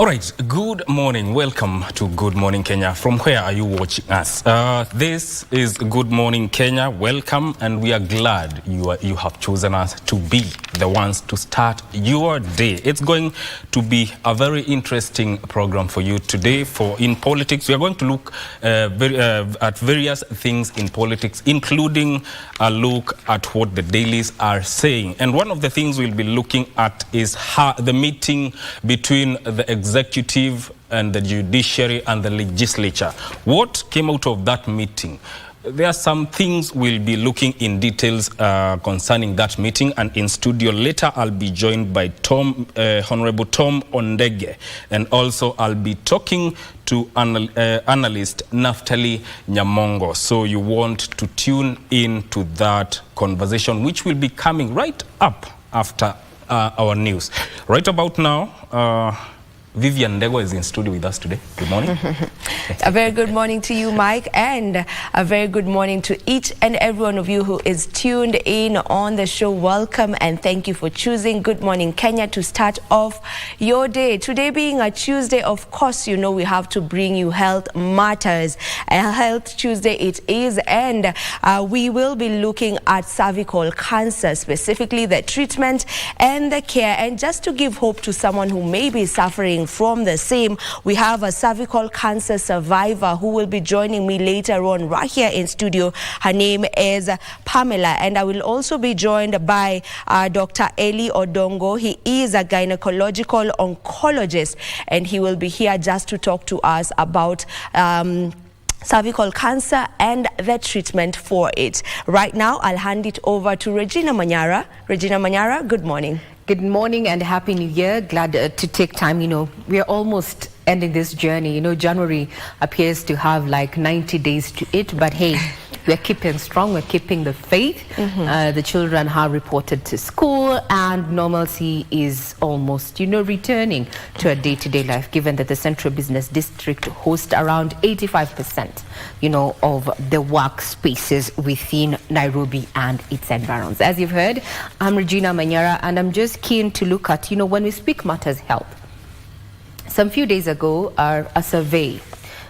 All right, good morning. Welcome to Good Morning Kenya. From where are you watching us? This is Good Morning Kenya. Welcome, and we are glad you have chosen us to be the ones to start your day. It's going to be a very interesting program for you today. In politics, we are going to look at various things in politics, including a look at what the dailies are saying. And one of the things we'll be looking at is the meeting between the executive and the judiciary and the legislature. What came out of that meeting? There are some things we'll be looking in details concerning that meeting, and in studio later I'll be joined by Honorable Tom Ondege, and also I'll be talking to analyst Naftali Nyamongo. So you want to tune in to that conversation, which will be coming right up after our news. Right about now, Vivian Ndego is in studio with us today. Good morning. A very good morning to you, Mike, and a very good morning to each and every one of you who is tuned in on the show. Welcome, and thank you for choosing Good Morning Kenya to start off your day. Today being a Tuesday, of course, you know we have to bring you Health Matters. Health Tuesday it is, and we will be looking at cervical cancer, specifically the treatment and the care. And just to give hope to someone who may be suffering from the same, we have a cervical cancer survivor who will be joining me later on right here in studio. Her name is Pamela, and I will also be joined by Dr. Eli Odongo. He is a gynecological oncologist, and he will be here just to talk to us about cervical cancer and the treatment for it. Right now, I'll hand it over to Regina Manyara. Regina Manyara, good morning. Good morning and Happy New Year. Glad to take time. You know, we are almost ending this journey. You know, January appears to have like 90 days to it, but hey, we're keeping strong, we're keeping the faith. The children have reported to school, and normalcy is almost, you know, returning to a day-to-day life, given that the Central Business District hosts around 85%, you know, of the workspaces within Nairobi and its environs. As you've heard, I'm Regina Manyara, and I'm just keen to look at, you know, when we speak matters health. Some few days ago, a survey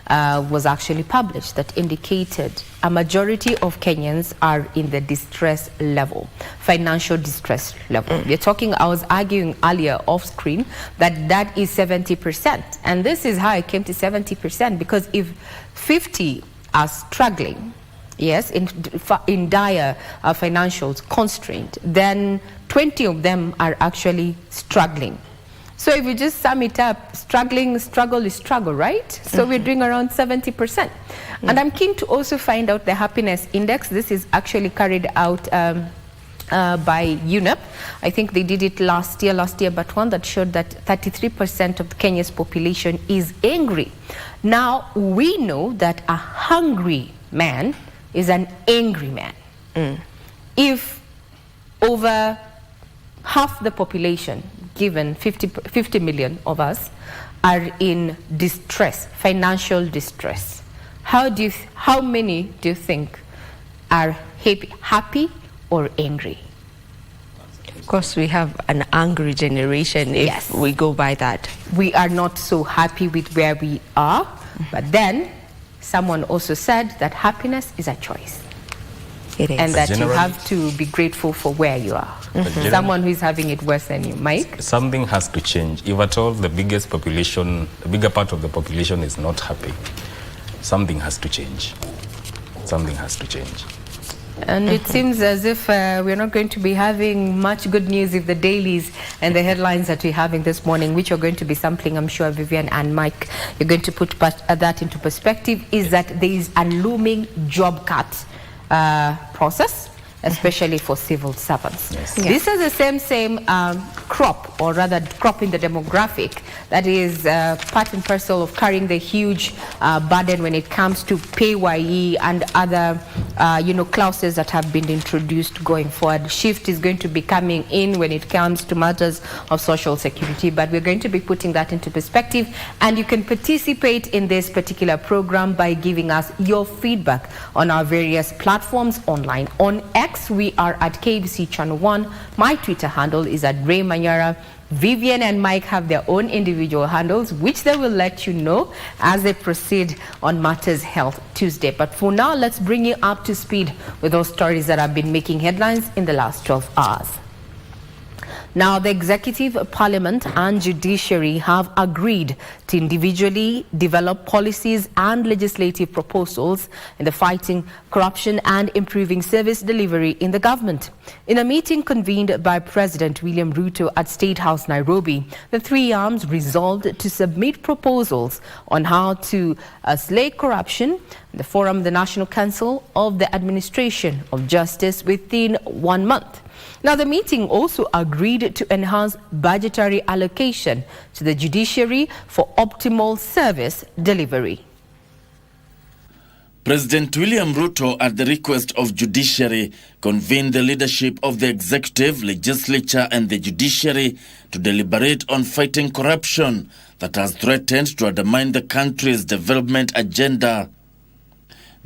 was actually published that indicated a majority of Kenyans are in the distress level, financial distress level. We're talking, I was arguing earlier off screen that is 70%. And this is how I came to 70%, because if 50 are struggling, yes, in dire financial constraint, then 20 of them are actually struggling. So if you just sum it up, struggle is struggle, right? So we're doing around 70%. And I'm keen to also find out the happiness index. This is actually carried out by UNEP. I think they did it last year, but one that showed that 33% of Kenya's population is angry. Now, we know that a hungry man is an angry man. If over half the population, given 50 million of us, are in distress, financial distress, how many do you think are happy or angry? Of course, we have an angry generation if we go by that. We are not so happy with where we are, but then someone also said that happiness is a choice. It is. And that you have to be grateful for where you are. Someone who is having it worse than you. Mike? Something has to change. If at all the bigger part of the population is not happy, something has to change. Something has to change. And it seems as if we're not going to be having much good news if the dailies and the headlines that we're having this morning, which you're going to be sampling, I'm sure, Vivian and Mike, you're going to put that into perspective, is that there is a looming job cut process, especially for civil servants. Yes. This is the same crop, or rather crop in the demographic, that is part and parcel of carrying the huge burden when it comes to PAYE and other clauses that have been introduced going forward. Shift is going to be coming in when it comes to matters of social security, but we're going to be putting that into perspective, and you can participate in this particular program by giving us your feedback on our various platforms online. On X, we are at KBC Channel 1. My Twitter handle is at Ray Manyara. Vivian and Mike have their own individual handles, which they will let you know as they proceed on Matters Health Tuesday. But for now, let's bring you up to speed with those stories that have been making headlines in the last 12 hours. Now, the Executive, Parliament and Judiciary have agreed to individually develop policies and legislative proposals in the fighting corruption and improving service delivery in the government. In a meeting convened by President William Ruto at State House, Nairobi, the three arms resolved to submit proposals on how to slay corruption in the forum, the National Council of the Administration of Justice, within 1 month. Now, the meeting also agreed to enhance budgetary allocation to the judiciary for optimal service delivery. President William Ruto, at the request of judiciary, convened the leadership of the executive, legislature and the judiciary to deliberate on fighting corruption that has threatened to undermine the country's development agenda.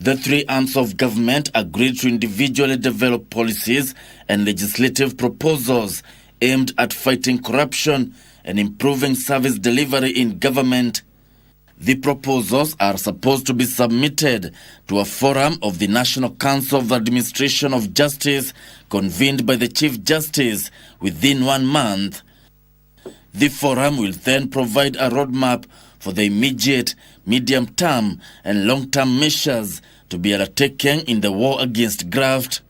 The three arms of government agreed to individually develop policies and legislative proposals aimed at fighting corruption and improving service delivery in government. The proposals are supposed to be submitted to a forum of the National Council of the Administration of Justice convened by the Chief Justice within 1 month. The forum will then provide a roadmap for the immediate, medium-term and long-term measures to be undertaken in the war against graft.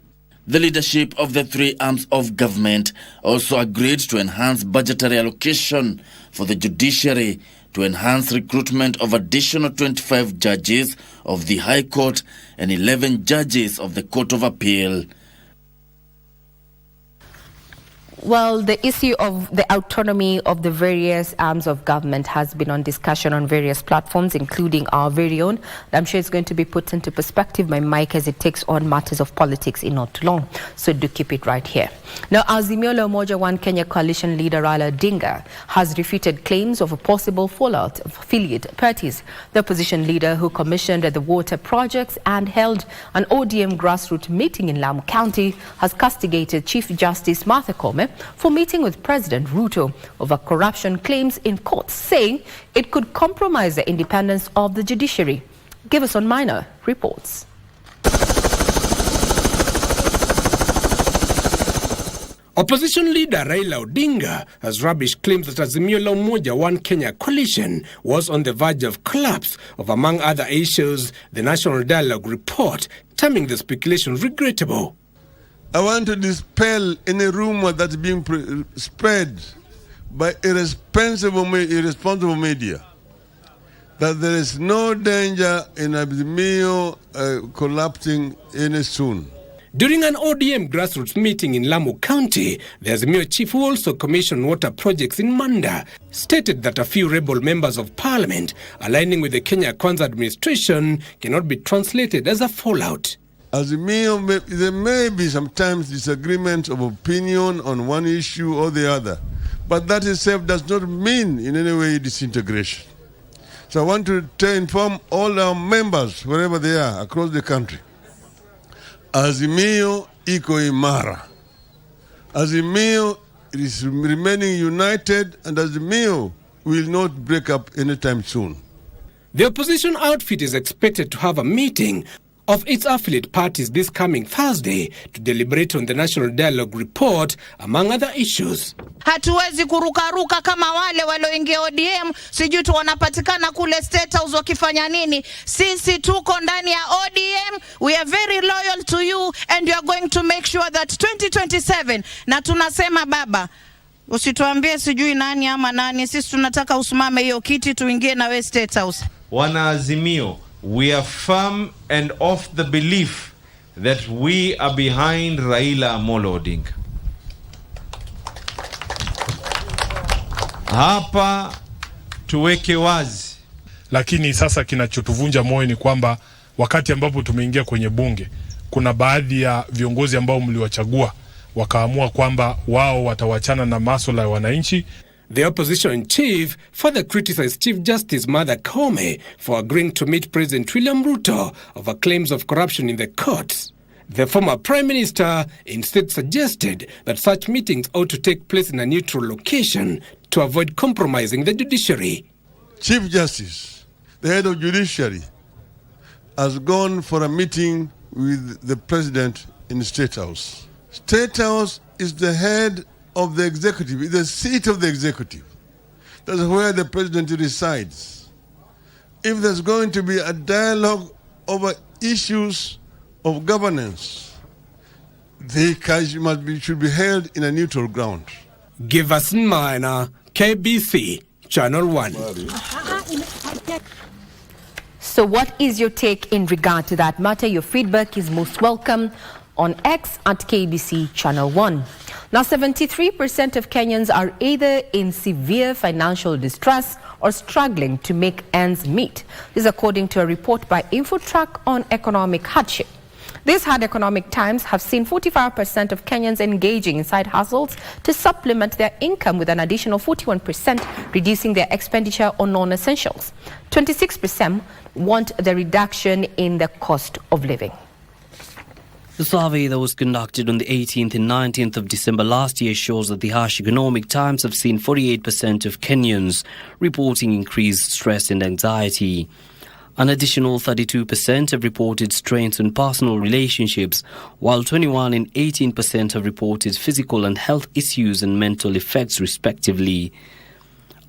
The leadership of the three arms of government also agreed to enhance budgetary allocation for the judiciary to enhance recruitment of additional 25 judges of the High Court and 11 judges of the Court of Appeal. Well, the issue of the autonomy of the various arms of government has been on discussion on various platforms, including our very own. I'm sure it's going to be put into perspective by Mike as it takes on matters of politics in not too long. So do keep it right here. Now, Azimio la Umoja One Kenya coalition leader Raila Odinga has refuted claims of a possible fallout of affiliate parties. The opposition leader, who commissioned the water projects and held an ODM grassroots meeting in Lamu County, has castigated Chief Justice Martha Koome for meeting with President Ruto over corruption claims in courts, saying it could compromise the independence of the judiciary. Give us on Minor reports. Opposition leader Raila Odinga has rubbished claims that Azimio la Umoja One Kenya coalition was on the verge of collapse of, among other issues, the National Dialogue report, terming the speculation regrettable. I want to dispel any rumor that's being spread by irresponsible media that there is no danger in Azimio collapsing any soon. During an ODM grassroots meeting in Lamu County, the Azimio chief, who also commissioned water projects in Manda, stated that a few rebel members of parliament aligning with the Kenya Kwanza administration cannot be translated as a fallout. Azimio, there may be sometimes disagreements of opinion on one issue or the other, but that itself does not mean in any way disintegration. So I want to inform all our members, wherever they are, across the country, Azimio iko imara. Azimio is remaining united, and Azimio will not break up anytime soon. The opposition outfit is expected to have a meeting of its affiliate parties this coming Thursday to deliberate on the National Dialogue report, among other issues. Hatuwezi kurukaruka kama wale walioingia ODM, sijui tu wanapatikana kule State House wakifanya nini. Sisi tuko ndani ya ODM, we are very loyal to you and you are going to make sure that 2027, na tunasema baba, usituambie sijui nani ama nani, sisi tunataka usimame hiyo kiti tuingie na we State House. Wana Azimio, we are firm and of the belief that we are behind Raila Amolo Odinga. Hapa tuweke wazi. Lakini sasa kinachotuvunja moyo ni kwamba wakati ambapo tumeingia kwenye bunge, kuna baadhi ya viongozi ambao mliwachagua wakaamua kwamba wao watawachana na masuala ya wananchi. The opposition chief further criticized Chief Justice Martha Koome for agreeing to meet President William Ruto over claims of corruption in the courts. The former Prime Minister instead suggested that such meetings ought to take place in a neutral location to avoid compromising the judiciary. Chief Justice, the head of judiciary, has gone for a meeting with the president in the State House. State House is the head of the executive, is the seat of the executive. That's where the president resides. If there's going to be a dialogue over issues of governance, they should be held in a neutral ground. Give us Minor, KBC, Channel 1. So what is your take in regard to that matter? Your feedback is most welcome on X at KBC Channel 1. Now, 73% of Kenyans are either in severe financial distress or struggling to make ends meet. This is according to a report by InfoTrack on economic hardship. These hard economic times have seen 45% of Kenyans engaging in side hustles to supplement their income, with an additional 41% reducing their expenditure on non-essentials. 26% want the reduction in the cost of living. The survey that was conducted on the 18th and 19th of December last year shows that the harsh economic times have seen 48% of Kenyans reporting increased stress and anxiety. An additional 32% have reported strains on personal relationships, while 21% and 18% have reported physical and health issues and mental effects respectively.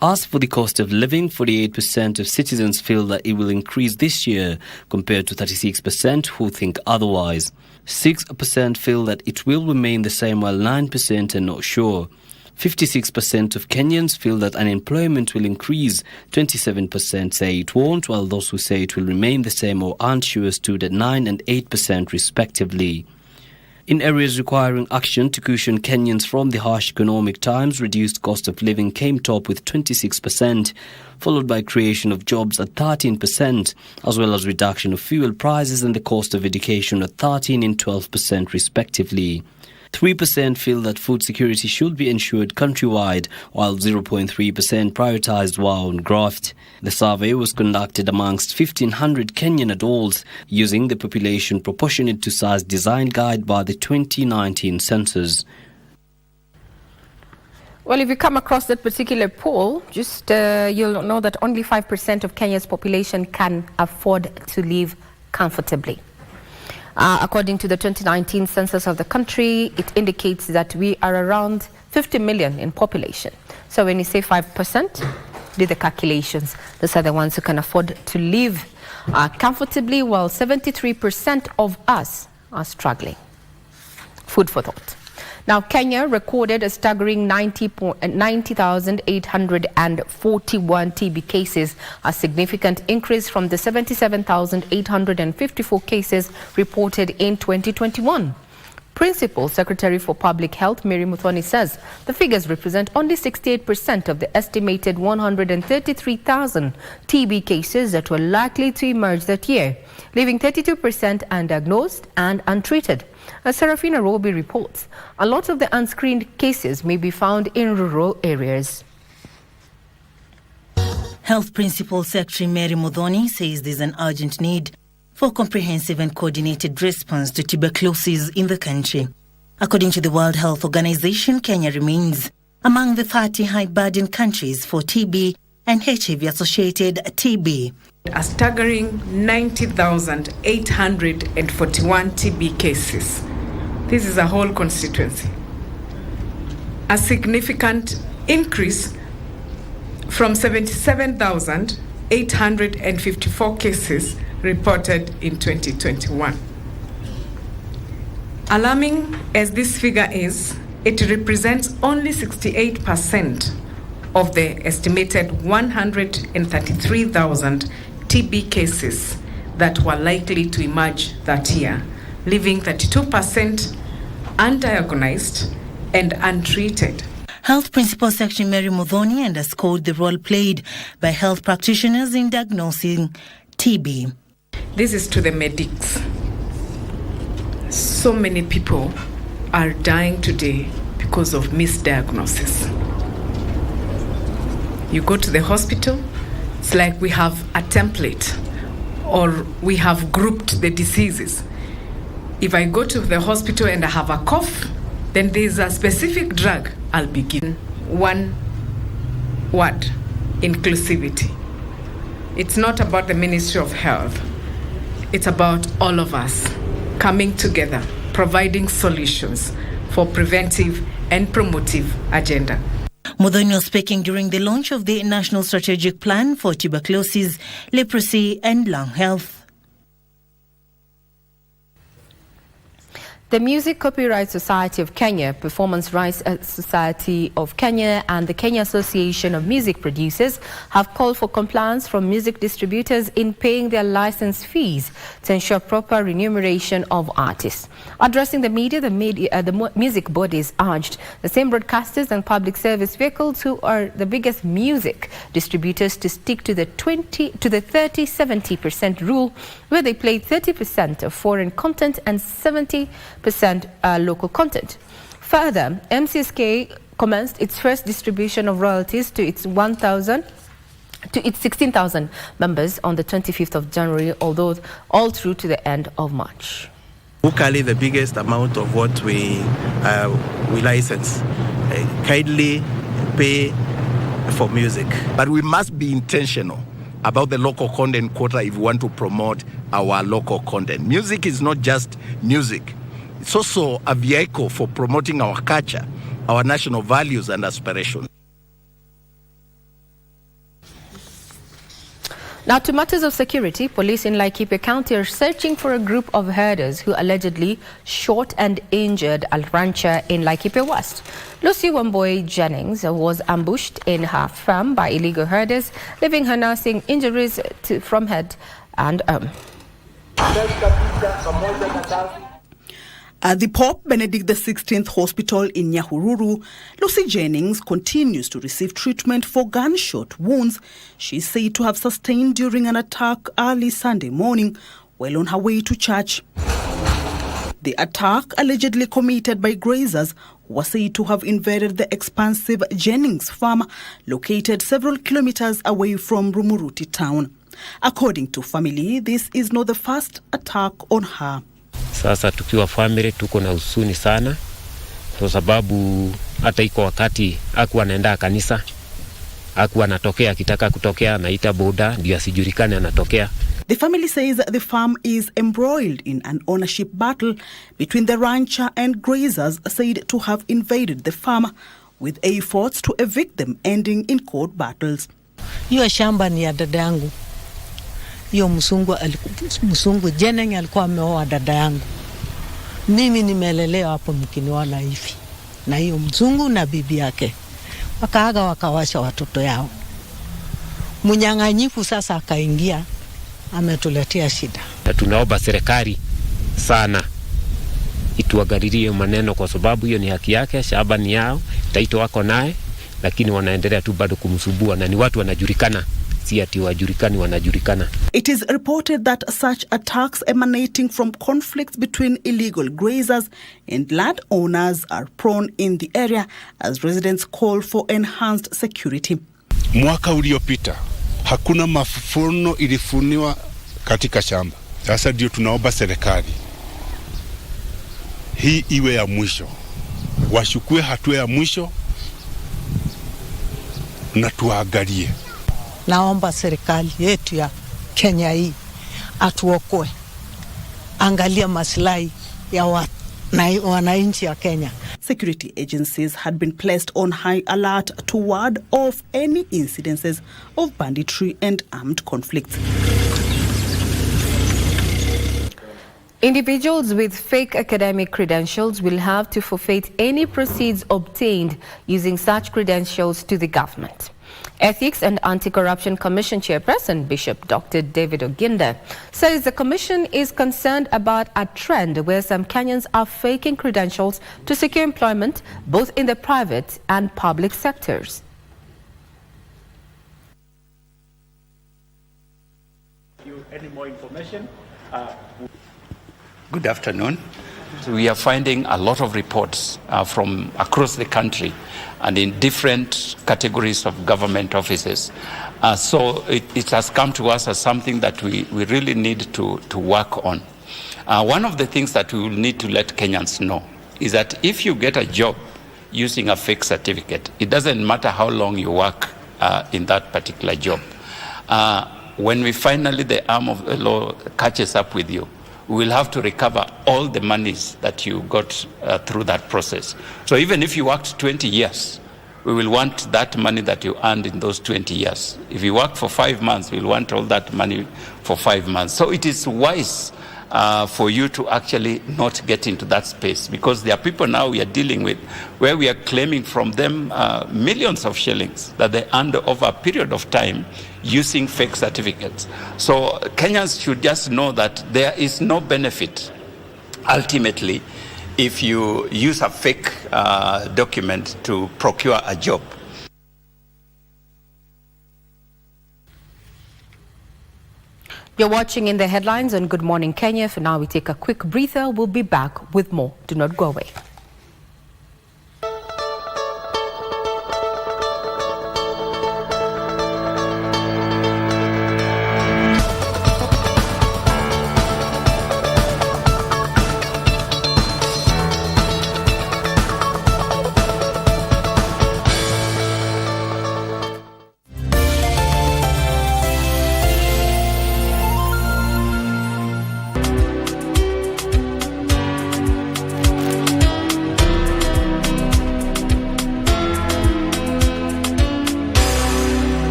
As for the cost of living, 48% of citizens feel that it will increase this year, compared to 36% who think otherwise. 6% feel that it will remain the same, while 9% are not sure. 56% of Kenyans feel that unemployment will increase. 27% say it won't, while those who say it will remain the same or aren't sure stood at 9% and 8% respectively. In areas requiring action to cushion Kenyans from the harsh economic times, reduced cost of living came top with 26%, followed by creation of jobs at 13%, as well as reduction of fuel prices and the cost of education at 13% and 12% respectively. 3% feel that food security should be ensured countrywide, while 0.3% prioritized war and graft. The survey was conducted amongst 1,500 Kenyan adults using the population proportionate to size design guide by the 2019 census. Well, if you come across that particular poll, just you'll know that only 5% of Kenya's population can afford to live comfortably. According to the 2019 census of the country, it indicates that we are around 50 million in population. So when you say 5%, do the calculations. Those are the ones who can afford to live comfortably, while 73% of us are struggling. Food for thought. Now, Kenya recorded a staggering 90,841 TB cases, a significant increase from the 77,854 cases reported in 2021. Principal Secretary for Public Health, Mary Muthoni, says the figures represent only 68% of the estimated 133,000 TB cases that were likely to emerge that year, leaving 32% undiagnosed and untreated. As Serafina Roby reports, a lot of the unscreened cases may be found in rural areas. Health Principal Secretary Mary Muthoni says there's an urgent need for comprehensive and coordinated response to tuberculosis in the country. According to the World Health Organization, Kenya remains among the 30 high-burden countries for TB and HIV-associated TB. A staggering 90,841 TB cases. This is a whole constituency. A significant increase from 77,854 cases reported in 2021. Alarming as this figure is, it represents only 68% of the estimated 133,000 TB cases that were likely to emerge that year, leaving 32% undiagnosed and untreated. Health Principal Secretary Mary Muthoni underscored the role played by health practitioners in diagnosing TB. This is to the medics. So many people are dying today because of misdiagnosis. You go to the hospital, it's like we have a template or we have grouped the diseases. If I go to the hospital and I have a cough, then there's a specific drug I'll be given. One word, inclusivity. It's not about the Ministry of Health. It's about all of us coming together, providing solutions for preventive and promotive agenda. Muthoni was speaking during the launch of the National Strategic Plan for Tuberculosis, Leprosy and Lung Health. The Music Copyright Society of Kenya, Performance Rights Society of Kenya and the Kenya Association of Music Producers have called for compliance from music distributors in paying their license fees to ensure proper remuneration of artists. Addressing the media, the music bodies urged the same broadcasters and public service vehicles who are the biggest music distributors to stick to the 30-70% rule, where they play 30% of foreign content and 70% local content. Further, MCSK commenced its first distribution of royalties to its 16,000 members on the 25th of January, although all through to the end of March. Who carry the biggest amount of what we license kindly pay for music, but we must be intentional about the local content quota if we want to promote our local content. Music is not just music. It's also a vehicle for promoting our culture, our national values and aspirations. Now to matters of security, police in Laikipia County are searching for a group of herders who allegedly shot and injured a rancher in Laikipia West. Lucy Wamboi Jennings was ambushed in her farm by illegal herders, leaving her nursing injuries from head and arm. At the Pope Benedict XVI Hospital in Nyahururu, Lucy Jennings continues to receive treatment for gunshot wounds she's said to have sustained during an attack early Sunday morning while on her way to church. The attack, allegedly committed by grazers who were said to have invaded the expansive Jennings farm located several kilometers away from Rumuruti town. According to family, this is not the first attack on her. Sasa tukiwa family tuko na huzuni sana kwa sababu hata iko wakati hakuwa anaenda kanisa, hakuwa anatokea, akitaka kutokea anaita boda ndio asijulikane anatokea. The family says the farm is embroiled in an ownership battle between the rancher and grazers said to have invaded the farm, with efforts to evict them ending in court battles. Hiyo shamba ni ya dada yangu. Hiyo msungu Jennings alikuwa ameoa dada yangu. Mimi nimelelewa hapo mkiniona hivi. Na hiyo mzungu na bibi yake. Wakaaga wakawasha watoto yao. Mnyang'anyifu sasa akaingia, ametuletea shida. Tunaomba serikali sana ituangalilie maneno kwa sababu hiyo ni haki yake, shamba ni yao, taito wako naye, lakini wanaendelea tu bado kumsubua na ni watu wanajulikana. It is reported that such attacks emanating from conflicts between illegal grazers and landowners are prone in the area as residents call for enhanced security. Mwaka uliopita hakuna mafuno ilifuniwa katika shamba. Sasa ndio tunaomba serikali hii iwe ya mwisho. Washukue hatua ya mwisho na tuangalie. Naomba serikali yetu ya Kenya hii atuokoe. Angalia maslahi ya wananchi ya Kenya. Security agencies had been placed on high alert to ward off any incidences of banditry and armed conflicts. Individuals with fake academic credentials will have to forfeit any proceeds obtained using such credentials to the government. Ethics and Anti-Corruption Commission Chairperson Bishop Dr. David Oginda says the commission is concerned about a trend where some Kenyans are faking credentials to secure employment both in the private and public sectors. Any more information? Good afternoon. We are finding a lot of reports from across the country and in different categories of government offices. So it has come to us as something that we really need to work on. One of the things that we will need to let Kenyans know is that if you get a job using a fake certificate, it doesn't matter how long you work in that particular job. When we finally, the arm of the law catches up with you, we will have to recover all the monies that you got through that process. So even if you worked 20 years, we will want that money that you earned in those 20 years. If you work for 5 months, we'll want all that money for 5 months. So it is wise for you to actually not get into that space, because there are people now we are dealing with where we are claiming from them millions of shillings that they earned over a period of time using fake certificates. So Kenyans should just know that there is no benefit ultimately if you use a fake document to procure a job. You're watching In the Headlines on Good Morning Kenya. For now, we take a quick breather. We'll be back with more. Do not go away.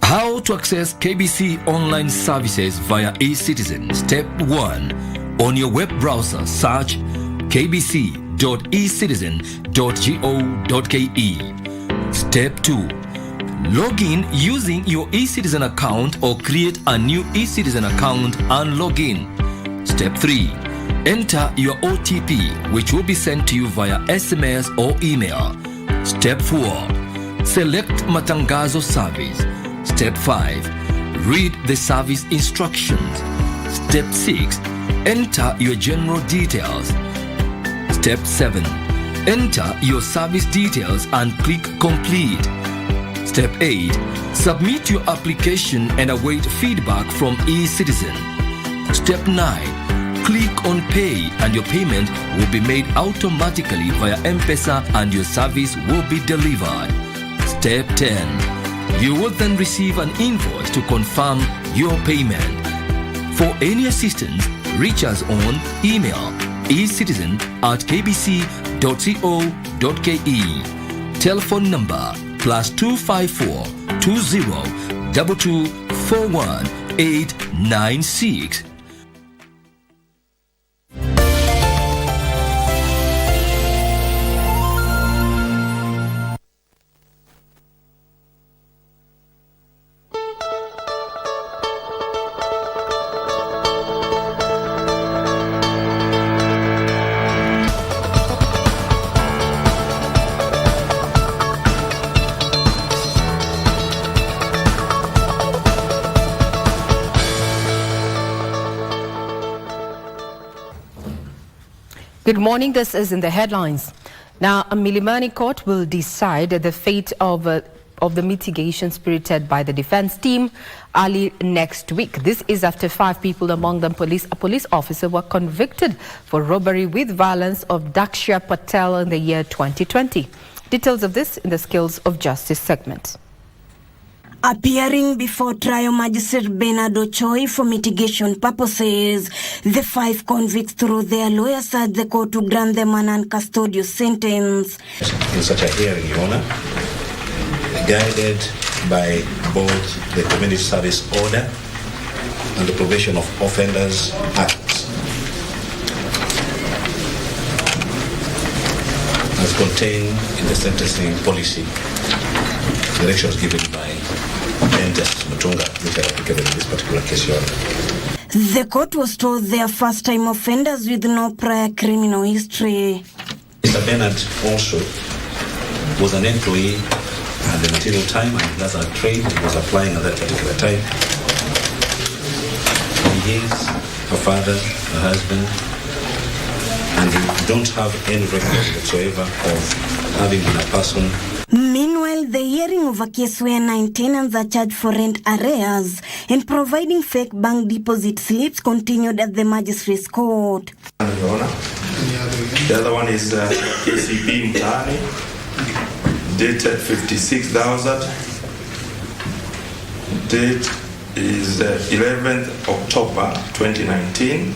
How to access KBC Online services via eCitizen. Step 1. On your web browser, search kbc.ecitizen.go.ke. Step 2. Log in using your eCitizen account or create a new eCitizen account and log in. Step 3. Enter your OTP, which will be sent to you via SMS or email. Step 4. Select Matangazo service. Step 5. Read the service instructions. Step 6. Enter your general details. Step 7. Enter your service details and click complete. Step 8. Submit your application and await feedback from eCitizen. Step 9. Click on pay and your payment will be made automatically via M-Pesa and your service will be delivered. Step 10. You will then receive an invoice to confirm your payment. For any assistance, reach us on email ecitizen@kbc.co.ke. Telephone number +254 20 22 41 896. Good morning. This is In the Headlines. Now, a Milimani court will decide the fate of the mitigation spirited by the defense team early next week. This is after 5 people, among them a police officer, were convicted for robbery with violence of Daksha Patel in the year 2020. Details of this in the Skills of Justice segment. Appearing before trial magistrate Bernard Ochoi for mitigation purposes, the 5 convicts, through their lawyers, urged the court to grant them an uncustodial sentence. In such a hearing, Your Honor, guided by both the Community Service Order and the Probation of Offenders Act, as contained in the sentencing policy, directions given by and Justice Mutunga, which are applicable in this particular case, Your Honor. The court was told they are first-time offenders with no prior criminal history. Mr. Bernard also was an employee at the material time, and that's a trade he was applying at that particular time. He is a father, a husband, and we don't have any record whatsoever of having been a person. Meanwhile, the hearing of a case where 9 tenants are charged for rent arrears and providing fake bank deposit slips continued at the Magistrates Court. Your Honor. The other one is KCB Mtani, dated 56,000. Date is 11th October 2019.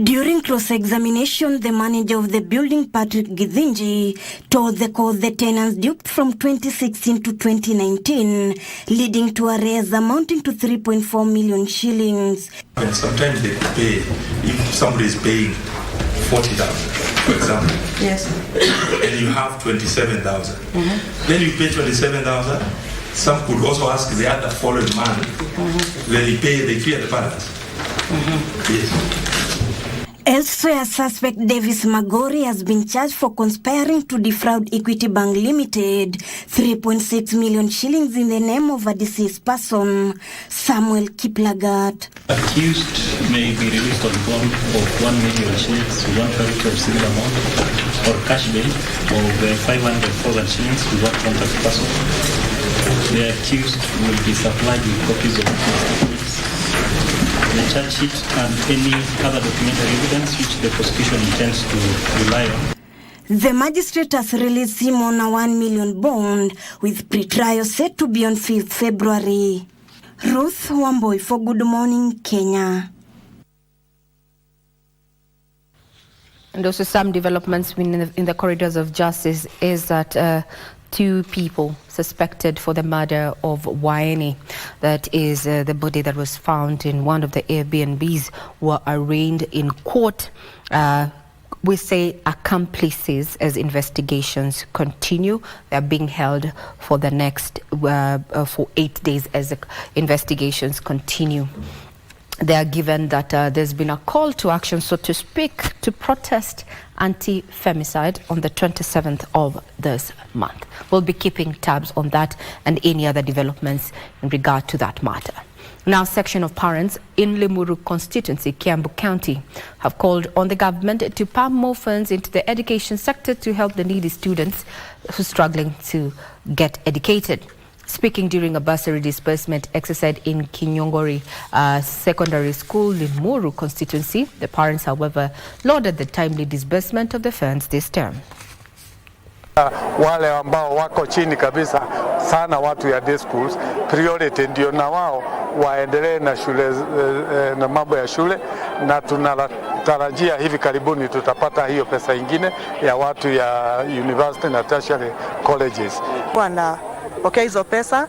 During cross-examination, the manager of the building, Patrick Githinji, told the court the tenants duped from 2016 to 2019, leading to arrears amounting to 3.4 million shillings. And sometimes they pay, if somebody is paying 40,000, for example, yes, and you have 27,000, then you pay 27,000. Some could also ask the other following month, then they clear the balance. Yes. Elsewhere, suspect Davis Magori has been charged for conspiring to defraud Equity Bank Limited 3.6 million shillings in the name of a deceased person, Samuel Kiplagat. Accused may be released on bond of 1 million shillings to one charity of civil amount, or cash bail of 500,000 shillings to one contact person. The accused will be supplied with copies of documents, the charge sheet, and any other documentary evidence which the prosecution intends to rely on. The magistrate has released him on a 1 million bond, with pre-trial set to be on 5th February. Ruth Wamboi for Good Morning, Kenya. And also some developments in the corridors of justice is that 2 people suspected for the murder of Waini, that is the body that was found in one of the Airbnbs, were arraigned in court. We say accomplices as investigations continue. They are being held for the next for 8 days as the investigations continue. They are given that there's been a call to action, so to speak, to protest anti-femicide on the 27th of this month. We'll be keeping tabs on that and any other developments in regard to that matter. Now, section of parents in Limuru constituency, Kiambu County, have called on the government to pump more funds into the education sector to help the needy students who are struggling to get educated. Speaking during a bursary disbursement exercise in Kinyongori Secondary School, Limuru constituency, the parents, however, lauded the timely disbursement of the funds this term. Wale ambao wako chini kabisa sana watu ya day schools, priority ndio na wao waendelee na shule na mambo ya shule, na tunatarajia hivi karibuni tutapata hiyo pesa ingine ya watu ya university na tertiary colleges. Bwana pokea hizo pesa,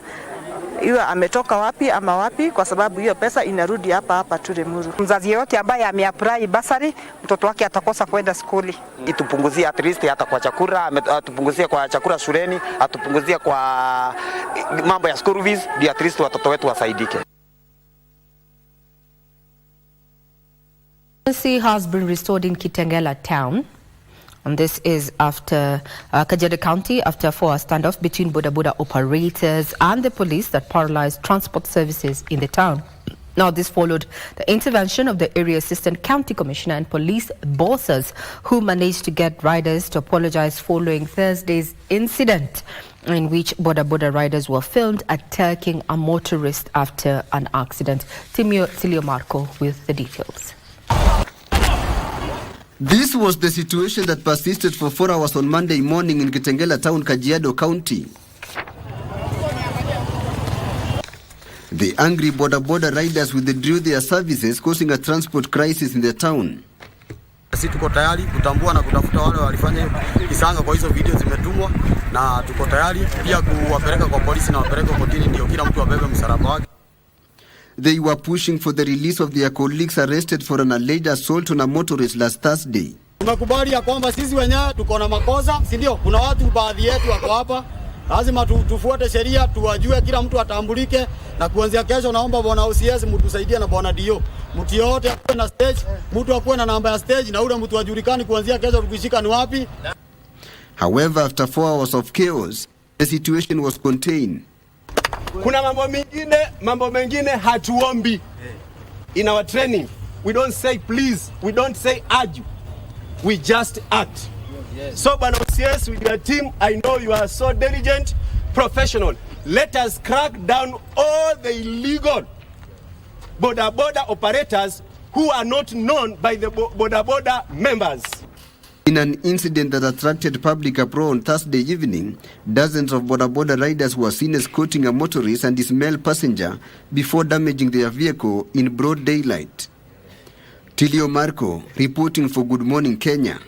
iwe ametoka wapi ama wapi, kwa sababu hiyo pesa inarudi hapa tu Limuru. Mzazi yote ambaye ameapply basari, mtoto wake atakosa kwenda skuli. Itupunguzie at least hata kwa chakula, atupunguzie kwa chakula shuleni, atupunguzie kwa mambo ya school fees, ndio at least watoto wetu wasaidike. Has been restored in Kitengela town. And this is after Kajiado County, after a 4-hour standoff between Boda Boda operators and the police that paralyzed transport services in the town. Now, this followed the intervention of the area assistant county commissioner and police bosses, who managed to get riders to apologize following Thursday's incident in which Boda Boda riders were filmed attacking a motorist after an accident. Tilio Marco with the details. This was the situation that persisted for 4 hours on Monday morning in Kitengela town, Kajiado County. The angry Boda Boda riders withdrew their services, causing a transport crisis in the town. Sisi tuko tayari kutambua na kutafuta wale walifanya kisanga kwa hizo video zimetumwa, na tuko tayari pia kuwapeleka kwa polisi na wapeleke kotini, ndio kila mtu abebe msalaba wake. They were pushing for the release of their colleagues arrested for an alleged assault on a motorist last Thursday. Tunakubali ya kwamba sisi wenyewe tuko na makosa, si ndio? Kuna watu baadhi yetu wako hapa Lazima tufuate sheria, tuwajue, kila mtu atambulike, na kuanzia kesho naomba bwana OCS mtusaidie na bwana DO. Mtu yote akuwe na stage, mtu akuwe na namba ya stage, na ule mtu ajulikane kuanzia kesho tukishika ni wapi. However, after 4 hours of chaos, the situation was contained. Kuna mambo mengine hatuombi. In our training, we don't say please, we don't say urge, we just act. So, Bwana OCS, with your team, I know you are so diligent, professional. Let us crack down all the illegal Boda Boda operators who are not known by the Boda Boda members. In an incident that attracted public uproar on Thursday evening, dozens of Boda Boda riders were seen escorting a motorist and his male passenger before damaging their vehicle in broad daylight. Tilio Marco, reporting for Good Morning Kenya.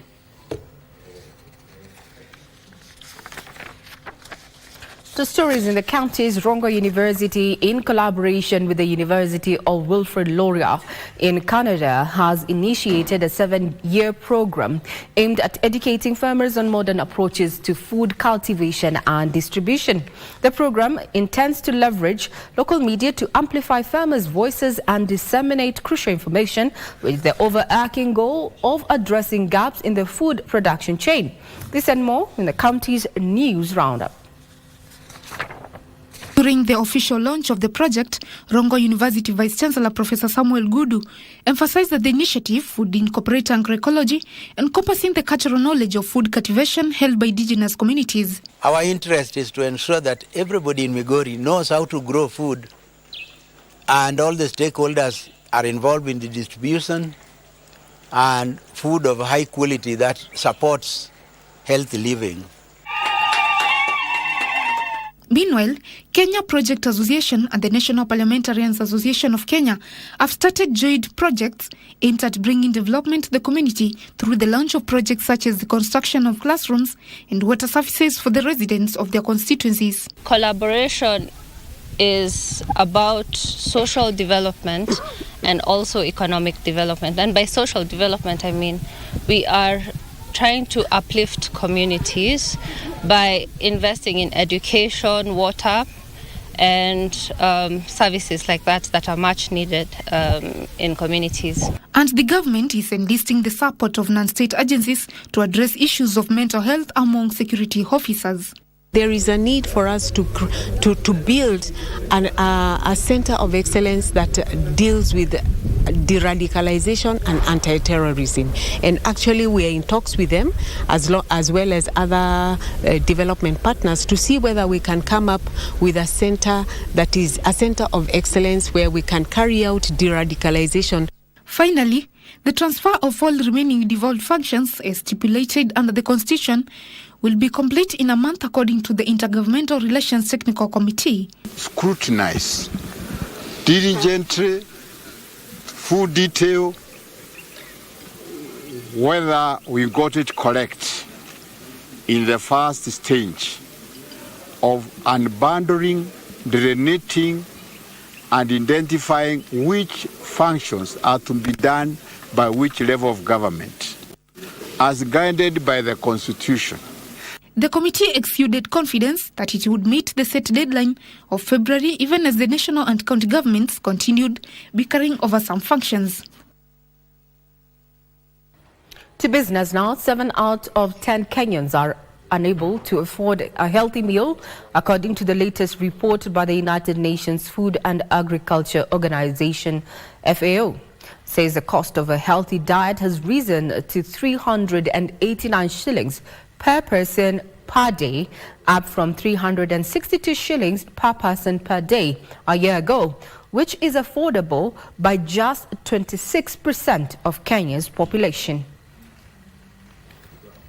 To stories in the counties, Rongo University, in collaboration with the University of Wilfrid Laurier in Canada, has initiated a 7-year program aimed at educating farmers on modern approaches to food cultivation and distribution. The program intends to leverage local media to amplify farmers' voices and disseminate crucial information with the overarching goal of addressing gaps in the food production chain. This and more in the county's news roundup. During the official launch of the project, Rongo University Vice-Chancellor Professor Samuel Gudu emphasized that the initiative would incorporate agroecology, encompassing the cultural knowledge of food cultivation held by indigenous communities. Our interest is to ensure that everybody in Migori knows how to grow food, and all the stakeholders are involved in the distribution and food of high quality that supports healthy living. Meanwhile, Kenya Project Association and the National Parliamentarians Association of Kenya have started joint projects aimed at bringing development to the community through the launch of projects such as the construction of classrooms and water services for the residents of their constituencies. Collaboration is about social development and also economic development. And by social development, I mean we are trying to uplift communities by investing in education, water, and services like that are much needed in communities. And the government is enlisting the support of non-state agencies to address issues of mental health among security officers. There is a need for us to build a center of excellence that deals with de-radicalization and anti-terrorism. And actually we are in talks with them as well as other development partners to see whether we can come up with a center that is a center of excellence where we can carry out de-radicalization. Finally, the transfer of all remaining devolved functions as stipulated under the Constitution will be complete in a month according to the Intergovernmental Relations Technical Committee. Scrutinize diligently, full detail, whether we got it correct in the first stage of unbundling, delineating, and identifying which functions are to be done by which level of government, as guided by the Constitution. The committee exuded confidence that it would meet the set deadline of February, even as the national and county governments continued bickering over some functions. To business now, 7 out of 10 Kenyans are unable to afford a healthy meal, according to the latest report by the United Nations Food and Agriculture Organization, FAO. Says the cost of a healthy diet has risen to 389 shillings per person per day, up from 362 shillings per person per day a year ago, which is affordable by just 26% of Kenya's population.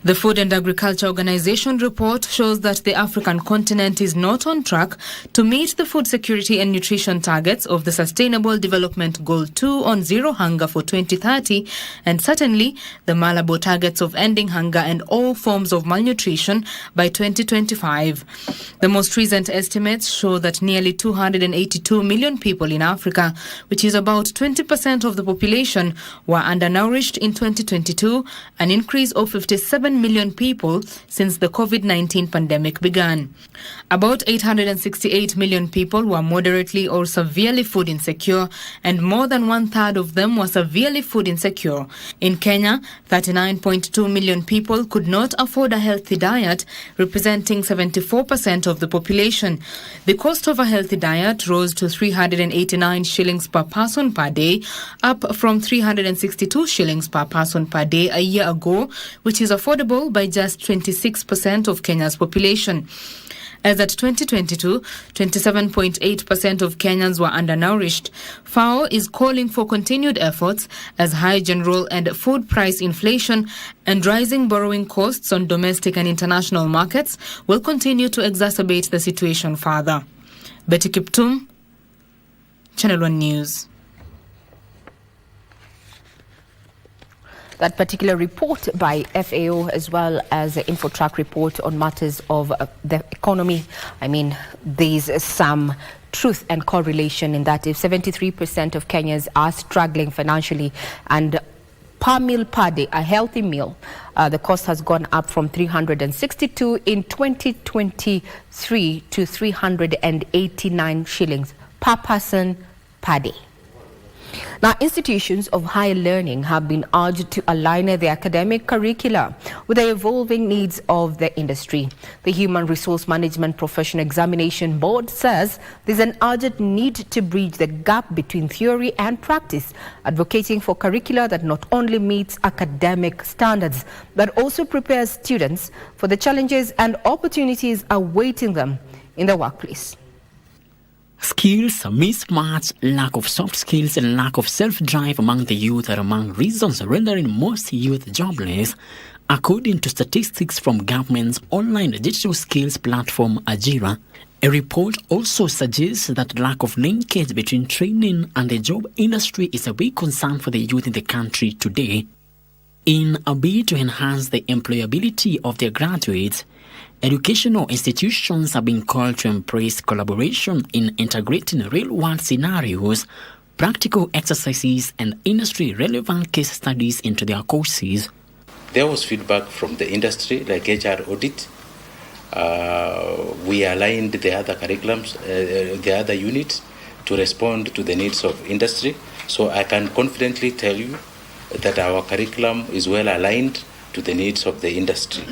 The Food and Agriculture Organization report shows that the African continent is not on track to meet the food security and nutrition targets of the Sustainable Development Goal 2 on zero hunger for 2030, and certainly the Malabo targets of ending hunger and all forms of malnutrition by 2025. The most recent estimates show that nearly 282 million people in Africa, which is about 20% of the population, were undernourished in 2022, an increase of 57 7 million people since the COVID-19 pandemic began. About 868 million people were moderately or severely food insecure, and more than 1/3 of them were severely food insecure. In Kenya, 39.2 million people could not afford a healthy diet, representing 74% of the population. The cost of a healthy diet rose to 389 shillings per person per day, up from 362 shillings per person per day a year ago, which is affordable by just 26% of Kenya's population. As at 2022, 27.8% of Kenyans were undernourished. FAO is calling for continued efforts as high general and food price inflation and rising borrowing costs on domestic and international markets will continue to exacerbate the situation further. Betty Kiptum, Channel 1 News. That particular report by FAO as well as the InfoTrack report on matters of the economy. I mean, there's some truth and correlation in that if 73% of Kenyans are struggling financially and per meal per day, a healthy meal, the cost has gone up from 362 in 2023 to 389 shillings per person per day. Now, institutions of higher learning have been urged to align their academic curricula with the evolving needs of the industry. The Human Resource Management Professional Examination Board says there's an urgent need to bridge the gap between theory and practice, advocating for curricula that not only meets academic standards, but also prepares students for the challenges and opportunities awaiting them in the workplace. Skills, mismatch, lack of soft skills and lack of self-drive among the youth are among reasons rendering most youth jobless, according to statistics from government's online digital skills platform Ajira. A report also suggests that lack of linkage between training and the job industry is a big concern for the youth in the country today. In a bid to enhance the employability of their graduates, educational institutions have been called to embrace collaboration in integrating real-world scenarios, practical exercises, and industry-relevant case studies into their courses. There was feedback from the industry, like HR audit. We aligned the other curriculums, the other units, to respond to the needs of industry. So I can confidently tell you that our curriculum is well aligned to the needs of the industry.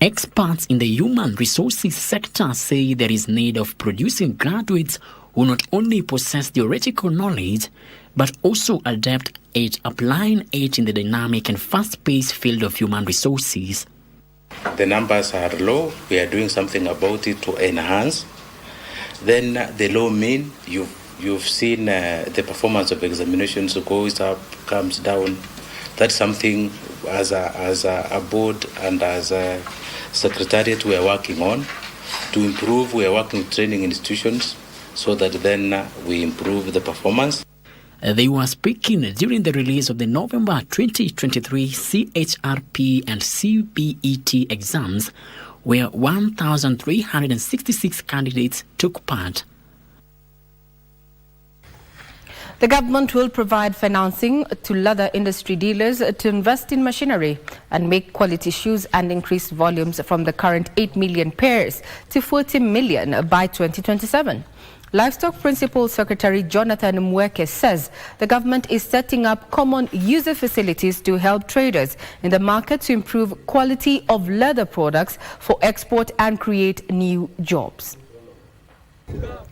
Experts in the human resources sector say there is need of producing graduates who not only possess theoretical knowledge, but also adapt at applying it in the dynamic and fast-paced field of human resources. The numbers are low. We are doing something about it to enhance. Then the low mean, you've seen the performance of examinations goes up, comes down. That's something as a board and as a secretariat we are working on to improve. We are working with training institutions so that then we improve the performance. They were speaking during the release of the November 2023 CHRP and CBET exams, where 1,366 candidates took part. The government will provide financing to leather industry dealers to invest in machinery and make quality shoes and increase volumes from the current 8 million pairs to 40 million by 2027. Livestock Principal Secretary Jonathan Mweke says the government is setting up common user facilities to help traders in the market to improve quality of leather products for export and create new jobs.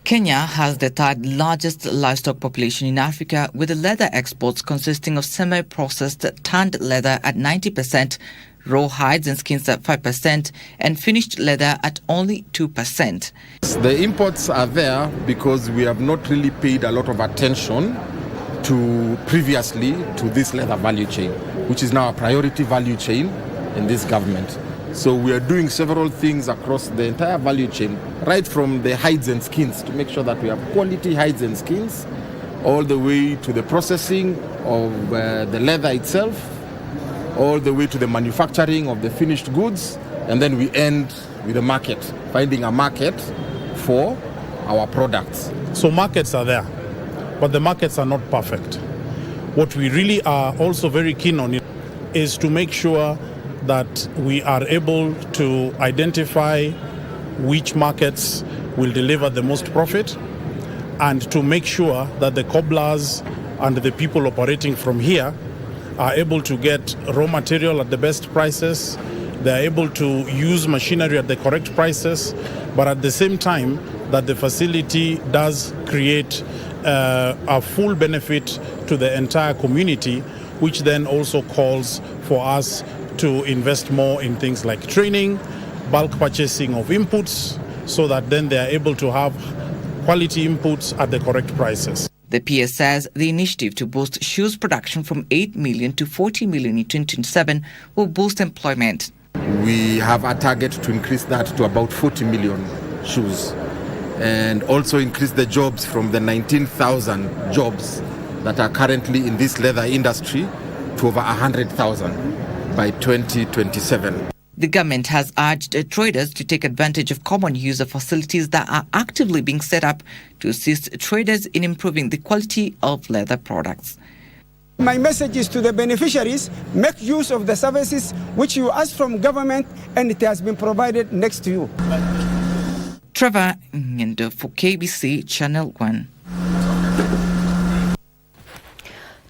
Kenya has the third largest livestock population in Africa, with the leather exports consisting of semi-processed tanned leather at 90%, raw hides and skins at 5%, and finished leather at only 2%. The imports are there because we have not really paid a lot of attention previously to this leather value chain, which is now a priority value chain in this government. So we are doing several things across the entire value chain, right from the hides and skins to make sure that we have quality hides and skins, all the way to the processing of the leather itself, all the way to the manufacturing of the finished goods, and then we end with the market, finding a market for our products. So markets are there, but the markets are not perfect. What we really are also very keen on is to make sure that we are able to identify which markets will deliver the most profit, and to make sure that the cobblers and the people operating from here are able to get raw material at the best prices. They are able to use machinery at the correct prices, but at the same time that the facility does create a full benefit to the entire community, which then also calls for us to invest more in things like training, bulk purchasing of inputs, so that then they are able to have quality inputs at the correct prices. The PS says the initiative to boost shoes production from 8 million to 40 million in 2027 will boost employment. We have a target to increase that to about 40 million shoes, and also increase the jobs from the 19,000 jobs that are currently in this leather industry to over 100,000 by 2027. The government has urged traders to take advantage of common user facilities that are actively being set up to assist traders in improving the quality of leather products. My message is to the beneficiaries: make use of the services which you ask from government, and it has been provided next to you. Trevor Ngendo for KBC Channel 1.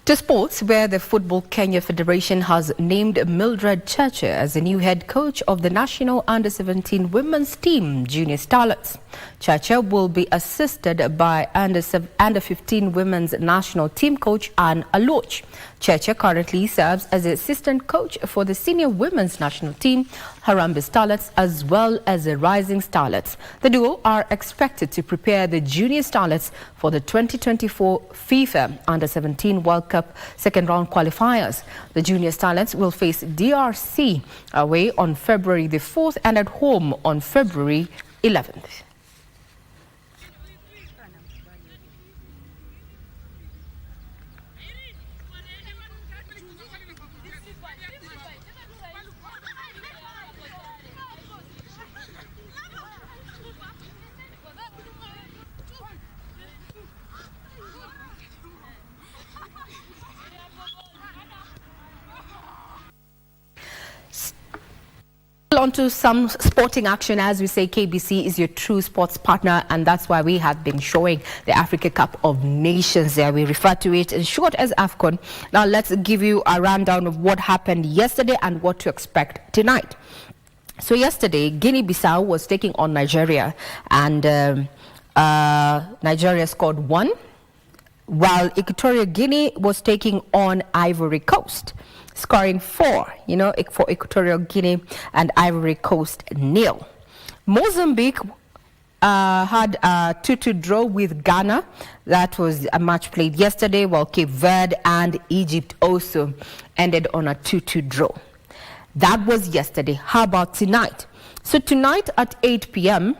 To sports, where the Football Kenya Federation has named Mildred Churcher as the new head coach of the national under-17 women's team, Junior Starlets. Churcher will be assisted by under-15 women's national team coach Anne Aloch. Churcher currently serves as the assistant coach for the senior women's national team, Harambee Starlets, as well as the Rising Starlets. The duo are expected to prepare the Junior Starlets for the 2024 FIFA Under-17 World Cup second-round qualifiers. The Junior Starlets will face DRC away on February the 4th and at home on February 11th. On to some sporting action. As we say, KBC is your true sports partner, and that's why we have been showing the Africa Cup of Nations there. We refer to it in short as AFCON. Now let's give you a rundown of what happened yesterday and what to expect tonight. So yesterday, Guinea-Bissau was taking on Nigeria, and Nigeria scored 1, while Equatorial Guinea was taking on Ivory Coast, scoring 4, for Equatorial Guinea, and Ivory Coast 0. Mozambique had a 2-2 draw with Ghana. That was a match played yesterday, while Cape Verde and Egypt also ended on a 2-2 draw. That was yesterday. How about tonight? So tonight at 8 p.m.,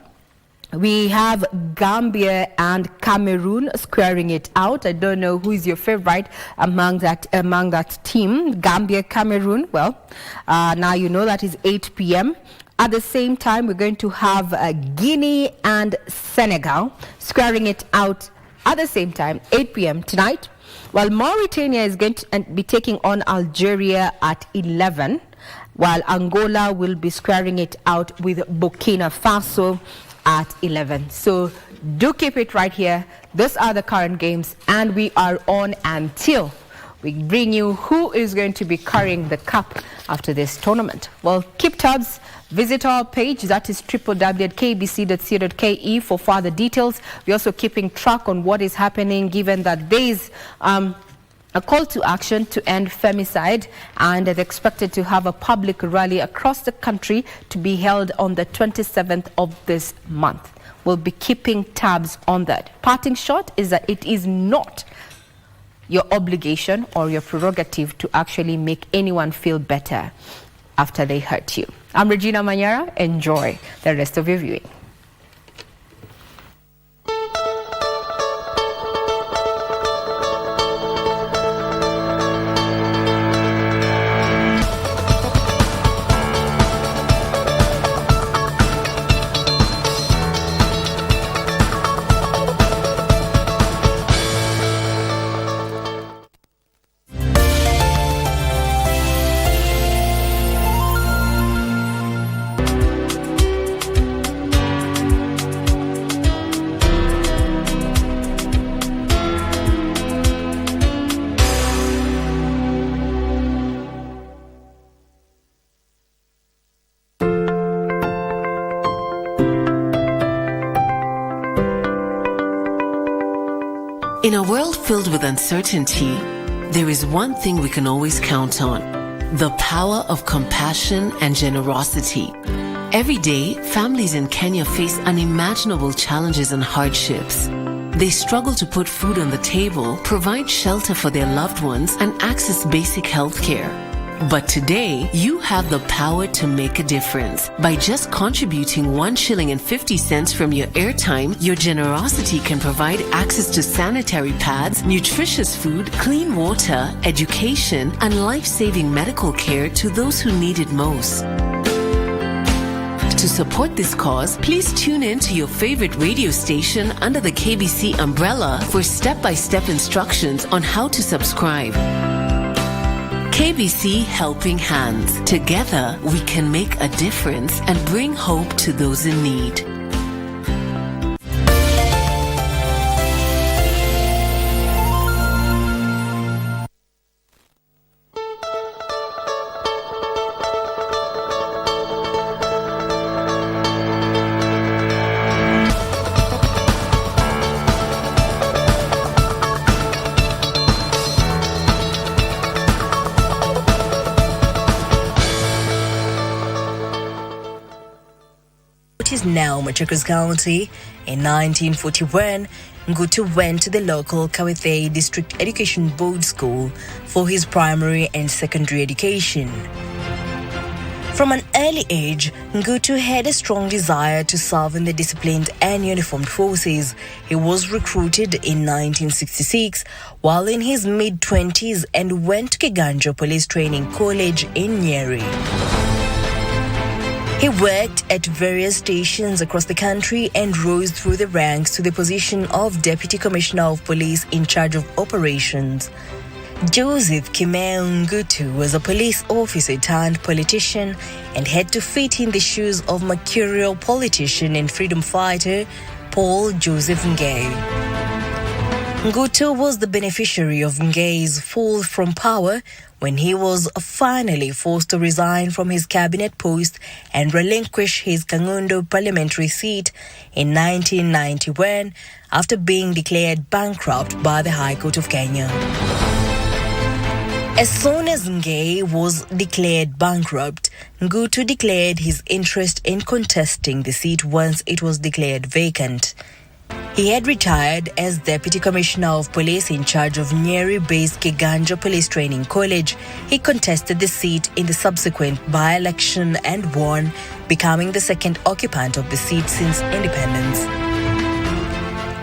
we have Gambia and Cameroon squaring it out. I don't know who is your favorite among that team. Gambia, Cameroon. Well, now you know that is 8 p.m. At the same time, we're going to have Guinea and Senegal squaring it out at the same time, 8 p.m. tonight. While Mauritania is going to be taking on Algeria at 11, while Angola will be squaring it out with Burkina Faso at 11. So do keep it right here. These are the current games, and we are on until we bring you who is going to be carrying the cup after this tournament. Well, keep tabs. Visit our page, that is www.kbc.co.ke for further details. We're also keeping track on what is happening, given that there is a call to action to end femicide, and they're expected to have a public rally across the country to be held on the 27th of this month. We'll be keeping tabs on that. Parting shot is that it is not your obligation or your prerogative to actually make anyone feel better after they hurt you. I'm Regina Manyara. Enjoy the rest of your viewing. In a world filled with uncertainty, there is one thing we can always count on: the power of compassion and generosity. Every day, families in Kenya face unimaginable challenges and hardships. They struggle to put food on the table, provide shelter for their loved ones, and access basic health care. But today, you have the power to make a difference. By just contributing 1 shilling and 50 cents from your airtime, your generosity can provide access to sanitary pads, nutritious food, clean water, education, and life-saving medical care to those who need it most. To support this cause, please tune in to your favorite radio station under the KBC umbrella for step-by-step instructions on how to subscribe. KBC Helping Hands. Together, we can make a difference and bring hope to those in need. Is now Machakos County. In 1941, Ngutu went to the local Kawethe District Education Board School for his primary and secondary education. From an early age, Ngutu had a strong desire to serve in the disciplined and uniformed forces. He was recruited in 1966 while in his mid-20s and went to Kiganjo Police Training College in Nyeri. He worked at various stations across the country and rose through the ranks to the position of Deputy Commissioner of Police in charge of operations. Joseph Kimeu Ngutu was a police officer turned politician and had to fit in the shoes of mercurial politician and freedom fighter Paul Joseph Ngei. Ngutu was the beneficiary of Ngei's fall from power when he was finally forced to resign from his cabinet post and relinquish his Kangundo parliamentary seat in 1991 after being declared bankrupt by the High Court of Kenya. As soon as Ngei was declared bankrupt, Ngutu declared his interest in contesting the seat once it was declared vacant. He had retired as Deputy Commissioner of Police in charge of Nyeri-based Kiganjo Police Training College. He contested the seat in the subsequent by-election and won, becoming the second occupant of the seat since independence.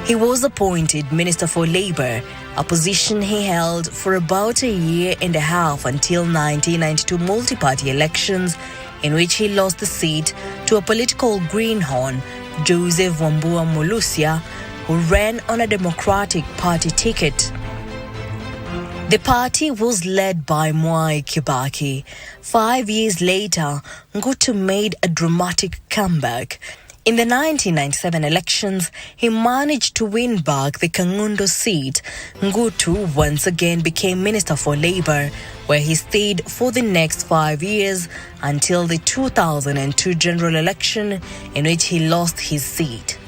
He was appointed Minister for Labour, a position he held for about a year and a half until 1992 multi-party elections, in which he lost the seat to a political greenhorn, Joseph Wambua Mulusia, who ran on a Democratic Party ticket. The party was led by Mwai Kibaki. 5 years later, Ngutu made a dramatic comeback. In the 1997 elections, he managed to win back the Kangundo seat. Ngutu once again became Minister for Labour, where he stayed for the next 5 years until the 2002 general election, in which he lost his seat.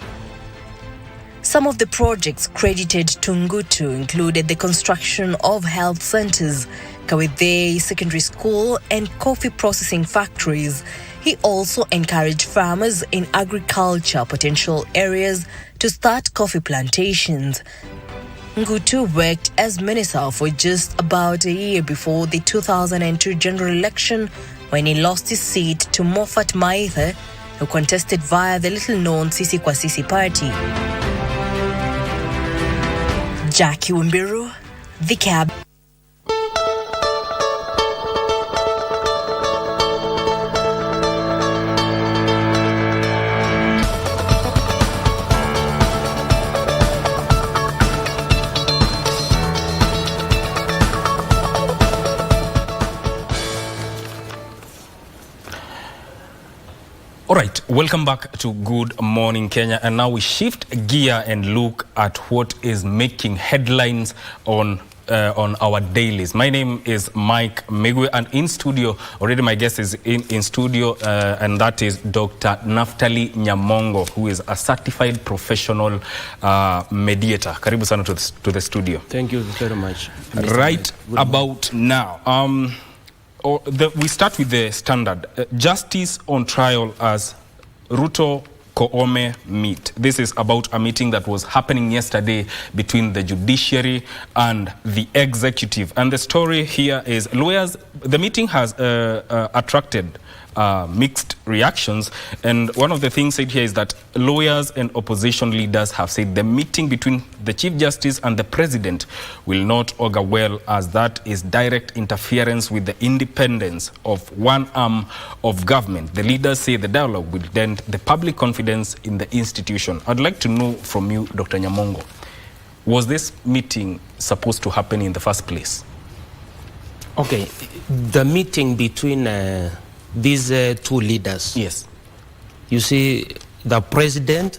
Some of the projects credited to Ngutu included the construction of health centres, Kawethe Secondary School, and coffee processing factories. He also encouraged farmers in agriculture potential areas to start coffee plantations. Ngutu worked as minister for just about a year before the 2002 general election, when he lost his seat to Moffat Maitha, who contested via the little-known Sisi Kwa Sisi party. Jackie Wimbiru, The Cab. All right, welcome back to Good Morning Kenya, and now we shift gear and look at what is making headlines on on our dailies. My name is Mike Migwe, and in studio, already my guest is in studio, and that is Dr. Naftali Nyamongo, who is a certified professional mediator. Karibu sana to the studio. Thank you very much. Right about now, we start with the standard. Justice on trial as Ruto Koome meet. This is about a meeting that was happening yesterday between the judiciary and the executive. And the story here is lawyers, the meeting has attracted mixed reactions. And one of the things said here is that lawyers and opposition leaders have said the meeting between the Chief Justice and the President will not augur well, as that is direct interference with the independence of one arm of government. The leaders say the dialogue will dent the public confidence in the institution. I'd like to know from you, Dr. Nyamongo, was this meeting supposed to happen in the first place? Okay, the meeting between these two leaders. Yes. You see, the president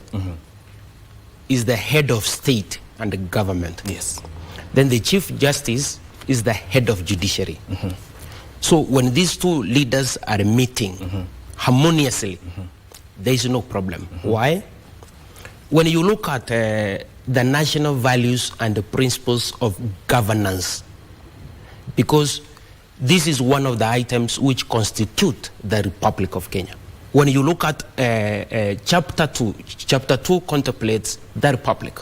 is the head of state and the government. Yes. Then the Chief Justice is the head of judiciary. So when these two leaders are meeting harmoniously, there is no problem. Why? When you look at the national values and the principles of governance, because this is one of the items which constitute the Republic of Kenya. When you look at Chapter 2 contemplates the Republic.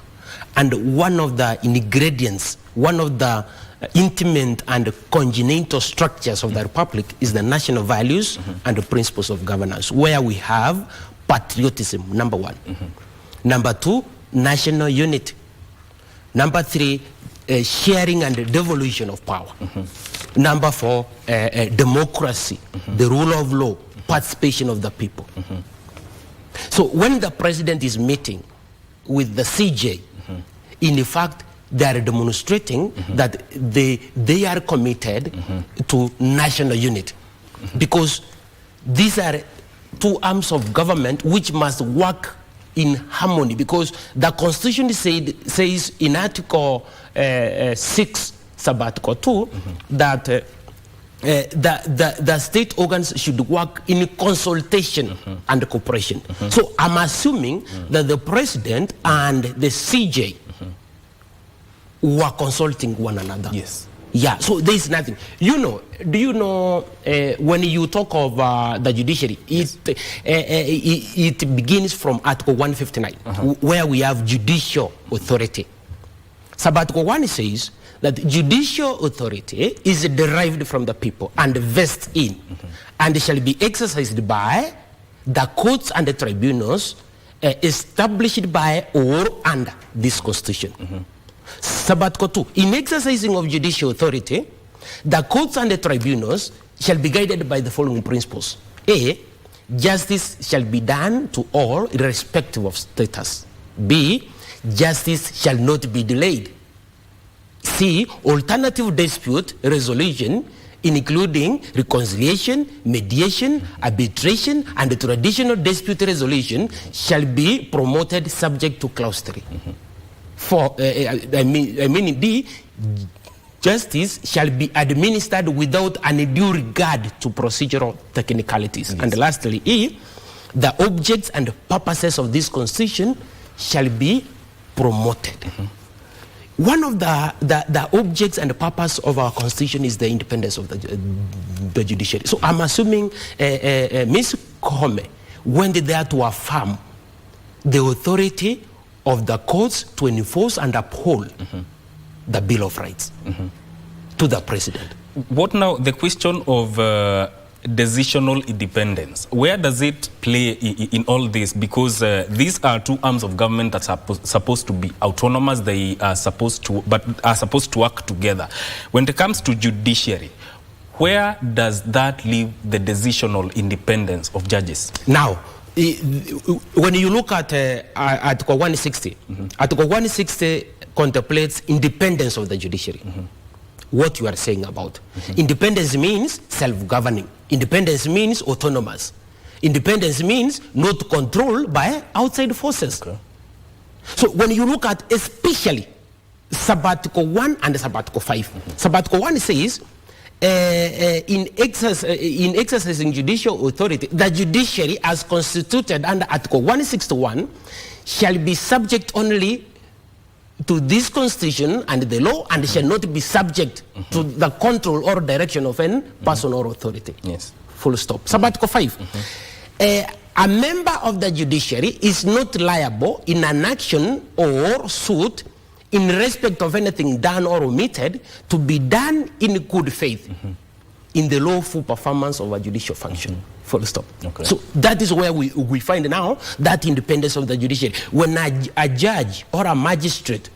And one of the ingredients, one of the intimate and congenital structures of the Republic is the national values and the principles of governance, where we have patriotism, number one. Number two, national unity. Number three, sharing and devolution of power. Number four, democracy, the rule of law, participation of the people. So when the president is meeting with the CJ, in fact, they are demonstrating that they are committed to national unity, because these are two arms of government which must work in harmony, because the Constitution says in Article 6, Sub-Article 2, that the state organs should work in consultation and cooperation. So I'm assuming that the president and the CJ were consulting one another. Yes. Yeah, so there is nothing. You know, do you know when you talk of the judiciary, it begins from Article 159, where we have judicial authority. Sub-Article 1 says that judicial authority is derived from the people and vests in, and shall be exercised by the courts and the tribunals established by or under this Constitution. Sub-Article 2, in exercising of judicial authority, the courts and the tribunals shall be guided by the following principles. A, justice shall be done to all irrespective of status. B, justice shall not be delayed. C, alternative dispute resolution, including reconciliation, mediation, arbitration, and traditional dispute resolution, shall be promoted subject to clause 3. For D, justice shall be administered without undue regard to procedural technicalities. Yes. And lastly, E, the objects and purposes of this Constitution shall be promoted. One of the objects and the purpose of our Constitution is the independence of the judiciary. So I'm assuming Ms. Koome went there to affirm the authority of the courts to enforce and uphold the Bill of Rights to the president. What now, the question of decisional independence, where does it play in all this? Because these are two arms of government that are supposed to be autonomous, they are supposed to work together. When it comes to judiciary, where does that leave the decisional independence of judges? Now, when you look at Article 160, Article 160 contemplates independence of the judiciary. What you are saying about. Independence means self-governing. Independence means autonomous. Independence means not controlled by outside forces. Okay. So when you look at especially Sabbatical 1 and Sabbatical 5. Sabbatical 1 says, in exercising judicial authority, the judiciary as constituted under Article 161 shall be subject only to this constitution and the law, and shall not be subject to the control or direction of any person or authority. Yes. Full stop. Sabbatical 5. A member of the judiciary is not liable in an action or suit in respect of anything done or omitted to be done in good faith in the lawful performance of a judicial function. Full stop. Okay. So that is where we find now that independence of the judiciary. When a judge or a magistrate,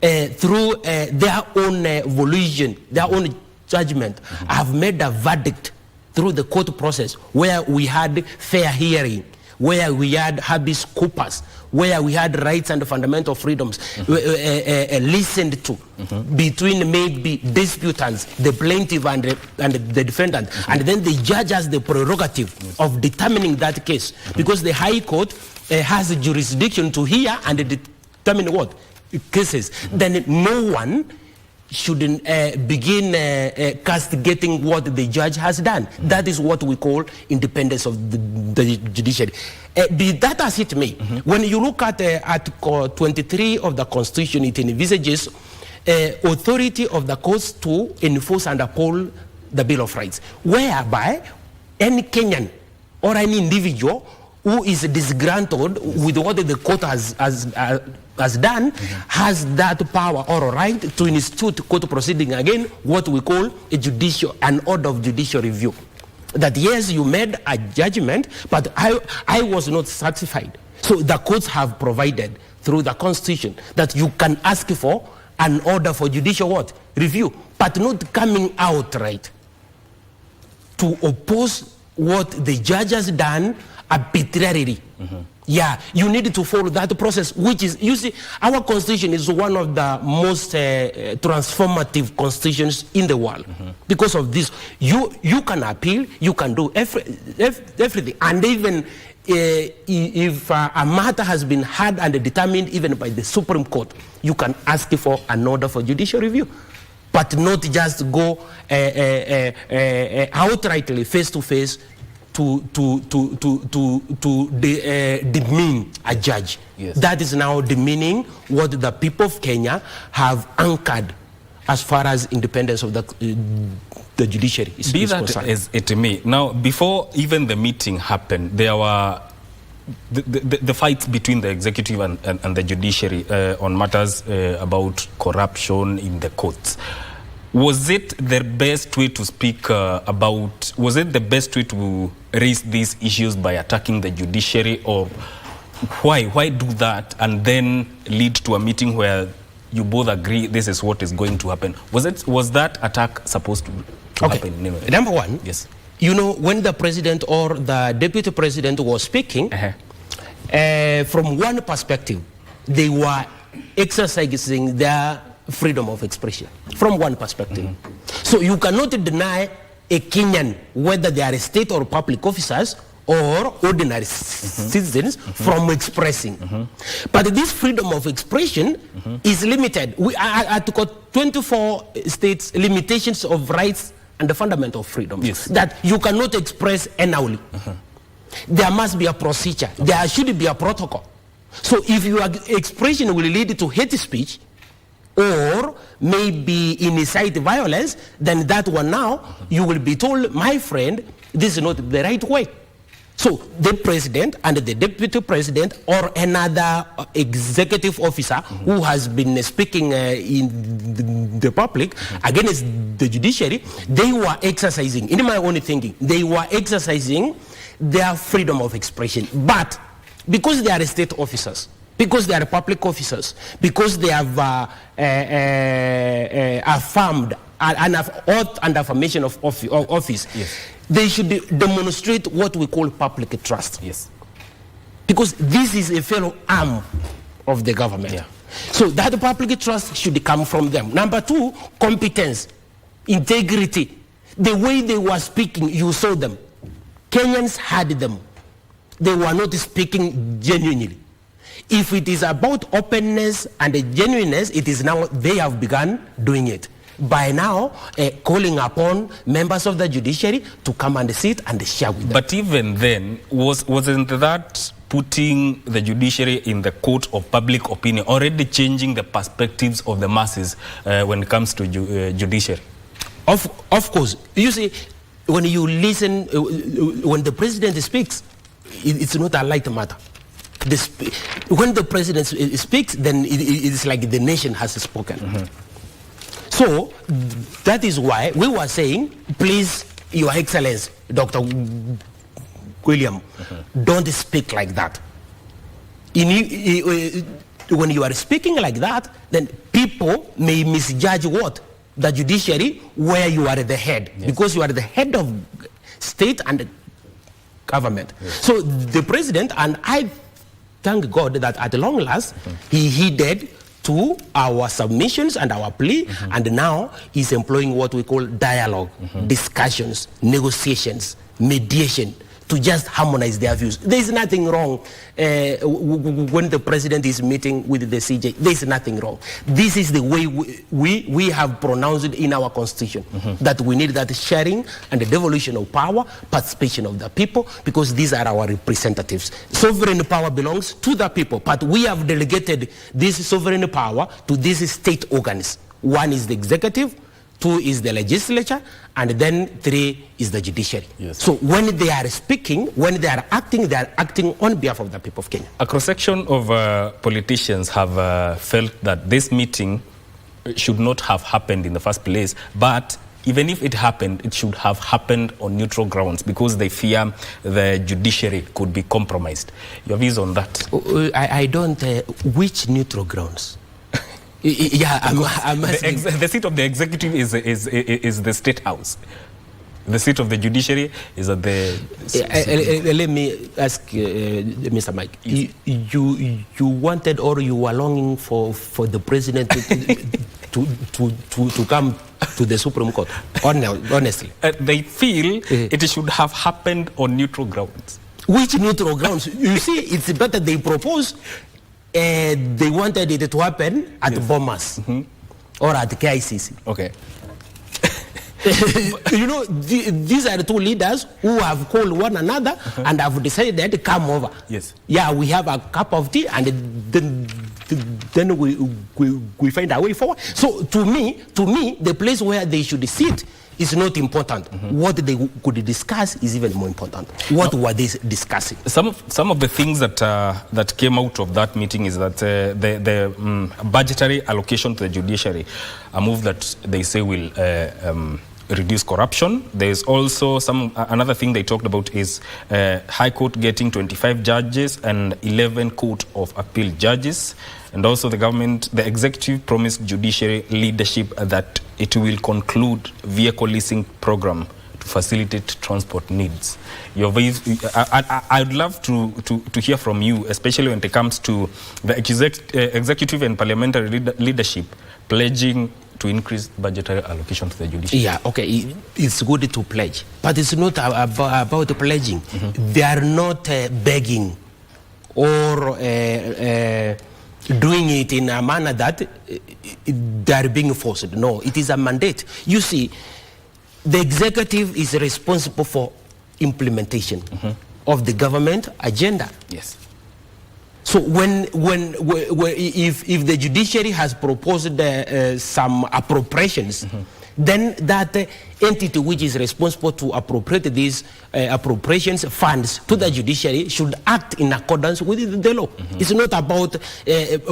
through their own volition, their own judgment, have made a verdict through the court process where we had fair hearing, where we had habeas corpus, where we had rights and fundamental freedoms listened to between maybe disputants, the plaintiff and the defendant, and then the judge has the prerogative of determining that case, because the High Court has a jurisdiction to hear and determine what cases. Then no one shouldn't begin castigating what the judge has done. That is what we call independence of the judiciary. Be that as it may, when you look at Article 23 of the Constitution, it envisages authority of the courts to enforce and uphold the Bill of Rights, whereby any Kenyan or any individual who is disgruntled with what the court has done has that power or right to institute court proceeding again, what we call an order of judicial review. That yes, you made a judgment, but I was not satisfied. So the courts have provided through the Constitution that you can ask for an order for judicial review, but not coming outright to oppose what the judge has done arbitrarily. Yeah, you need to follow that process, which is, you see, our constitution is one of the most transformative constitutions in the world. Because of this, you can appeal, you can do everything, and even if a matter has been heard and determined even by the Supreme Court, you can ask for an order for judicial review, but not just go outrightly face to face to demean a judge. Yes. That is now demeaning what the people of Kenya have anchored as far as independence of the judiciary is concerned. As it may. Now, before even the meeting happened, there were the fights between the executive and the judiciary on matters about corruption in the courts. Was it the best way to speak about, was it the best way to raise these issues by attacking the judiciary, or why do that and then lead to a meeting where you both agree this is what is going to happen? Was that attack supposed to happen? Anyway? Number one, yes. You know, when the president or the deputy president was speaking, from one perspective, they were exercising their freedom of expression from one perspective. So you cannot deny a Kenyan, whether they are state or public officers or ordinary citizens, from expressing. But this freedom of expression is limited. Article 24 states limitations of rights and the fundamental freedoms. Yes. That you cannot express annually. There must be a procedure. There should be a protocol. So if your expression will lead to hate speech, or maybe incite violence, then that one now, you will be told, my friend, this is not the right way. So the president and the deputy president or another executive officer who has been speaking in the public against the judiciary, they were exercising, in my own thinking, they were exercising their freedom of expression. But because they are state officers, because they are public officers, because they have affirmed an oath and affirmation of office, they should demonstrate what we call public trust. Yes. Because this is a fellow arm of the government. Yeah. So that public trust should come from them. Number two, competence, integrity. The way they were speaking, you saw them. Kenyans had them. They were not speaking genuinely. If it is about openness and genuineness, it is now they have begun doing it. By now, calling upon members of the judiciary to come and sit and share with them. But even then, wasn't that putting the judiciary in the court of public opinion, already changing the perspectives of the masses when it comes to judiciary? Of course. You see, when you listen, when the president speaks, it's not a light matter. When the president speaks, then it's like the nation has spoken. So that is why we were saying, please, Your Excellency, Dr. William, don't speak like that. When you are speaking like that, then people may misjudge what? The judiciary, where you are the head. Yes. Because you are the head of state and government. Yes. So the president, and I thank God that at long last, he heeded to our submissions and our plea, and now is employing what we call dialogue, discussions, negotiations, mediation, to just harmonize their views. There is nothing wrong when the president is meeting with the CJ. There is nothing wrong. This is the way we have pronounced it in our constitution, that we need that sharing and the devolution of power, participation of the people, because these are our representatives. Sovereign power belongs to the people, but we have delegated this sovereign power to these state organs. One is the executive, 2 is the legislature, and then 3 is the judiciary. Yes. So when they are speaking, when they are acting on behalf of the people of Kenya. A cross-section of politicians have felt that this meeting should not have happened in the first place, but even if it happened, it should have happened on neutral grounds, because they fear the judiciary could be compromised. Your views on that? I don't, which neutral grounds? Yeah, I'm asking. The seat of the executive is the State House. The seat of the judiciary is at the... let me ask Mr. Mike. You wanted, or you were longing for the president to come to the Supreme Court, honestly? They feel it should have happened on neutral grounds. Which neutral grounds? You see, it's better they propose. They wanted it to happen at Bomas or at KICC. Okay. You know, these are the 2 leaders who have called one another and have decided to come over. Yes. Yeah, we have a cup of tea, and then we find our way forward. So to me, the place where they should sit is not important. What they could discuss is even more important. What were they discussing? Some of the things that came out of that meeting is that the budgetary allocation to the judiciary, a move that they say will reduce corruption. There's also another thing they talked about is High Court getting 25 judges and 11 Court of Appeal judges. And also the executive promised judiciary leadership that it will conclude vehicle leasing program to facilitate transport needs. I'd love to hear from you, especially when it comes to the executive and parliamentary leadership pledging to increase budgetary allocation to the judiciary. Yeah, okay, it's good to pledge, but it's not about pledging. They are not begging or doing it in a manner that they are being forced. No, it is a mandate. You see, the executive is responsible for implementation of the government agenda. Yes. So if the judiciary has proposed some appropriations, then that entity which is responsible to appropriate these appropriations funds to the judiciary should act in accordance with the law. It's not about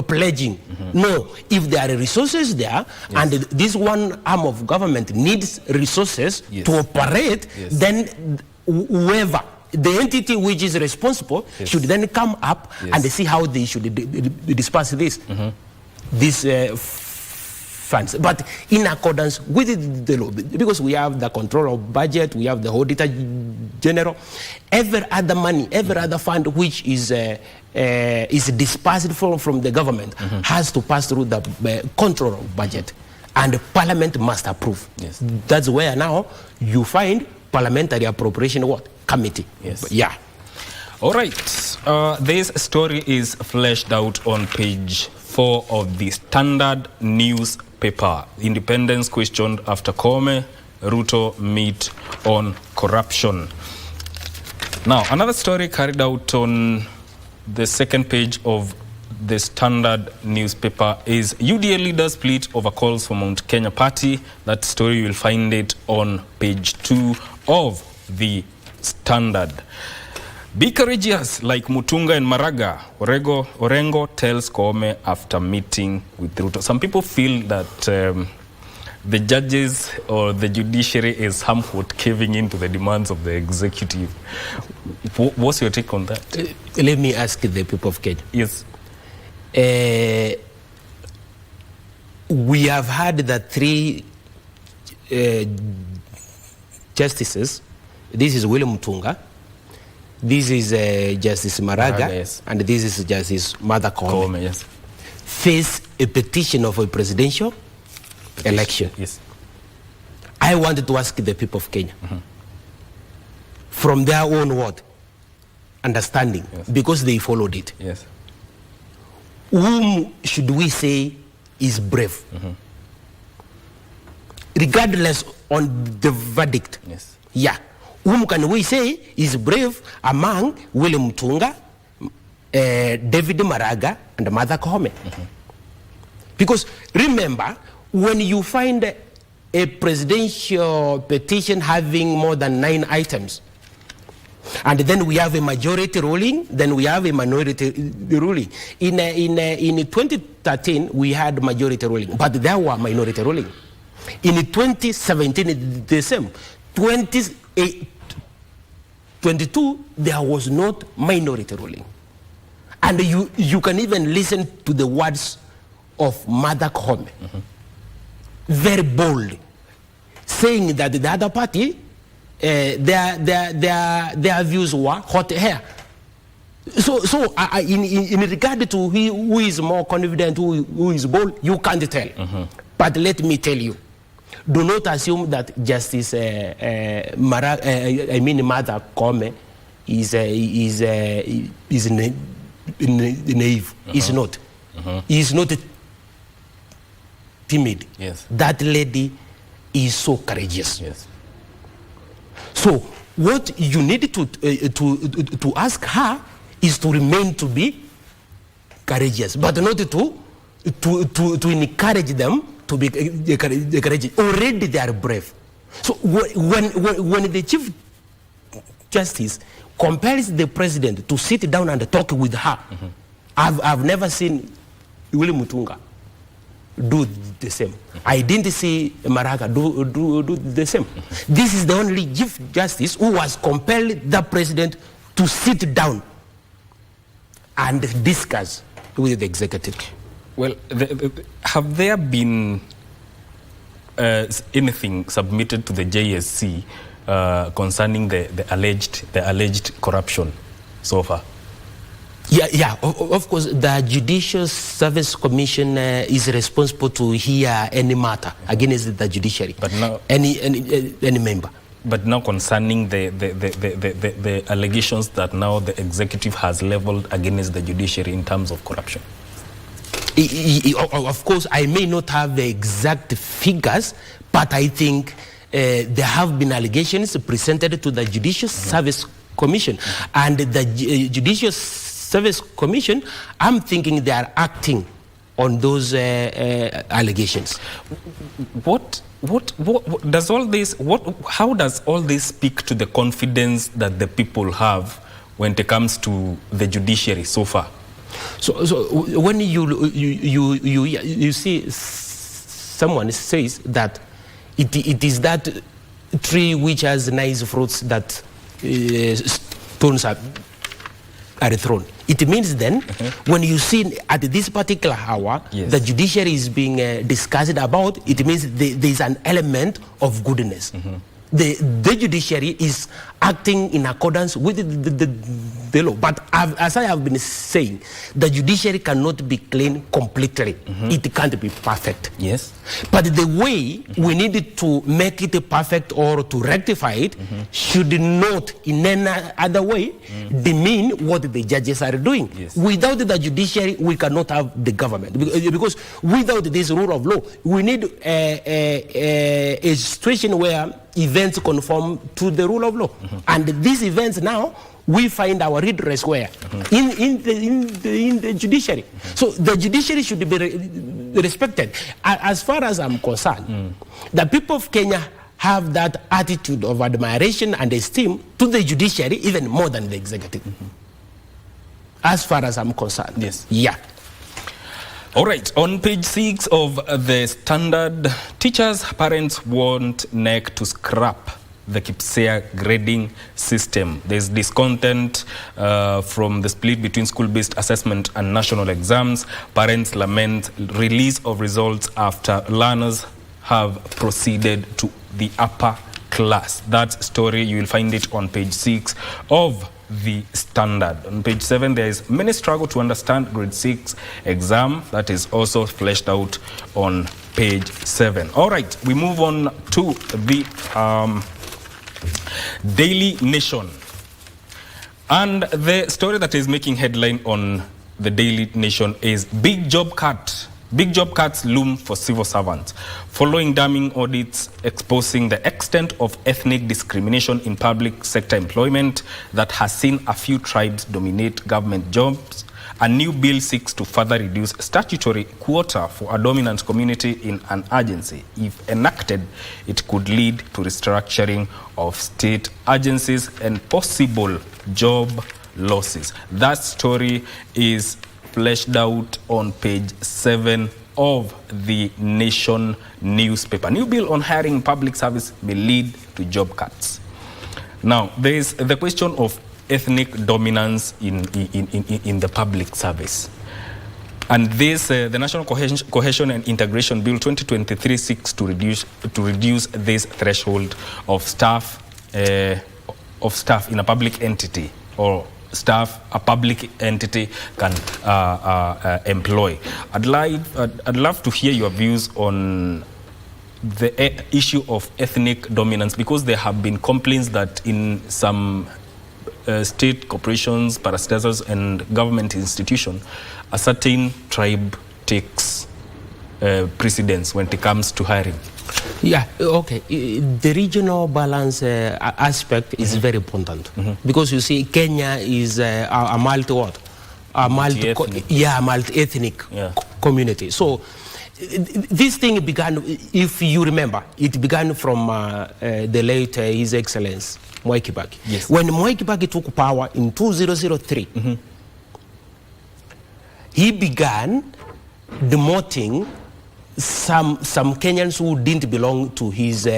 pledging. No, if there are resources there, and this one arm of government needs resources to operate, then whoever, the entity which is responsible should then come up and see how they should disperse this. These funds, but in accordance with the law, because we have the control of budget, we have the auditor general, every other money, every other fund which is dispersed from the government has to pass through the control of budget, and the parliament must approve. That's where now you find parliamentary appropriation committee. Yes. Yeah. All right. This story is fleshed out on page 4 of the Standard newspaper. Independence questioned after Koome, Ruto meet on corruption. Now, another story carried out on the second page of the Standard newspaper is UDA leaders split over calls for Mount Kenya party. That story, you will find it on page 2 of the Standard. Be courageous like Mutunga and Maraga. Orengo tells Koome after meeting with Ruto. Some people feel that the judges or the judiciary is somewhat caving in to the demands of the executive. What's your take on that? Let me ask the people of Kenya. Yes. We have had the 3 justices. This is William Mutunga, this is Justice Maraga, yes. And this is Justice Martha Koome. Yes. Face a petition of a presidential election. Yes. I wanted to ask the people of Kenya, from their own word, understanding, yes. because they followed it. Yes. Whom should we say is brave? Regardless on the verdict. Yes. Yeah. Whom can we say is brave among William Mutunga, David Maraga, and Martha Koome? Because remember, when you find a presidential petition having more than 9 items, and then we have a majority ruling, then we have a minority ruling. In 2013, we had majority ruling, but there were minority ruling. In 2017, the same. 2022, there was not minority ruling. And you can even listen to the words of Martha Koome, very bold, saying that the other party, their views were hot air. So in regard to who is more confident, who is bold, you can't tell. But let me tell you, do not assume that Justice Martha Koome is naive. He's not. He's not timid. Yes. That lady is so courageous. Yes. So what you need to ask her is to remain to be courageous, but not to encourage them to be courageous. Already they are brave. So when the Chief Justice compels the president to sit down and talk with her, I've never seen William Mutunga do the same. I didn't see Maraga do the same. This is the only Chief Justice who was compelled the president to sit down and discuss with the executive. Well, have there been anything submitted to the JSC concerning the alleged corruption so far? Yeah. Of course, the Judicial Service Commission is responsible to hear any matter against the judiciary. But now, any member. But now concerning the allegations that now the executive has leveled against the judiciary in terms of corruption. Of course, I may not have the exact figures, but I think there have been allegations presented to the Judicial Service Commission, and the Judicial Service Commission, I'm thinking they are acting on those allegations. What does all this? How does all this speak to the confidence that the people have when it comes to the judiciary so far? So when you see someone says that it is that tree which has nice fruits that stones are thrown. It means then, when you see at this particular hour, yes, the judiciary is being discussed about, it means there is an element of goodness. the judiciary is acting in accordance with the law. But as I have been saying, the judiciary cannot be clean completely. It can't be perfect. Yes. But the way we need to make it perfect or to rectify it should not in any other way demean what the judges are doing. Yes. Without the judiciary, we cannot have the government. Because without this rule of law, we need a situation where events conform to the rule of law. And these events now, we find our redress where? In the judiciary. So the judiciary should be respected. As far as I'm concerned, the people of Kenya have that attitude of admiration and esteem to the judiciary even more than the executive. As far as I'm concerned. Yes. Yeah. All right, on page 6 of the Standard, teachers' parents want NEC to scrap the KPSEA grading system. There's discontent from the split between school-based assessment and national exams. Parents lament release of results after learners have proceeded to the upper class. That story, you will find it on page 6 of the Standard. On page 7, there is many struggle to understand grade 6 exam. That is also fleshed out on page 7. All right, we move on to the Daily Nation. And the story that is making headline on the Daily Nation is big job cut. Big job cuts loom for civil servants. Following damning audits exposing the extent of ethnic discrimination in public sector employment that has seen a few tribes dominate government jobs, a new bill seeks to further reduce statutory quota for a dominant community in an agency. If enacted, it could lead to restructuring of state agencies and possible job losses. That story is fleshed out on page 7 of the Nation newspaper. New bill on hiring public service may lead to job cuts. Now, there is the question of ethnic dominance in the public service. And this, the National Cohesion and Integration Bill 2023 seeks to reduce this threshold of staff in a public entity or staff a public entity can employ. I'd love to hear your views on the issue of ethnic dominance, because there have been complaints that in some state corporations, parastatals and government institutions, a certain tribe takes precedence when it comes to hiring. Yeah, okay. The regional balance aspect is very important because you see Kenya is a multi-ethnic community. So this thing began, if you remember, it began from the late His Excellency Mwai Kibaki. Yes. When Mwai Kibaki took power in 2003, he began demoting some Kenyans who didn't belong to his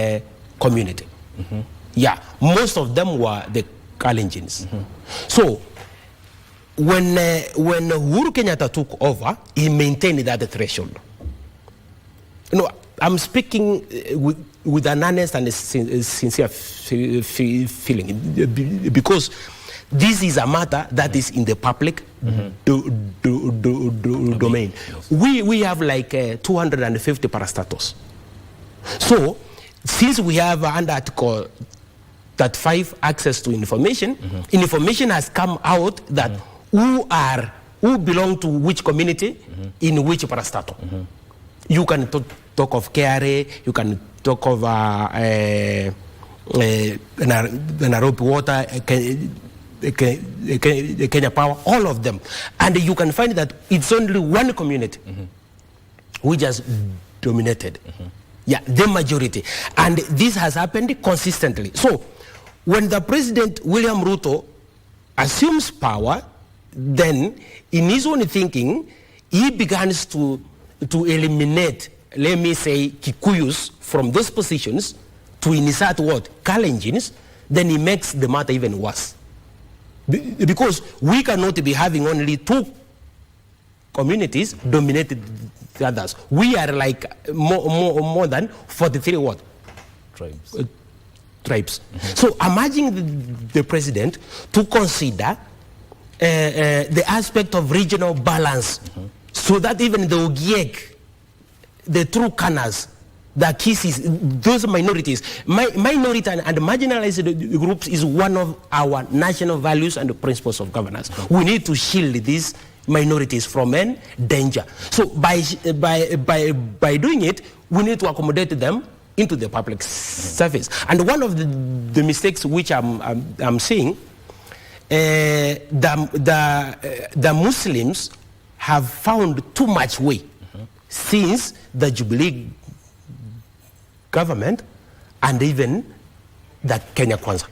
community. Yeah, most of them were the Kalenjins. So when Uhuru Kenyatta took over, he maintained that threshold. No, I'm speaking with an honest and sincere feeling, because this is a matter that is in the public domain. We have like 250 parastatals. So since we have under Article 35 access to information, information has come out that who belong to which community in which parastatal. You can talk of KRA, you can talk of Nairobi Water, Kenya Power, all of them. And you can find that it's only one community which has dominated. Yeah, the majority. And this has happened consistently. So when the President William Ruto assumes power, then in his own thinking, he begins to eliminate, let me say, Kikuyus from those positions to insert what? Kalenjins. Then he makes the matter even worse. Because we cannot be having only two communities dominated the others. We are like more than 43 what? Tribes. tribes. So I'm urging the president to consider the aspect of regional balance, so that even the Ogiek, the Turkanas, the Kisis, those minorities, minority and marginalized groups is one of our national values and principles of governance. We need to shield these minorities from any danger. So by doing it, we need to accommodate them into the public service. And one of the mistakes which I'm seeing, the Muslims have found too much way since the Jubilee government and even the Kenya Kwanza,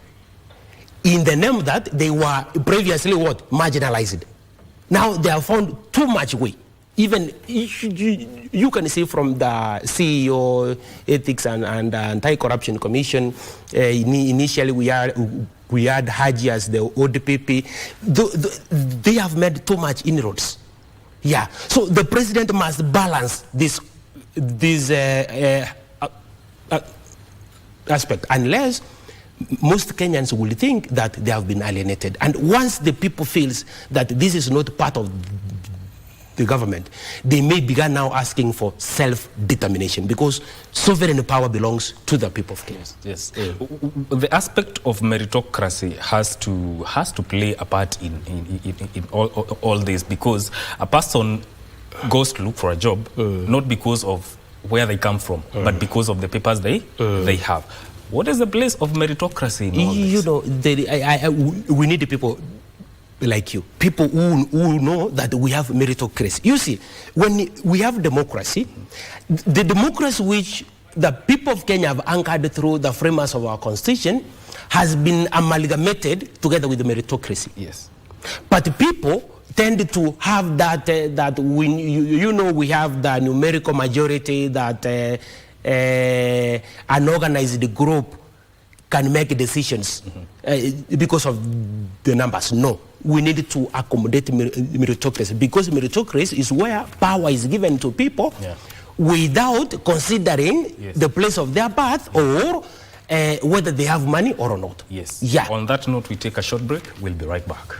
in the name that they were previously marginalized. Now they have found too much way. Even you can see from the CEO Ethics and Anti-Corruption Commission, initially we had Haji as the ODPP. They have made too much inroads. Yeah, so the president must balance this aspect, unless most Kenyans will think that they have been alienated. And once the people feels that this is not part of the government, they may begin now asking for self-determination, because sovereign power belongs to the people of Kenya. Yes. The aspect of meritocracy has to play a part in all this, because a person goes to look for a job not because of where they come from, but because of the papers they have. What is the place of meritocracy in all this? You know, we need people like you, people who know that we have meritocracy. You see, when we have democracy, the democracy which the people of Kenya have anchored through the framers of our constitution has been amalgamated together with the meritocracy. Yes. But people tend to have that, we have the numerical majority that an organized group can make decisions because of the numbers. No, we need to accommodate meritocracy, because meritocracy is where power is given to people without considering the place of their birth or whether they have money or not. Yes. Yeah. On that note, we take a short break. We'll be right back.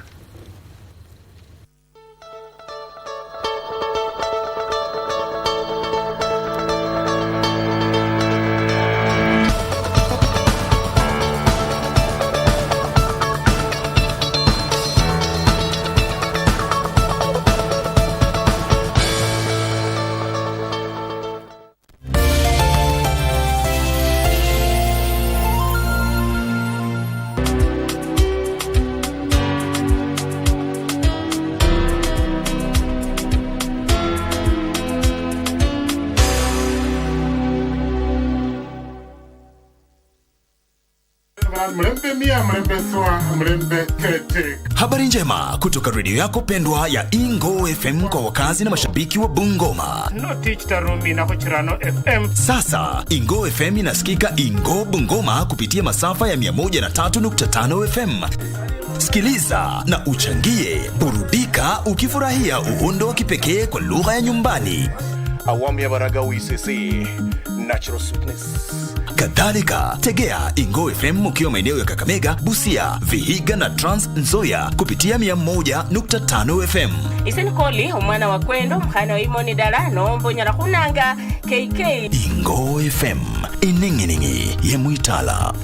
Habari njema kutoka redio yako pendwa ya Ingo FM kwa wakazi na mashabiki wa Bungoma. Sasa Ingo FM inasikika Ingo Bungoma kupitia masafa ya 103.5 FM. Sikiliza na uchangie, burudika ukifurahia uhondo wa kipekee kwa lugha ya nyumbani. Awamu ya Baraga UCC, Natural Sweetness. Kadhalika, tegea Ingo FM ukiwa maeneo ya Kakamega, Busia, Vihiga na Trans Nzoia kupitia 101.5 FM. Isinikoli umwana wa kwendo mkhana wa imoni darano mbonya kunanga KK. Ingo FM, ininginingi ye Muitala.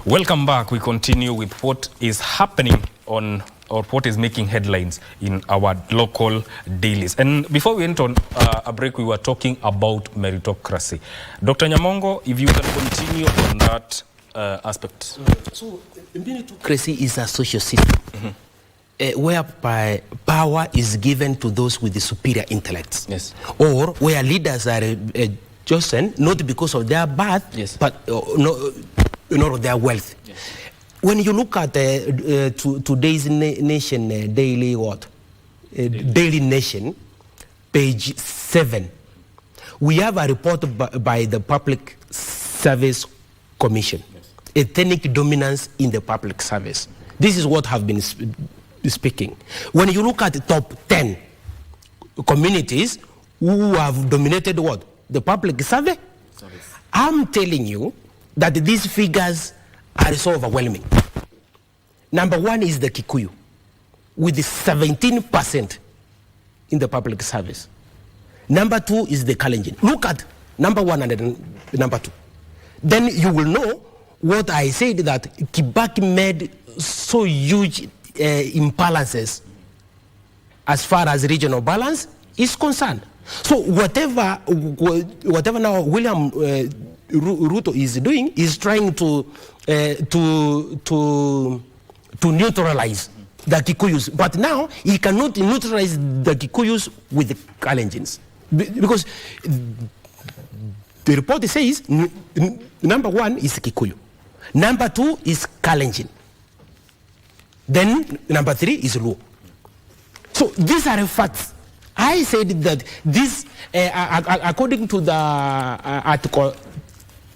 Welcome back. We continue with what is happening on, or what is making headlines in our local dailies. And before we went on a break, we were talking about meritocracy. Dr. Nyamongo, if you can continue on that aspect. So meritocracy is a social system. whereby power is given to those with the superior intellects. Yes. Or where leaders are chosen not because of their birth, yes, but nor their wealth. Yes. When you look at today's Nation Daily Daily Nation, page 7, we have a report by the Public Service Commission, yes, ethnic dominance in the public service. This is what have been speaking. When you look at the top 10 communities who have dominated the public service, I'm telling you that these figures are so overwhelming. Number 1 is the Kikuyu, with 17% in the public service. Number 2 is the Kalenjin. Look at number 1 and number 2. Then you will know what I said, that Kibaki made so huge imbalances as far as regional balance is concerned. So whatever now William Ruto is doing is trying to neutralize the Kikuyus, but now he cannot neutralize the Kikuyus with the Kalenjins, because the report says number 1 is Kikuyu, number 2 is Kalenjin, then number 3 is Luo. So these are facts. I said that this, according to the Article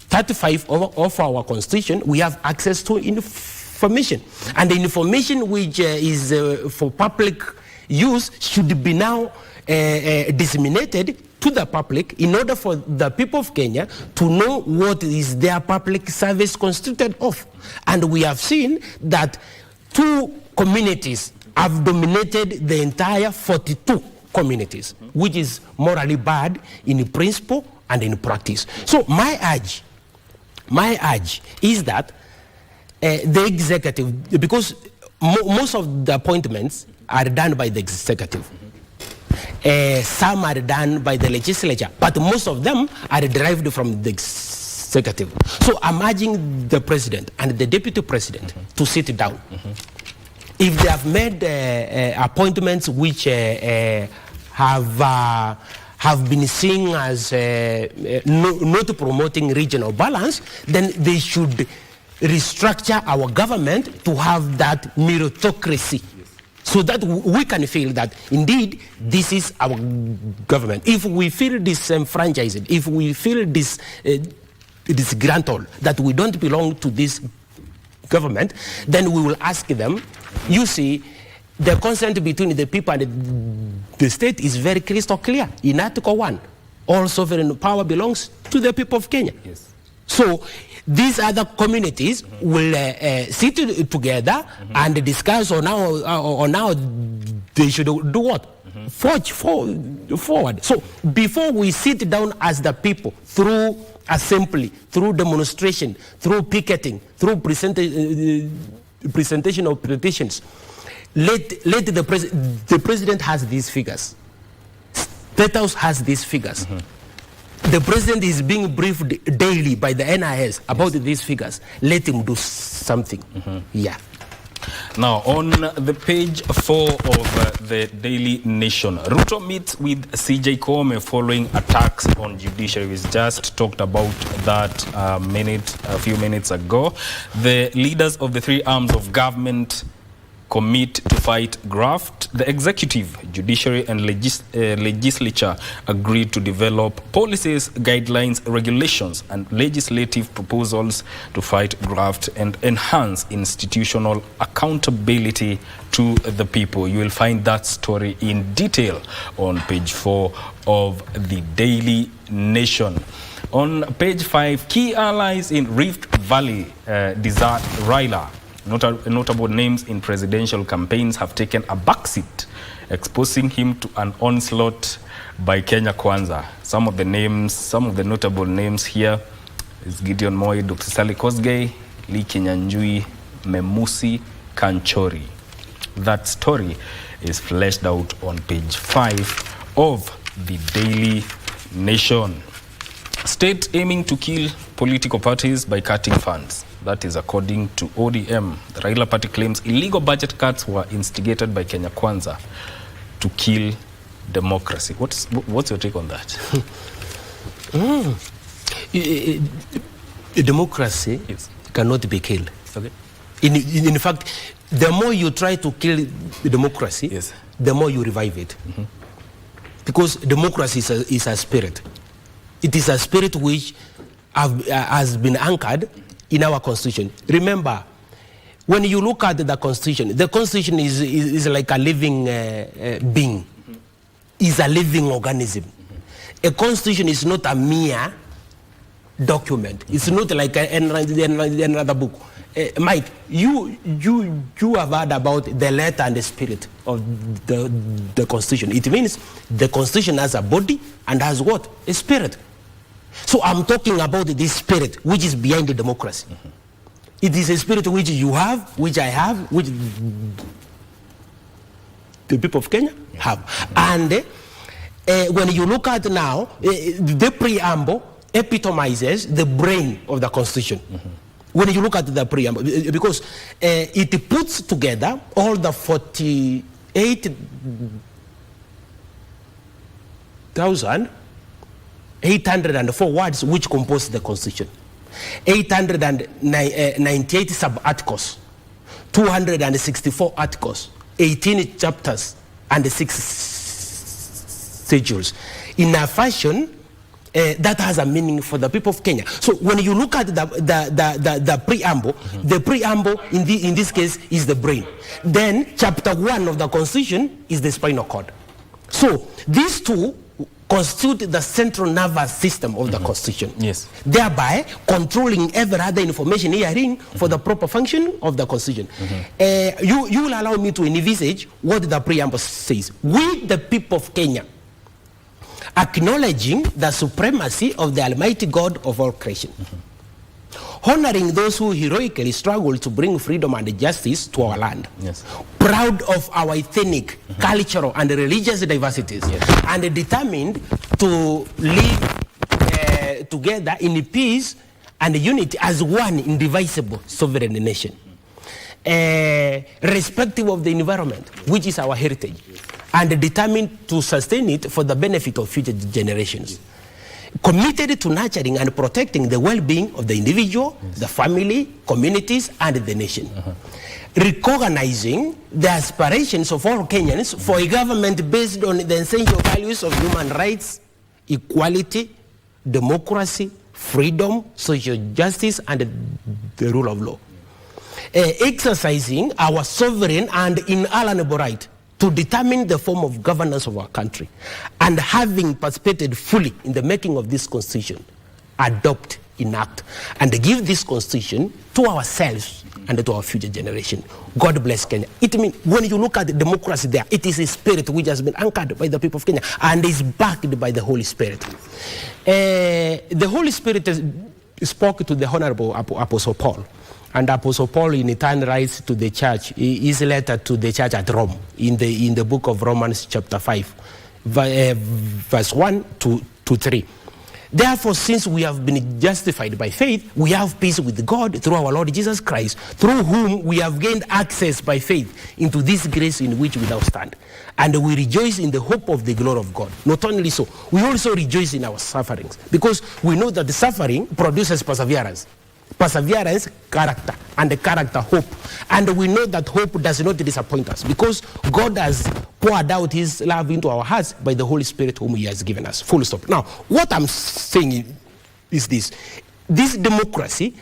35 of our Constitution, we have access to information. And the information which is for public use should be now disseminated to the public in order for the people of Kenya to know what is their public service constituted of. And we have seen that 2 communities have dominated the entire 42 communities, which is morally bad in principle and in practice. So my urge is that the executive, because most of the appointments are done by the executive, some are done by the legislature, but most of them are derived from the executive. So I'm urging the president and the deputy president to sit down. If they have made appointments which have been seen as not promoting regional balance, then they should restructure our government to have that meritocracy, so that we can feel that indeed this is our government. If we feel disenfranchised, if we feel disgruntled that we don't belong to this government, then we will ask them, you see, the consent between the people and the state is very crystal clear. In Article 1, all sovereign power belongs to the people of Kenya. Yes. So these other communities will sit together and discuss on how they should do what? Forge forward. So before we sit down as the people through assembly, through demonstration, through picketing, through presentation of petitions, let the president has these figures. State House has these figures. The president is being briefed daily by the NIS about these figures. Let him do something. Yeah. Now, on the page 4 of the Daily Nation, Ruto meets with CJ Koome following attacks on judiciary. We just talked about that a few minutes ago. The leaders of the 3 arms of government commit to fight graft. The executive, judiciary and legislature agreed to develop policies, guidelines, regulations and legislative proposals to fight graft and enhance institutional accountability to the people. You will find that story in detail on page 4 of the Daily Nation. On page 5, key allies in Rift Valley desert Raila. Notable names in presidential campaigns have taken a backseat, exposing him to an onslaught by Kenya Kwanza. Some of the notable names here is Gideon Moi, Dr. Sally Kosgei, Lee Kinyanjui, Memusi Kanchori. That story is fleshed out on page 5 of the Daily Nation. State aiming to kill political parties by cutting funds. That is according to ODM. The Raila Party claims illegal budget cuts were instigated by Kenya Kwanza to kill democracy. What's your take on that? Democracy cannot be killed. Okay. In fact, the more you try to kill democracy, the more you revive it. Because democracy is a spirit. It is a spirit which has been anchored in our constitution. Remember, when you look at the constitution is like a living being, is a living organism. A constitution is not a mere document. It's not like another book. Mike, you have heard about the letter and the spirit of the constitution. It means the constitution has a body and has what? A spirit. So I'm talking about this spirit which is behind the democracy. It is a spirit which you have, which I have, which the people of Kenya have. And when you look at now, the preamble epitomizes the brain of the constitution. When you look at the preamble, because it puts together all the 48,804 words which compose the constitution. 898 sub-articles, 264 articles, 18 chapters, and 6 schedules. In a fashion that has a meaning for the people of Kenya. So when you look at the preamble, the preamble in this case is the brain. Then chapter 1 of the constitution is the spinal cord. So these two constitute the central nervous system of the constitution. Yes. Thereby controlling every other information hearing for the proper function of the constitution. You will allow me to envisage what the preamble says. We, the people of Kenya, acknowledging the supremacy of the Almighty God of all creation, honoring those who heroically struggle to bring freedom and justice to our land, proud of our ethnic, cultural, and religious diversities, and determined to live together in peace and unity as one indivisible sovereign nation, respective of the environment, which is our heritage, and determined to sustain it for the benefit of future generations. Committed to nurturing and protecting the well-being of the individual, the family, communities, and the nation. Recognizing the aspirations of all Kenyans for a government based on the essential values of human rights, equality, democracy, freedom, social justice, and the rule of law. Exercising our sovereign and inalienable right to determine the form of governance of our country, and having participated fully in the making of this constitution, adopt, enact, and give this constitution to ourselves and to our future generation. God bless Kenya. It means when you look at the democracy there, it is a spirit which has been anchored by the people of Kenya and is backed by the Holy Spirit. The Holy Spirit spoke to the Honorable Apostle Paul. And Apostle Paul in turn writes to the church, his letter to the church at Rome, in the book of Romans chapter 5, verse 1 to 3. Therefore, since we have been justified by faith, we have peace with God through our Lord Jesus Christ, through whom we have gained access by faith into this grace in which we now stand. And we rejoice in the hope of the glory of God. Not only so, we also rejoice in our sufferings, because we know that the suffering produces perseverance. Perseverance, character, and the character, hope. And we know that hope does not disappoint us, because God has poured out his love into our hearts by the Holy Spirit whom he has given us. Full stop. Now, what I'm saying is this. This democracy,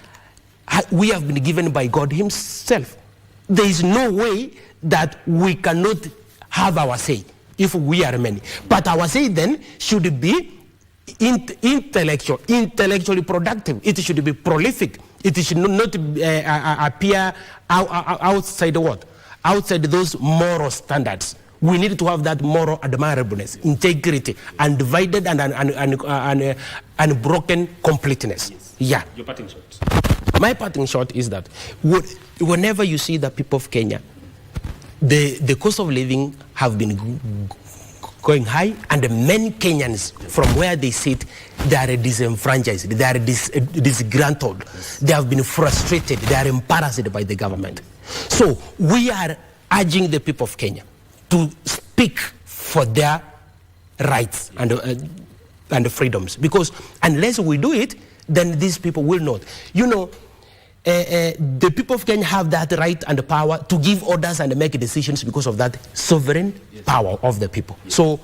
we have been given by God himself. There is no way that we cannot have our say if we are many. But our say then should be intellectually productive. It should be prolific. It should not appear outside what? Outside those moral standards. We need to have that moral admirableness, integrity, undivided and broken completeness. Yeah. Your parting shot. My parting shot is that whenever you see the people of Kenya, the cost of living have been going high, and many Kenyans, from where they sit, they are disenfranchised, they are disgruntled, they have been frustrated, they are embarrassed by the government. So we are urging the people of Kenya to speak for their rights and freedoms, because unless we do it, then these people will not. The people of Kenya have that right and the power to give orders and make decisions because of that sovereign power of the people. So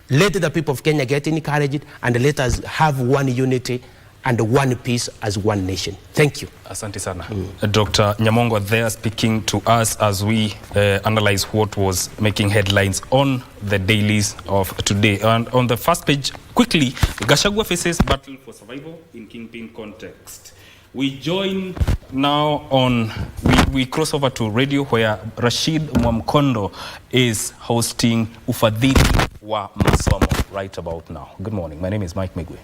let the people of Kenya get encouraged, and let us have one unity and one peace as one nation. Thank you. Asante sana. Dr. Nyamongo there speaking to us as we analyze what was making headlines on the dailies of today. And on the first page, quickly, Gachagua faces battle for survival in Kingpin context. We join now we cross over to radio where Rashid Mwamkondo is hosting Ufadhili wa Masomo right about now. Good morning. My name is Mike Migwe.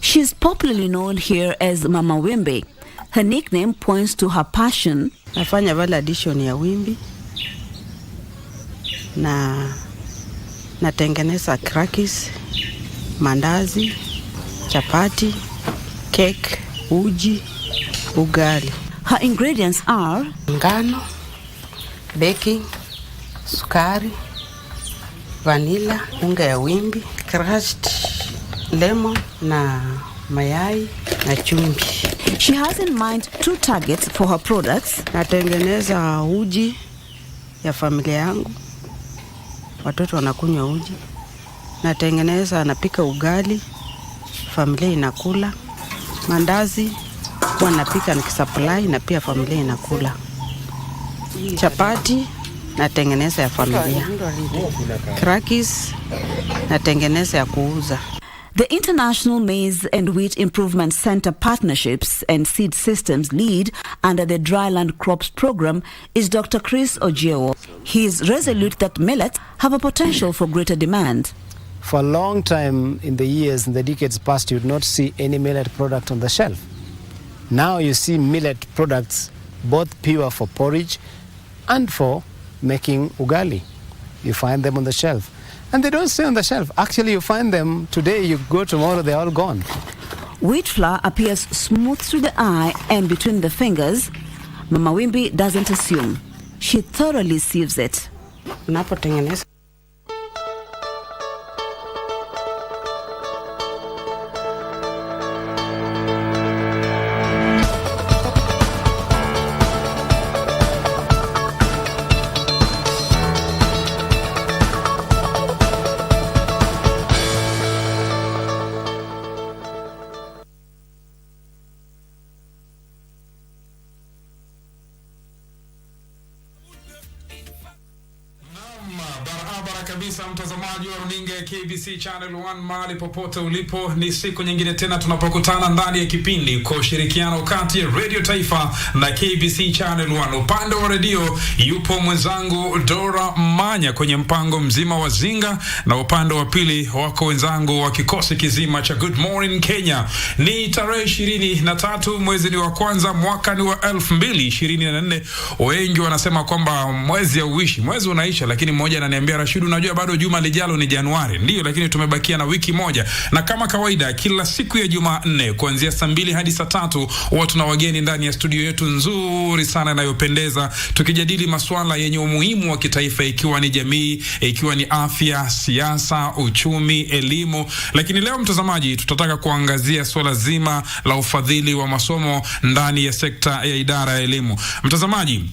She's popularly known here as Mama Wimbi. Her nickname points to her passion. Nafanya validation ya wimbi na natengeneza crackers, mandazi, chapati, cake, uji, ugali. Her ingredients are ngano, baking, sukari, vanilla, unga ya wimbi, crushed lemon na mayai na chumvi. She has in mind 2 targets for her products. Natengeneza uji ya familia yangu. Watoto wanakunywa uji. Napika ugali. Familia inakula. Mandazi huwa napika nikisupply na pia familia inakula. Chapati natengeneza ya familia. Crackers natengeneza ya kuuza. The International Maize and Wheat Improvement Center Partnerships and Seed Systems lead under the Dryland Crops Program is Dr. Chris Ojewo. He is resolute that millets have a potential for greater demand. For a long time in the years, in the decades past, you would not see any millet product on the shelf. Now you see millet products, both pure for porridge and for making ugali. You find them on the shelf. And they don't stay on the shelf. Actually, you find them today, you go tomorrow, they're all gone. Wheat flour appears smooth through the eye and between the fingers. Mama Wimbi doesn't assume. She thoroughly sieves it. Unapotengeneza kabisa mtazamaji wa runinga ya KBC Channel 1 mahali popote ulipo, ni siku nyingine tena tunapokutana ndani ya kipindi kwa ushirikiano kati ya Radio Taifa na KBC Channel 1. Upande wa radio yupo mwenzangu Dora Manya kwenye mpango mzima wa Zinga, na upande wa pili wako wenzangu wa kikosi kizima cha Good Morning Kenya. Ni tarehe 23 mwezi ni wa kwanza mwaka ni wa 2024. Wengi wanasema kwamba mwezi hauishi, mwezi unaisha, lakini mmoja ananiambia Rashid, unajua bado juma lijalo ni Januari. Ndio, lakini tumebakia na wiki moja. Na kama kawaida kila siku ya Jumanne kuanzia saa 2 hadi saa 3 huwa tuna wageni ndani ya studio yetu nzuri sana inayopendeza, tukijadili masuala yenye umuhimu wa kitaifa, ikiwa ni jamii, ikiwa ni afya, siasa, uchumi, elimu. Lakini leo mtazamaji, tutataka kuangazia swala zima la ufadhili wa masomo ndani ya sekta ya idara ya elimu. Mtazamaji,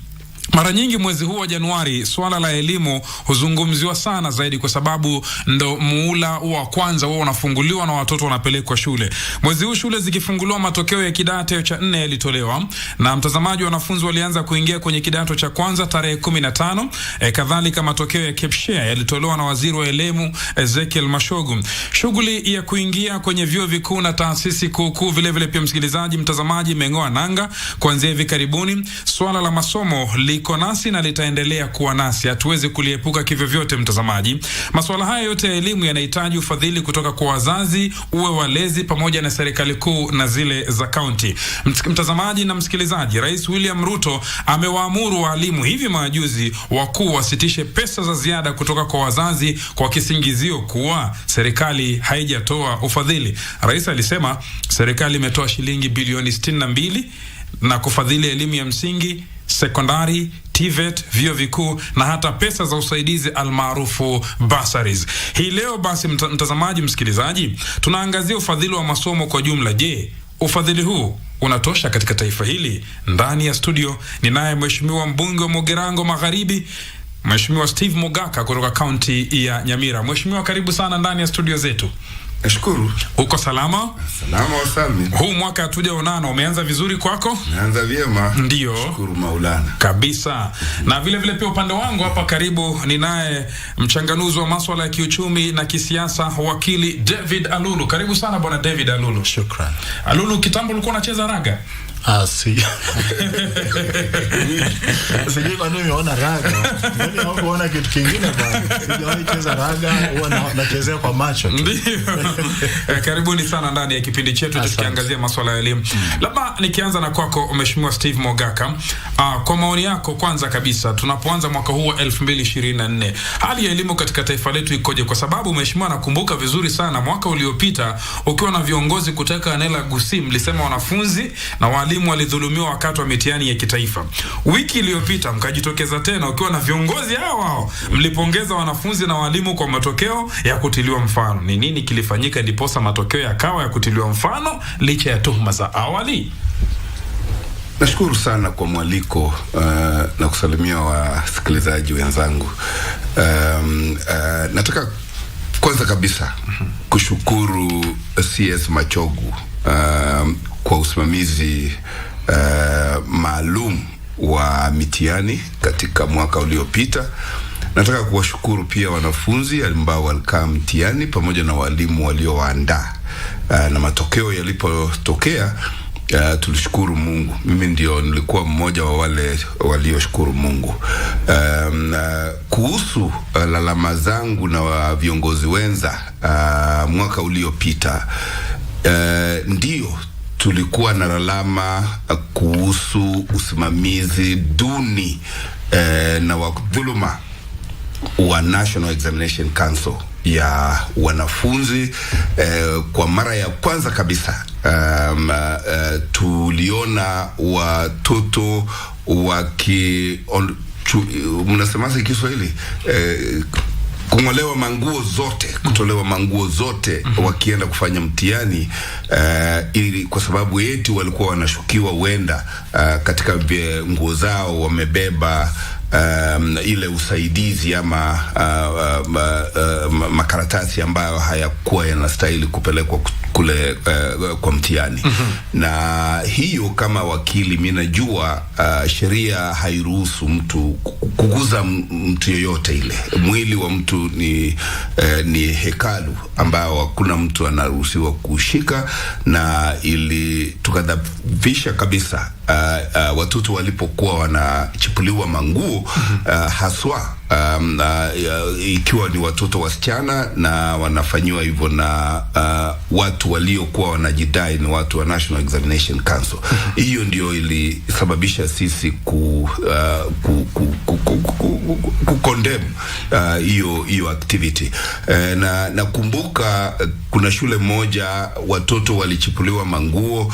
Mara nyingi mwezi huu wa Januari swala la elimu huzungumziwa sana zaidi kwa sababu ndo muula wa kwanza wao unafunguliwa na watoto wanapelekwa shule. Mwezi huu shule zikifunguliwa, matokeo ya kidato cha 4 yalitolewa na mtazamaji, wanafunzi walianza kuingia kwenye kidato cha kwanza tarehe 15. Kadhalika matokeo ya KPSEA yalitolewa na waziri wa elimu Ezekiel Mashogu. Shughuli ya kuingia kwenye vyuo vikuu na taasisi kuu vile vile pia msikilizaji mtazamaji mengoa nanga kuanzia hivi karibuni. Swala la masomo liko nasi na litaendelea kuwa nasi, hatuwezi kuliepuka kivyo vyote mtazamaji. Masuala haya yote ya elimu yanahitaji ufadhili kutoka kwa wazazi, uwe walezi pamoja na serikali kuu na zile za kaunti. Mtazamaji na msikilizaji, Rais William Ruto amewaamuru walimu hivi majuzi wakuu wasitishe pesa za ziada kutoka kwa wazazi kwa kisingizio kuwa serikali haijatoa ufadhili. Rais alisema serikali imetoa shilingi bilioni 62 na kufadhili elimu ya msingi, sekondari, TVET, vyuo vikuu na hata pesa za usaidizi almaarufu bursaries. Hii leo basi mtazamaji msikilizaji, tunaangazia ufadhili wa masomo kwa jumla. Je, ufadhili huu unatosha katika taifa hili? Ndani ya studio ninaye mheshimiwa mbunge wa Mugirango Magharibi, Mheshimiwa Steve Mogaka kutoka kaunti ya Nyamira. Mheshimiwa, karibu sana ndani ya studio zetu. Nashukuru. Uko salama? Salama wa salmi. Huu mwaka hatujaonana, umeanza vizuri kwako? Naanza vyema. Ndio. Shukuru Maulana. Kabisa. Na vile vile pia upande wangu hapa karibu ninaye mchanganuzi wa masuala ya kiuchumi na kisiasa, wakili David Alulu. Karibu sana bwana David Alulu. Shukran. Alulu, kitambo ulikuwa unacheza raga? Si. Sijui kwa nini unaona raga. Mimi naona kitu kingine bwana. Sijawahi cheza raga, huwa nachezea kwa macho. Ndio. Karibuni sana ndani ya kipindi chetu tukiangazia masuala ya elimu. Labda nikianza na kwako Mheshimiwa Steve Mogaka. Kwa maoni yako kwanza kabisa, tunapoanza mwaka huu wa 2024, hali ya elimu katika taifa letu ikoje? Kwa sababu Mheshimiwa nakumbuka vizuri sana mwaka uliopita ukiwa na viongozi kutoka eneo la Gusii, mlisema wanafunzi na walimu walidhulumiwa wakati wa mitihani ya kitaifa. Wiki iliyopita mkajitokeza tena ukiwa na viongozi hao mlipongeza wanafunzi na walimu kwa matokeo ya kutiliwa mfano. Ni nini kilifanyika ndiposa matokeo yakawa ya kutiliwa mfano licha ya tuhuma za awali? Nashukuru sana kwa mwaliko na kusalimia wasikilizaji wenzangu. Nataka kwanza kabisa kushukuru CS Machogu kwa usimamizi maalum wa mitihani katika mwaka uliopita. Nataka kuwashukuru pia wanafunzi ambao walikaa mtihani pamoja na walimu waliowaandaa. Na matokeo yalipotokea tulishukuru Mungu. Mimi ndio nilikuwa mmoja wa wale walioshukuru Mungu. Kuhusu lalama zangu na wa viongozi wenza mwaka uliopita, ndio tulikuwa na lalama kuhusu usimamizi duni na wa dhuluma wa National Examination Council ya wanafunzi. Kwa mara ya kwanza kabisa tuliona watoto mnasemaje Kiswahili, kungolewa manguo zote, kutolewa manguo zote wakienda kufanya mtihani, ili kwa sababu eti walikuwa wanashukiwa huenda katika nguo zao wamebeba ile usaidizi ama makaratasi ambayo hayakuwa yanastahili kupelekwa kule kwa mtihani. Na hiyo kama wakili mimi najua sheria hairuhusu mtu kuguza mtu yoyote ile. Mwili wa mtu ni hekalu ambao hakuna mtu anaruhusiwa kushika, na ili tukadhabisha kabisa watoto walipokuwa wanachipuliwa manguo, haswa ikiwa ni watoto wasichana na wanafanyiwa hivyo na watu waliokuwa wanajidai ni watu wa National Examination Council. Hiyo ndio ilisababisha sisi condemn hiyo activity. Na nakumbuka kuna shule moja watoto walichipuliwa manguo,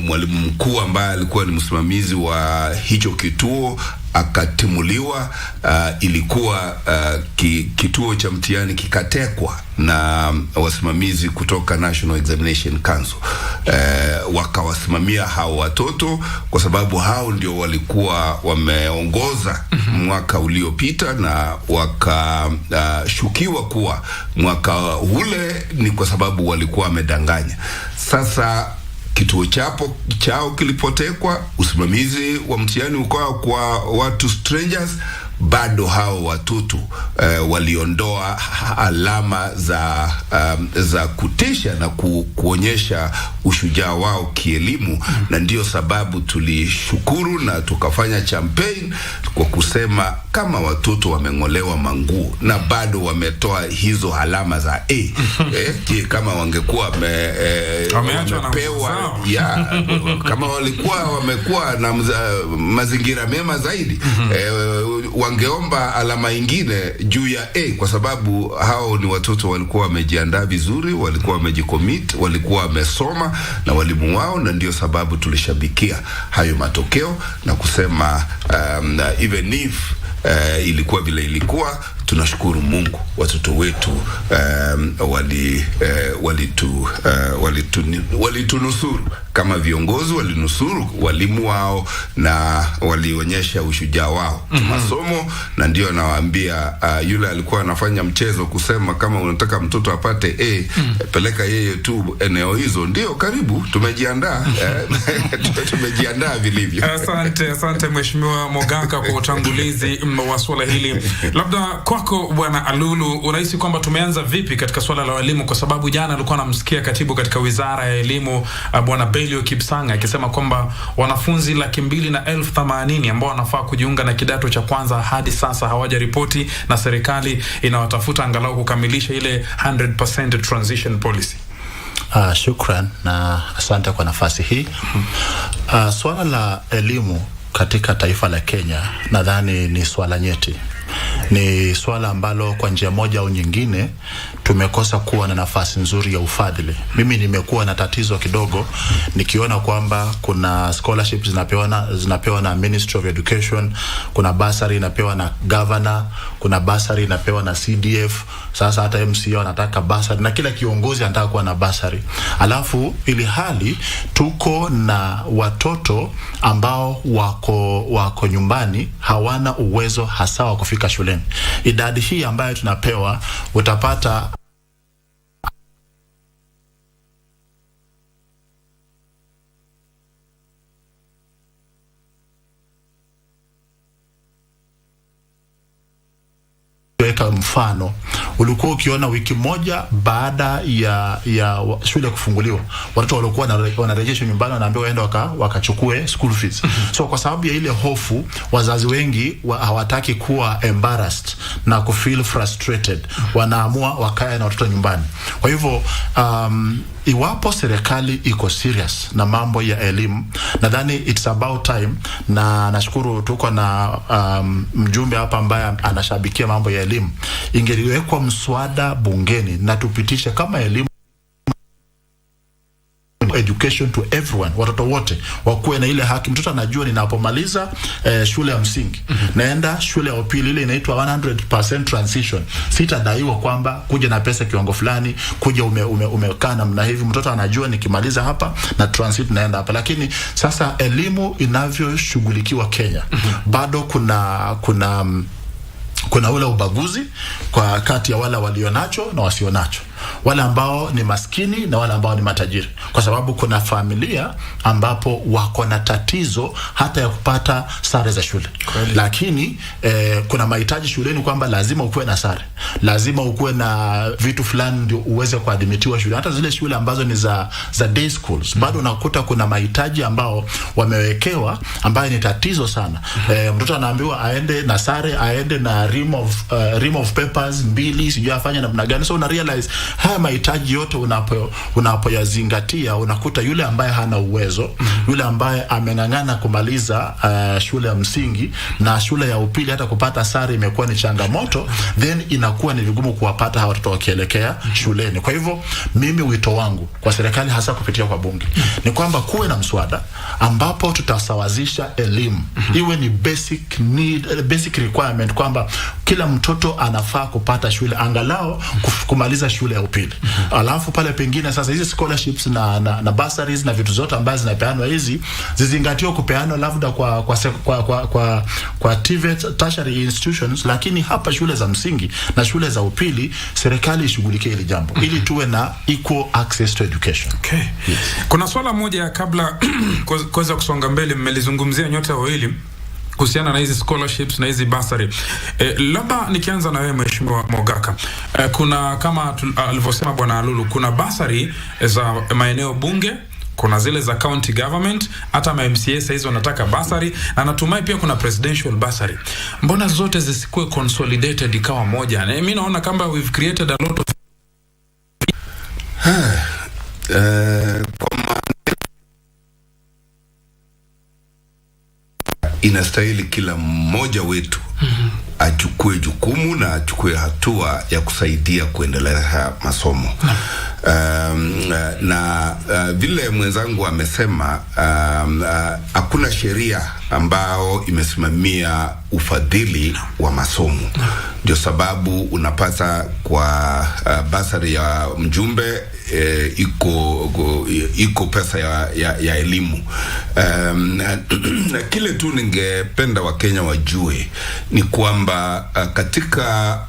mwalimu mkuu ambaye alikuwa ni msimamizi wa hicho kituo akatimuliwa. Ilikuwa kituo cha mtihani kikatekwa na wasimamizi kutoka National Examination Council. Wakawasimamia hao watoto kwa sababu hao ndio walikuwa wameongoza mwaka uliopita, na wakashukiwa kuwa mwaka ule ni kwa sababu walikuwa wamedanganya. Sasa kituo chao kilipotekwa, usimamizi wa mtihani ukawa kwa watu strangers, bado hao watoto waliondoa alama za kutisha na kuonyesha ushujaa wao kielimu, na ndio sababu tulishukuru na tukafanya campaign kwa kusema kama watoto wameng'olewa manguo na bado wametoa hizo alama za A, kama wangekuwa wamepewa kama walikuwa wamekuwa na mazingira mema zaidi, wangeomba alama ingine juu ya A, kwa sababu hao ni watoto walikuwa wamejiandaa vizuri, walikuwa wamejicommit, walikuwa wamesoma na walimu wao, na ndio sababu tulishabikia hayo matokeo na kusema even if ilikuwa vile ilikuwa, tunashukuru Mungu watoto wetu walitunusuru kama viongozi, walinusuru walimu wao na walionyesha ushujaa wao masomo. Na ndio nawaambia yule alikuwa anafanya mchezo kusema kama unataka mtoto apate A, peleka yeye tu eneo hizo, ndio karibu tumejiandaa. Tumejiandaa vilivyo. Asante Mheshimiwa Mogaka kwa utangulizi wa swala hili. Labda kwako Bwana Alulu, unahisi kwamba tumeanza vipi katika swala la walimu? Kwa sababu jana alikuwa namsikia katibu katika Wizara ya Elimu Bwana Belio Kipsanga akisema kwamba wanafunzi 280,000 ambao wanafaa kujiunga na kidato cha kwanza hadi sasa hawajaripoti, na serikali inawatafuta angalau kukamilisha ile 100% transition policy. Shukran na asante kwa nafasi hii. Swala la elimu katika taifa la Kenya nadhani ni swala nyeti. Ni swala ambalo kwa njia moja au nyingine tumekosa kuwa na nafasi nzuri ya ufadhili. Mimi nimekuwa na tatizo kidogo nikiona kwamba kuna scholarships zinapewa na Ministry of Education, kuna bursary inapewa na governor, kuna bursary inapewa na CDF, sasa hata MCA anataka bursary na kila kiongozi anataka kuwa na bursary. Alafu ili hali tuko na watoto ambao wako nyumbani hawana uwezo hasa wa kufika shuleni. Idadi hii ambayo tunapewa utapata mfano, ulikuwa ukiona wiki moja baada ya shule kufunguliwa, watoto walikuwa wanarejeshwa nyumbani, wanaambiwa waende wakachukue school fees. So kwa sababu ya ile hofu, wazazi wengi hawataki kuwa embarrassed na kufeel frustrated, wanaamua wakae na watoto nyumbani. Kwa hivyo iwapo serikali iko serious na mambo ya elimu, nadhani it's about time, na nashukuru tuko na mjumbe hapa ambaye anashabikia mambo ya elimu. Ingeliwekwa mswada bungeni na tupitishe kama elimu education to everyone, watoto wote wakuwe na ile haki. Mtoto anajua ninapomaliza shule ya msingi naenda shule ya upili, ile inaitwa 100% transition, sitadaiwa kwamba kuja na pesa kiwango fulani, kuja umekaa namna hivi. Mtoto anajua nikimaliza hapa na transit naenda hapa. Lakini sasa elimu inavyoshughulikiwa Kenya, bado kuna ule ubaguzi kwa kati ya wale walionacho na wasionacho, wale ambao ni maskini na wale ambao ni matajiri, kwa sababu kuna familia ambapo wako na tatizo hata ya kupata sare za shule. Lakini kuna mahitaji shuleni kwamba lazima ukuwe na sare, lazima ukuwe na vitu fulani ndio uweze kuadmitiwa shule. Hata zile shule ambazo ni za day schools, bado unakuta kuna mahitaji ambao wamewekewa ambayo ni tatizo sana. Mtoto anaambiwa aende na sare, aende na rim of papers 2, sijui afanye namna gani. So una realize haya mahitaji yote unapoyazingatia, unakuta yule ambaye hana uwezo, yule ambaye ameng'ang'ana kumaliza shule ya msingi na shule ya upili, hata kupata sare imekuwa ni changamoto, then inakuwa ni vigumu kuwapata hawa watoto wakielekea shuleni. Kwa hivyo mimi wito wangu kwa serikali, hasa kupitia kwa bunge, ni kwamba kuwe na mswada ambapo tutasawazisha elimu, iwe ni basic need, basic requirement, kwamba kila mtoto anafaa kupata shule angalau kumaliza shule ya upili. Alafu pale pengine sasa hizi scholarships na bursaries na vitu zote ambazo zinapeanwa hizi zizingatiwe kupeanwa labda kwa TVET, tertiary institutions, lakini hapa shule za msingi na shule za upili serikali ishughulikie hili jambo ili tuwe na equal access to education. Okay. Yes. Kuna swala moja kabla kuweza kusonga mbele, mmelizungumzia nyote wawili kuhusiana na hizi scholarships na hizi bursary. Labda nikianza na wewe Mheshimiwa Mogaka. Kuna kama alivyosema Bwana Alulu, kuna bursary za maeneo bunge, kuna zile za county government, hata MCA hizo wanataka bursary, na natumai pia kuna presidential bursary. Mbona zote zisikuwe consolidated ikawa moja? Mimi naona kama we've created a lot of inastahili kila mmoja wetu achukue jukumu na achukue hatua ya kusaidia kuendelea masomo. Vile mwenzangu amesema, hakuna sheria ambao imesimamia ufadhili wa masomo. Ndio sababu unapata kwa basari ya mjumbe iko pesa ya elimu. Na kile tu ningependa Wakenya wajue ni kwamba katika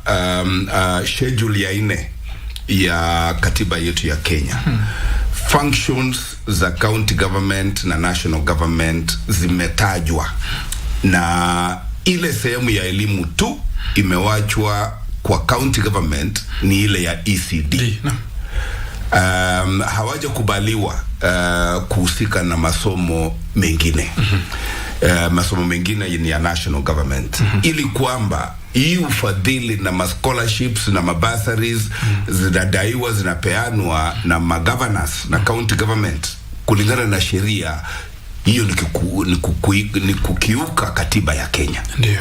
schedule ya 4 ya katiba yetu ya Kenya, functions za county government na national government zimetajwa, na ile sehemu ya elimu tu imewachwa kwa county government ni ile ya ECD. Hawajakubaliwa kuhusika na masomo mengine. Masomo mengine ni ya national government, ili kwamba hii ufadhili na scholarships na mabursaries zinadaiwa zinapeanwa na governors na county government kulingana na sheria. Hiyo ni kukiuka katiba ya Kenya. Ndio.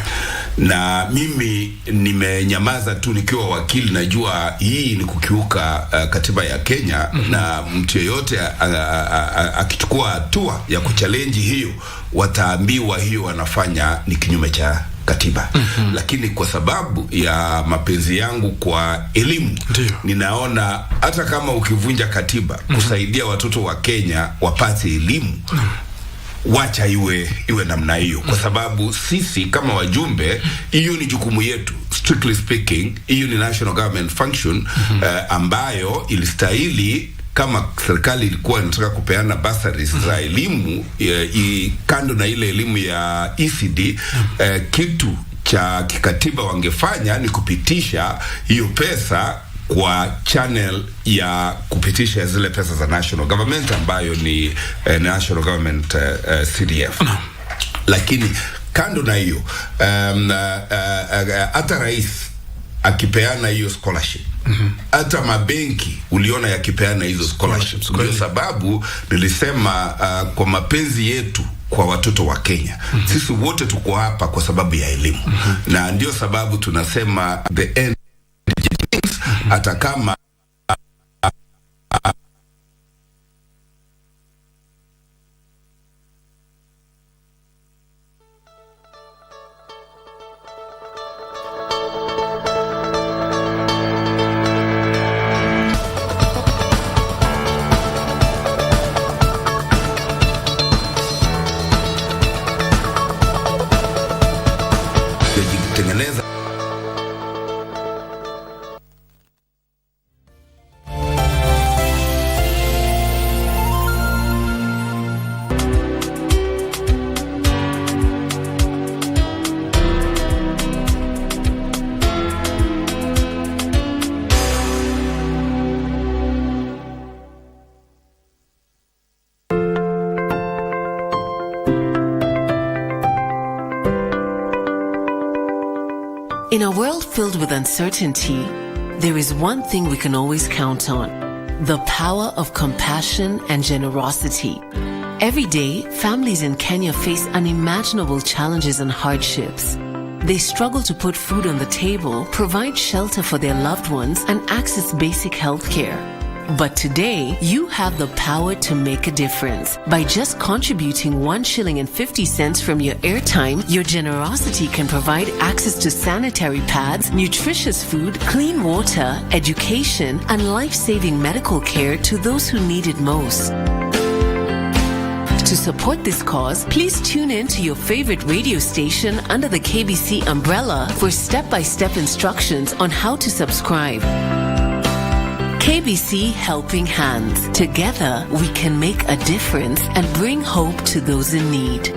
Na mimi nimenyamaza tu nikiwa wakili, najua hii ni kukiuka katiba ya Kenya. Na mtu yeyote akichukua hatua ya kuchallenge hiyo, wataambiwa hiyo wanafanya ni kinyume cha katiba. Lakini kwa sababu ya mapenzi yangu kwa elimu, ninaona hata kama ukivunja katiba kusaidia watoto wa Kenya wapate elimu, wacha iwe namna hiyo, kwa sababu sisi kama wajumbe, hiyo ni jukumu yetu. Strictly speaking, hiyo ni national government function ambayo ilistahili, kama serikali ilikuwa inataka kupeana bursaries za elimu kando na ile elimu ya ECD, kitu cha kikatiba wangefanya ni kupitisha hiyo pesa kwa channel ya kupitisha zile pesa za national government ambayo ni national government CDF. Lakini kando na hiyo, hata rais akipeana hiyo scholarship, hata mabenki uliona yakipeana hizo scholarships. Kwa sababu nilisema kwa mapenzi yetu kwa watoto wa Kenya, sisi wote tuko hapa kwa sababu ya elimu. Na ndio sababu tunasema the end, hata kama tengeneza In a world filled with uncertainty, there is one thing we can always count on: the power of compassion and generosity. Every day, families in Kenya face unimaginable challenges and hardships. They struggle to put food on the table, provide shelter for their loved ones, and access basic health care. But today, you have the power to make a difference. By just contributing 1 shilling and 50 cents from your airtime, your generosity can provide access to sanitary pads, nutritious food, clean water, education, and life-saving medical care to those who need it most. To support this cause, please tune in to your favorite radio station under the KBC umbrella for step-by-step instructions on how to subscribe. KBC Helping Hands. Together, we can make a difference and bring hope to those in need.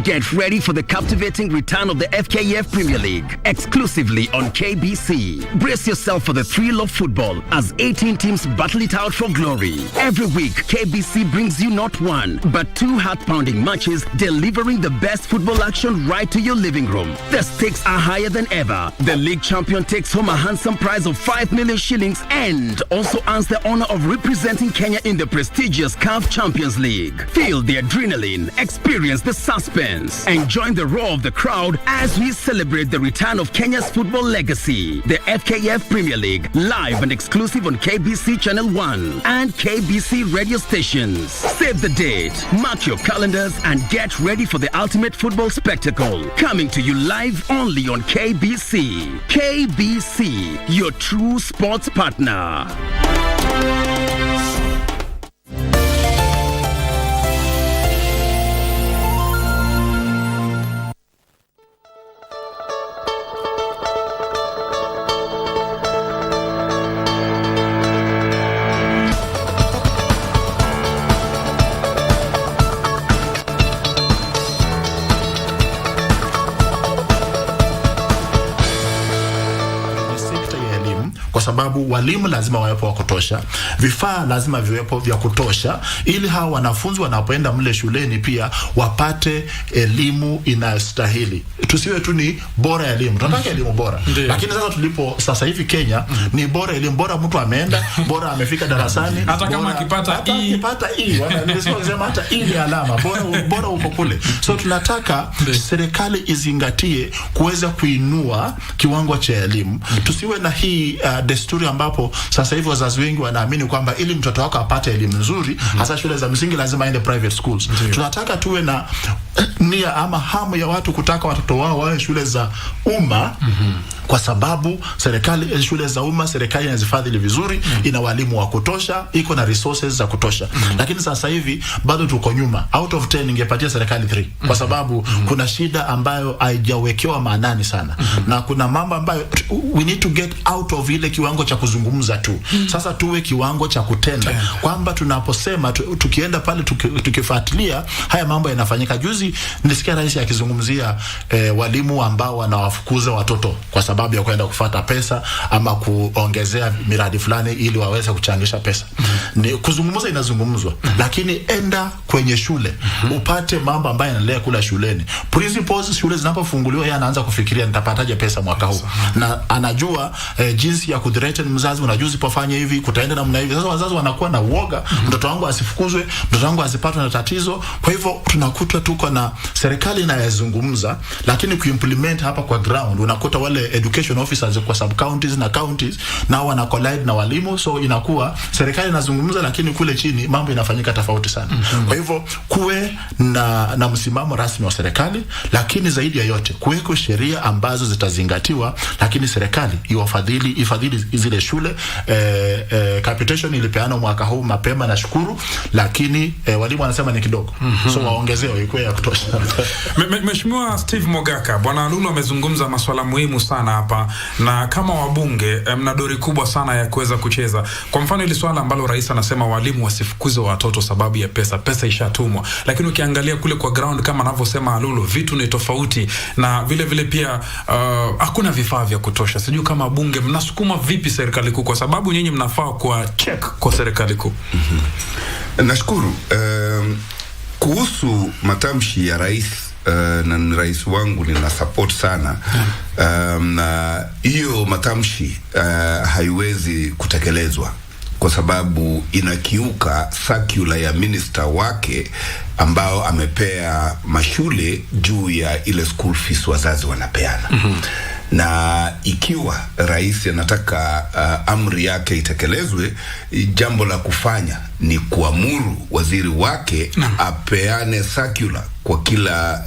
Get ready for the captivating return of the FKF Premier League, exclusively on KBC. Brace yourself for the thrill of football as 18 teams battle it out for glory. Every week, KBC brings you not one, but 2 heart-pounding matches, delivering the best football action right to your living room. The stakes are higher than ever. The league champion takes home a handsome prize of 5 million shillings and also earns the honor of representing Kenya in the prestigious CAF Champions League. Feel the adrenaline, experience the suspense, and join the roar of the crowd as we celebrate the return of Kenya's football legacy. The FKF Premier League, live and exclusive on KBC Channel 1 and KBC radio stations. Save the date, mark your calendars, and get ready for the ultimate football spectacle. Coming to you live only on KBC. KBC, your true sports partner. Kwa sababu walimu lazima wawepo wa kutosha, vifaa lazima viwepo vya kutosha, ili hawa wanafunzi wanapoenda mle shuleni pia wapate elimu inayostahili. Tusiwe tu ni bora elimu, tunataka elimu bora. Lakini sasa tulipo sasa hivi Kenya ni bora elimu, bora mtu ameenda, bora amefika darasani, hata kama akipata E, wanasema hata E ni alama, bora uko kule. So tunataka serikali izingatie kuweza kuinua kiwango cha elimu. Tusiwe na hii desturi ambapo sasa hivi wazazi wengi wanaamini kwamba ili mtoto wako apate elimu nzuri, hasa shule za msingi, lazima aende private schools. Tunataka tuwe na nia ama hamu ya watu kutaka watoto wao wawe shule za umma, kwa sababu serikali, shule za umma serikali inazifadhili vizuri, ina walimu wa kutosha, iko na resources za kutosha. Lakini sasa hivi bado tuko nyuma. Out of 10 ningepatia serikali 3, kwa sababu kuna shida ambayo haijawekewa maanani sana, na kuna mambo ambayo we need to get out of ile kiwango cha kuzungumza tu. Sasa tuwe kiwango cha kutenda, kwamba tunaposema tukienda pale tukifuatilia haya mambo yanafanyika. Juzi nisikia rais akizungumzia walimu ambao wanawafukuza watoto kwa sababu ya kwenda kufuata pesa ama kuongezea miradi fulani ili waweze kuchangisha pesa. Ni kuzungumza inazungumzwa, lakini enda kwenye shule upate mambo ambayo yanaendelea kula shuleni. Principals shule zinapofunguliwa, yeye anaanza kufikiria nitapataje pesa mwaka huu, na anajua jinsi ya kuthreaten mzazi, unajua usipofanya hivi kutaenda namna hivi. Sasa wazazi wanakuwa na uoga, mtoto wangu asifukuzwe, mtoto wangu asipatwe na tatizo. Kwa hivyo tunakuta tuko na serikali inayozungumza, lakini kuimplement hapa kwa ground unakuta wale education officers kwa sub counties na counties na wana collide na walimu. So inakuwa serikali inazungumza, lakini kule chini mambo inafanyika tofauti sana. Kwa hivyo kuwe na msimamo rasmi wa serikali, lakini zaidi ya yote kuweko sheria ambazo zitazingatiwa, lakini serikali ifadhili zile shule. Capitation ilipeana mwaka huu mapema na shukuru, lakini walimu wanasema ni kidogo. So waongezewe ikuwe ya kutosha. Mheshimiwa Steve Mogaka, Bwana Lulu amezungumza masuala muhimu sana hapa, na kama wabunge mna dori kubwa sana ya kuweza kucheza. Kwa mfano ile swala ambalo rais anasema walimu wasifukuzwe watoto sababu ya pesa ishatumwa, lakini ukiangalia kule kwa ground kama anavyosema Lulu, vitu ni tofauti, na vile pia hakuna vifaa vya kutosha. Sijui kama bunge mnasukuma vipi serikali kuu, kwa sababu nyinyi mnafaa kwa check kwa serikali kuu. Nashukuru. Kuhusu matamshi ya rais, na rais wangu nina support sana, na hiyo matamshi haiwezi kutekelezwa kwa sababu inakiuka circular ya minister wake ambao amepea mashule juu ya ile school fees wazazi wanapeana. Na ikiwa rais anataka amri yake itekelezwe, jambo la kufanya ni kuamuru waziri wake apeane circular kwa kila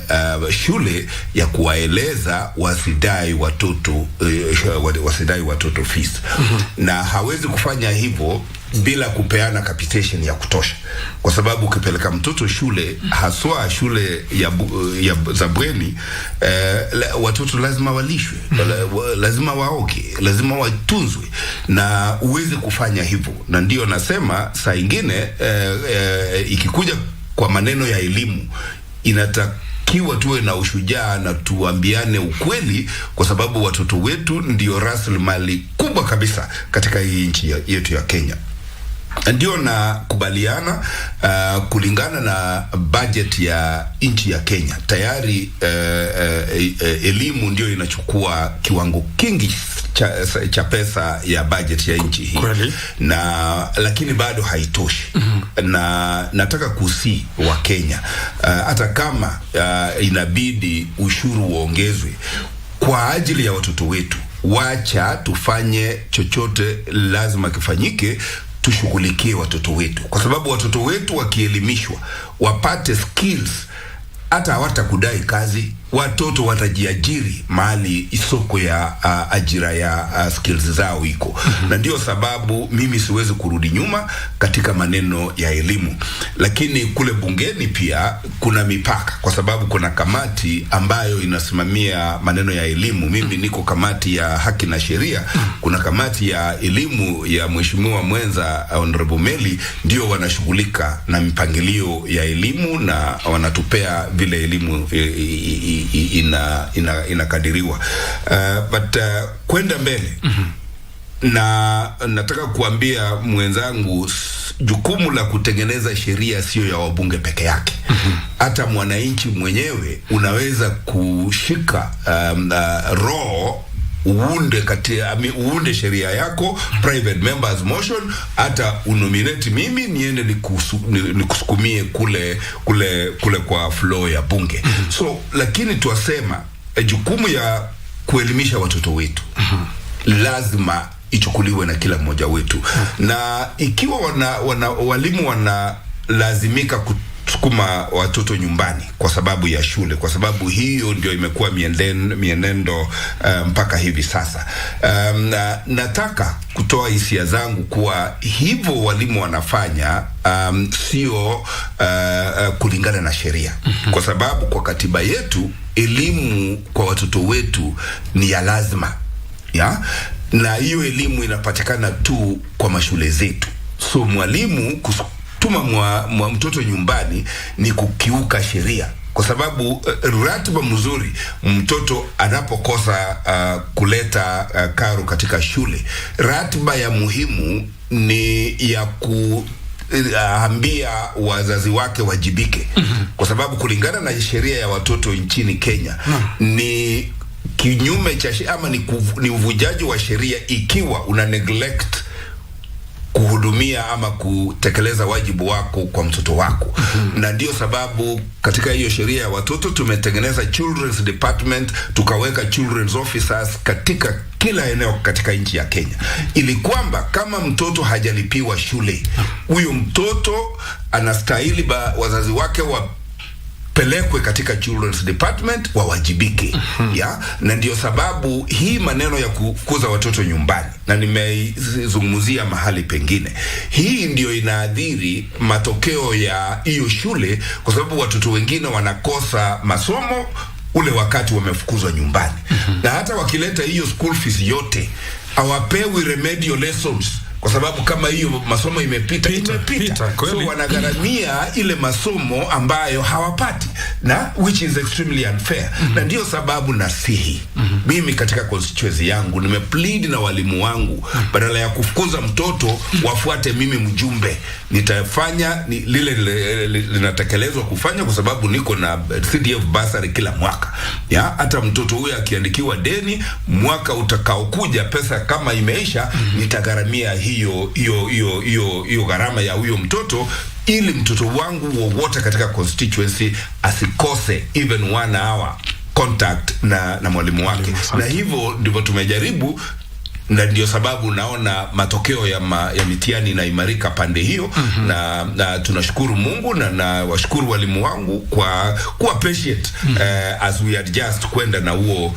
shule ya kuwaeleza wasidai watoto fees. Na hawezi kufanya hivyo bila kupeana capitation ya kutosha, kwa sababu ukipeleka mtoto shule, haswa shule ya zabweni, watoto lazima walishwe, lazima waoge, lazima watunzwe, na uweze kufanya hivyo. Na ndio nasema saa ingine ikikuja kwa maneno ya elimu, inatakiwa tuwe na ushujaa na tuambiane ukweli, kwa sababu watoto wetu ndio rasilimali kubwa kabisa katika hii nchi yetu ya Kenya. Ndio na kubaliana kulingana na budget ya nchi ya Kenya. Tayari elimu ndio inachukua kiwango kingi cha pesa ya budget ya nchi hii. Lakini bado haitoshi. Na nataka kusi wa Kenya, hata kama inabidi ushuru uongezwe kwa ajili ya watoto wetu, wacha tufanye chochote lazima kifanyike, tushughulikie watoto wetu, kwa sababu watoto wetu wakielimishwa, wapate skills, hata hawatakudai kazi, watoto watajiajiri mahali soko ya ajira ya skills zao iko. Na ndio sababu mimi siwezi kurudi nyuma katika maneno ya elimu. Lakini kule bungeni pia kuna mipaka, kwa sababu kuna kamati ambayo inasimamia maneno ya elimu. Mimi niko kamati ya haki na sheria. Kuna kamati ya elimu ya mheshimiwa mwenza Honorable Meli, ndio wanashughulika na mipangilio ya elimu na wanatupea vile elimu inakadiriwa. But kwenda mbele, na nataka kuambia mwenzangu, jukumu la kutengeneza sheria sio ya wabunge peke yake. Hata mwananchi mwenyewe unaweza kushika roho, uunde sheria yako, private members motion, hata unominate mimi niende nikusukumie kule kwa floor ya bunge. So lakini tuasema jukumu ya kuelimisha watoto wetu lazima ichukuliwe na kila mmoja wetu. Na ikiwa walimu wanalazimika kusukuma watoto nyumbani kwa sababu ya shule, kwa sababu hiyo ndio imekuwa mienendo mpaka hivi sasa, nataka kutoa hisia zangu kuwa hivyo walimu wanafanya sio kulingana na sheria, kwa sababu kwa katiba yetu elimu kwa watoto wetu ni ya lazima, na hiyo elimu inapatikana tu kwa mashule zetu. So mwalimu kutuma mtoto nyumbani ni kukiuka sheria, kwa sababu ratiba mzuri, mtoto anapokosa kuleta karo katika shule, ratiba ya muhimu ni ya ambia wazazi wake wajibike. Kwa sababu kulingana na sheria ya watoto nchini Kenya, ni kinyume cha ama ni uvujaji wa sheria ikiwa una neglect kuhudumia ama kutekeleza wajibu wako kwa mtoto wako. Na ndio sababu katika hiyo sheria ya watoto tumetengeneza children's department, tukaweka children's officers katika kila eneo katika nchi ya Kenya, ili kwamba kama mtoto hajalipiwa shule, huyo mtoto anastahili wazazi wake pelekwe katika children's department, wawajibike. Na ndio sababu hii maneno ya kukuza watoto nyumbani na nimezungumzia mahali pengine. Hii ndio inaadhiri matokeo ya hiyo shule, kwa sababu watoto wengine wanakosa masomo ule wakati wamefukuzwa nyumbani. Na hata wakileta hiyo school fees yote, hawapewi remedial lessons, kwa sababu kama hiyo masomo imepita. So wanagharamia ile masomo ambayo hawapati, na which is extremely unfair. Na ndio sababu nasihi mimi katika constituency yangu nimeplead na walimu wangu, badala ya kufukuza mtoto wafuate mimi mjumbe, nitafanya lile linatekelezwa kufanya, kwa sababu niko na CDF bursary kila mwaka. Hata mtoto huyu akiandikiwa deni, mwaka utakaokuja pesa kama imeisha, nitagharamia hiyo gharama ya huyo mtoto, ili mtoto wangu wowote katika constituency asikose even 1 hour contact na mwalimu wake. Na hivyo ndivyo tumejaribu, na ndio sababu naona matokeo ya mitihani na imarika pande hiyo. Na tunashukuru Mungu na washukuru walimu wangu kwa kuwa patient as we adjust kwenda na huo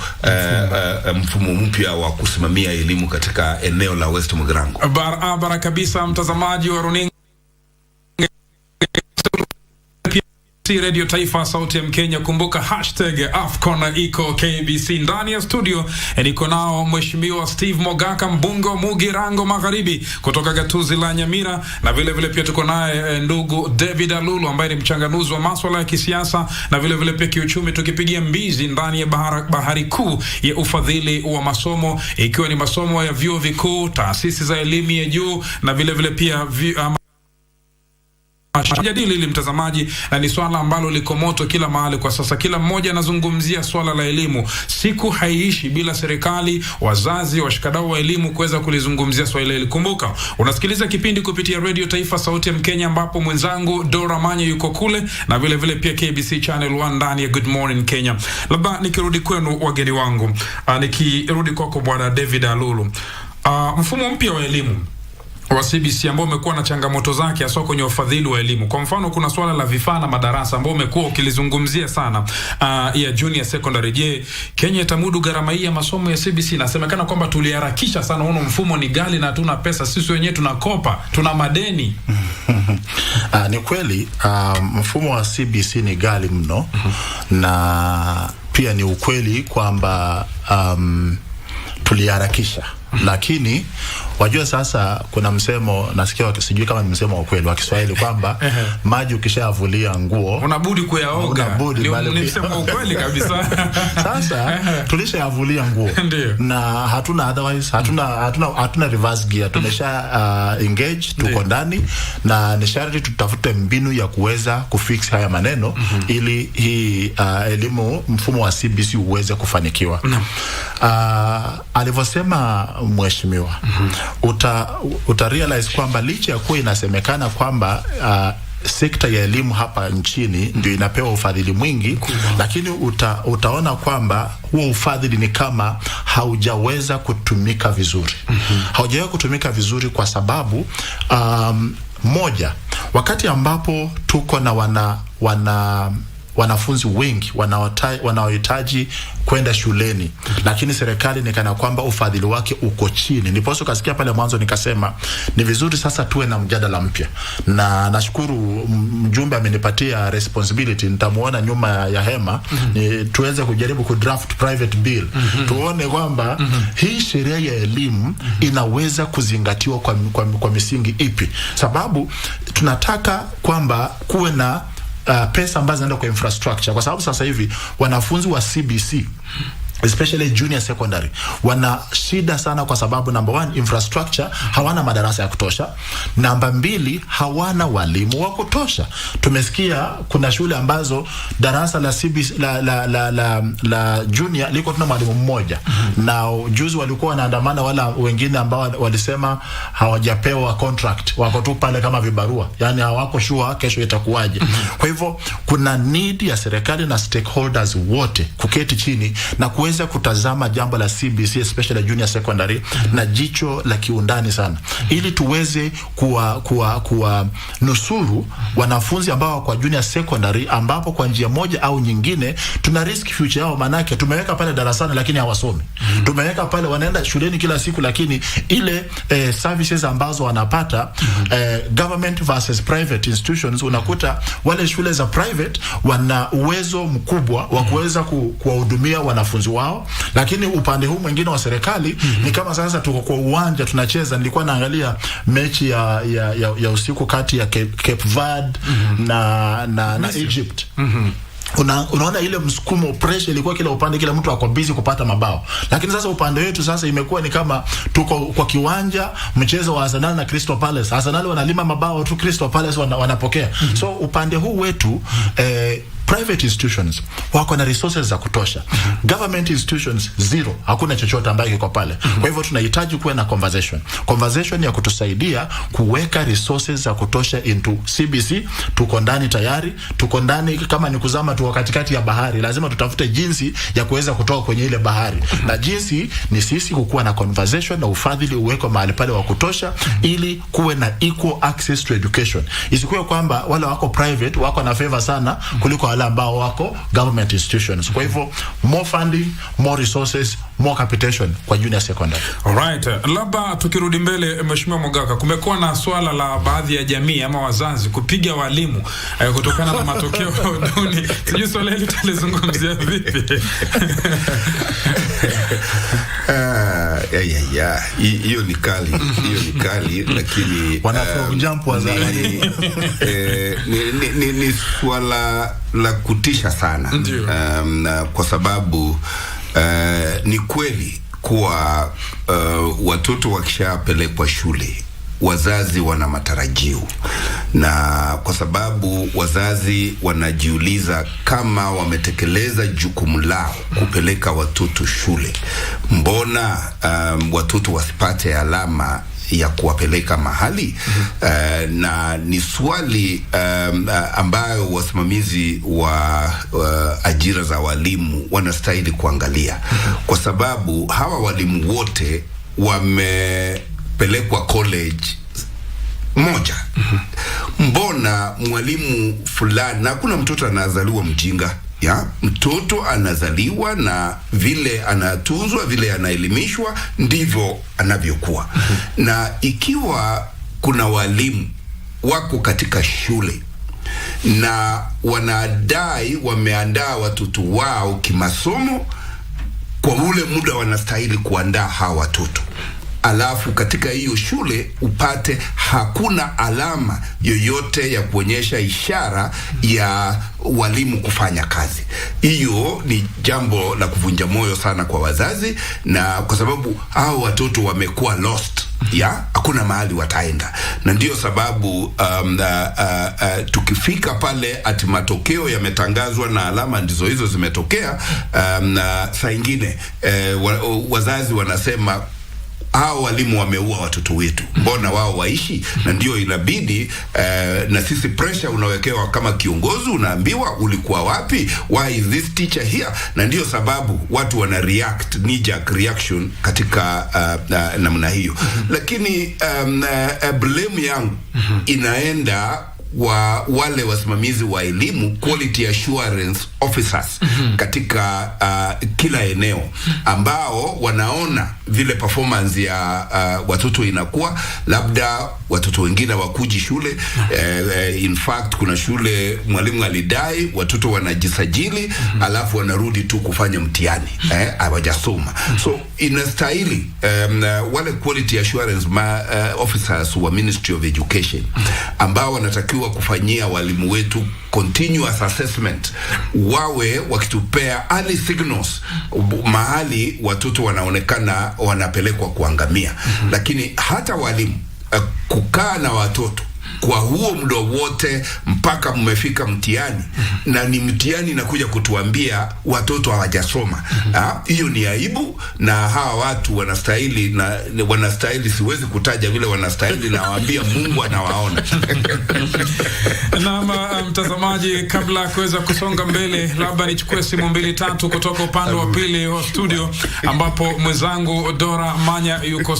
mfumo mpya wa kusimamia elimu katika eneo la West Mugirango. Barabara kabisa, mtazamaji wa runinga Radio Taifa, sauti ya Mkenya. Kumbuka #AFCON iko KBC. Ndani ya studio niko nao Mheshimiwa Steve Mogaka, mbunge wa Mugirango Magharibi kutoka gatuzi la Nyamira, na vile vile pia tuko naye ndugu David Alulu ambaye ni mchanganuzi wa masuala ya kisiasa na vile vile pia kiuchumi, tukipigia mbizi ndani ya bahari kuu ya ufadhili wa masomo, ikiwa ni masomo ya vyuo vikuu, taasisi za elimu ya juu na vile vile pia jadili ili mtazamaji, na ni swala ambalo liko moto kila mahali kwa sasa. Kila mmoja anazungumzia swala la elimu. Siku haiishi bila serikali, wazazi, washikadau wa elimu kuweza kulizungumzia swala hili. Kumbuka unasikiliza kipindi kupitia Radio Taifa, sauti ya Mkenya, ambapo mwenzangu Dora Manya yuko kule, na vile vile pia KBC Channel 1 ndani ya Good Morning Kenya. Labda nikirudi kwenu wageni wangu, nikirudi kwako Bwana David Alulu, mfumo mpya wa elimu wa CBC ambao umekuwa na changamoto zake hasa kwenye ufadhili wa elimu. Kwa mfano, kuna swala la vifaa na madarasa ambao umekuwa ukilizungumzia sana ya junior secondary. Je, Kenya itamudu gharama hii ya masomo ya CBC? Nasemekana kwamba tuliharakisha sana, huo mfumo ni gali na hatuna pesa, sisi wenyewe tunakopa, tuna madeni. Ni kweli mfumo wa CBC ni gali mno, na pia ni ukweli kwamba tuliharakisha. Lakini wajua sasa kuna msemo nasikia, sijui kama ni msemo wa kweli wa Kiswahili, kwamba maji ukishavulia nguo unabudi kuyaoga. Ni msemo wa kweli kabisa. Sasa tulishavulia nguo na hatuna otherwise, hatuna reverse gear, tumesha engage, tuko ndani, na ni sharti tutafute mbinu ya kuweza kufix haya maneno ili hii elimu, mfumo wa CBC uweze kufanikiwa. Alivyosema mheshimiwa, uta realize kwamba licha ya kuwa inasemekana kwamba sekta ya elimu hapa nchini ndio inapewa ufadhili mwingi, lakini utaona kwamba huo ufadhili ni kama haujaweza kutumika vizuri. Haujaweza kutumika vizuri kwa sababu moja, wakati ambapo tuko na wanafunzi wengi wanaohitaji kwenda shuleni, lakini serikali ni kana kwamba ufadhili wake uko chini. Niposo kasikia pale mwanzo nikasema ni vizuri sasa tuwe na mjadala mpya, na nashukuru mjumbe amenipatia responsibility, nitamuona nyuma ya hema ni tuweze kujaribu kudraft private bill, tuone kwamba hii sheria ya elimu inaweza kuzingatiwa kwa misingi ipi, sababu tunataka kwamba kuwe na pesa ambazo zinaenda kwa infrastructure, kwa sababu sasa hivi wanafunzi wa CBC especially junior secondary wana shida sana, kwa sababu number 1, infrastructure, hawana madarasa ya kutosha. Number 2, hawana walimu wa kutosha. Tumesikia kuna shule ambazo darasa la CBC la junior liko tuna mwalimu mmoja, na juzi walikuwa wanaandamana wala wengine ambao walisema hawajapewa contract, wako tu pale kama vibarua, yani hawako sure kesho itakuwaje. Kwa hivyo kuna need ya serikali na stakeholders wote kuketi chini na tuweze kutazama jambo la CBC especially junior secondary na jicho la kiundani sana, ili tuweze kuwa nusuru wanafunzi ambao kwa junior secondary ambapo kwa njia moja au nyingine tuna risk future yao. Manake tumeweka pale darasani lakini hawasomi, tumeweka pale wanaenda shuleni kila siku, lakini ile services ambazo wanapata government versus private institutions, unakuta wale shule za private wana uwezo mkubwa wa kuweza kuwahudumia wanafunzi wao, lakini upande huu mwingine wa serikali ni kama sasa tuko kwa uwanja tunacheza. Nilikuwa naangalia mechi ya usiku kati ya Cape Verde na Egypt. Unaona ile msukumo, pressure ilikuwa kila upande, kila mtu ako busy kupata mabao. Lakini sasa upande wetu sasa imekuwa ni kama tuko kwa kiwanja mchezo wa Arsenal na Crystal Palace. Arsenal wanalima mabao tu, Crystal Palace wanapokea. So upande huu wetu private institutions wako na resources za kutosha. Government institutions zero, hakuna chochote ambacho kiko pale. Kwa hivyo tunahitaji kuwa na conversation ya kutusaidia kuweka resources za kutosha into CBC. Tuko ndani tayari, tuko ndani, kama ni kuzama tuko katikati ya bahari, lazima tutafute jinsi ya kuweza kutoka kwenye ile bahari. Na jinsi ni sisi kukuwa na conversation na ufadhili uweko mahali pale wa kutosha, ili kuwe na equal access to education. Isikuwe kwamba wale wako private wako na favor sana kuliko wale ambao wako government institutions. Kwa hivyo more funding, more resources, more capitation kwa junior secondary. Alright, labda tukirudi mbele, Mheshimiwa Mogaka, kumekuwa na swala la baadhi ya jamii ama wazazi kupiga walimu kutokana na matokeo duni. Sijui swala hili tutalizungumzia vipi? Hiyo ni kali, lakini jump wazazi ni swala la kutisha sana. Kwa sababu ni kweli kuwa watoto wakishapelekwa shule wazazi wana matarajio, na kwa sababu wazazi wanajiuliza kama wametekeleza jukumu lao kupeleka watoto shule, mbona watoto wasipate alama ya kuwapeleka mahali? Na ni swali ambayo wasimamizi wa ajira za walimu wanastahili kuangalia, kwa sababu hawa walimu wote wamepelekwa college moja. Mbona mwalimu fulani, na kuna mtoto anazaliwa mjinga, mtoto anazaliwa na vile anatunzwa, vile anaelimishwa ndivyo anavyokuwa. Na ikiwa kuna walimu wako katika shule na wanadai wameandaa watoto wao kimasomo kwa ule muda wanastahili kuandaa hawa watoto, alafu katika hiyo shule upate hakuna alama yoyote ya kuonyesha ishara ya walimu kufanya kazi, hiyo ni jambo la kuvunja moyo sana kwa wazazi, na kwa sababu hao watoto wamekuwa lost, hakuna mahali wataenda. Na ndio sababu tukifika pale ati matokeo yametangazwa na alama ndizo hizo zimetokea, saa ingine wazazi wanasema hao walimu wameua watoto wetu, mbona wao waishi? Na ndio inabidi na sisi pressure unawekewa kama kiongozi, unaambiwa ulikuwa wapi, why is this teacher here? Na ndio sababu watu wana react, knee-jerk reaction katika namna hiyo. Lakini blame yangu inaenda wale wasimamizi wa elimu, quality assurance officers katika kila eneo, ambao wanaona vile performance ya watoto inakuwa, labda watoto wengine wakuji shule. In fact kuna shule mwalimu alidai watoto wanajisajili alafu wanarudi tu kufanya mtihani, hawajasoma. So inastahili wale quality assurance officers wa Ministry of Education ambao wanatakiwa kufanyia walimu wetu continuous assessment, wawe wakitupea early signals mahali watoto wanaonekana wanapelekwa kuangamia. Lakini hata walimu kukaa na watoto kwa huo muda wote mpaka mmefika mtihani, na ni mtihani inakuja kutuambia watoto hawajasoma. Hiyo ni aibu, na hawa watu wanastahili, siwezi kutaja vile wanastahili, na waambia Mungu anawaona. Na mtazamaji, kabla ya kuweza kusonga mbele, labda nichukue simu 2-3 kutoka upande wa pili wa studio, ambapo mwenzangu Dora Manya yuko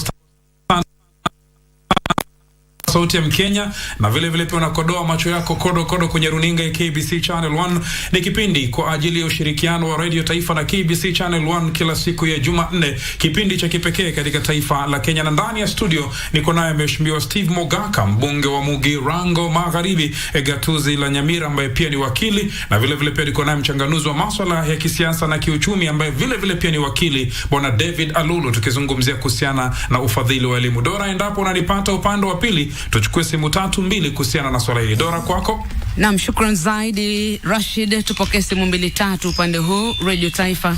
sauti ya Mkenya, na vile vile pia unakodoa macho yako kodo kwenye runinga ya KBC Channel 1. Ni kipindi kwa ajili ya ushirikiano wa Radio Taifa na KBC Channel 1 kila siku ya Jumanne, kipindi cha kipekee katika taifa la Kenya. Na ndani ya studio niko naye Mheshimiwa Steve Mogaka, mbunge wa Mugirango Magharibi, gatuzi la Nyamira, ambaye pia ni wakili, na vile vile pia niko naye mchanganuzi wa masuala ya kisiasa na kiuchumi, ambaye vile vile pia ni wakili, Bwana David Alulu, tukizungumzia kuhusiana na ufadhili wa elimu. Dora, endapo unanipata upande wa pili, tuchukue simu 3-2 kuhusiana na swala hili. Dora, kwako. Naam, shukran zaidi Rashid. Tupokee simu 2-3 upande huu. Radio Taifa,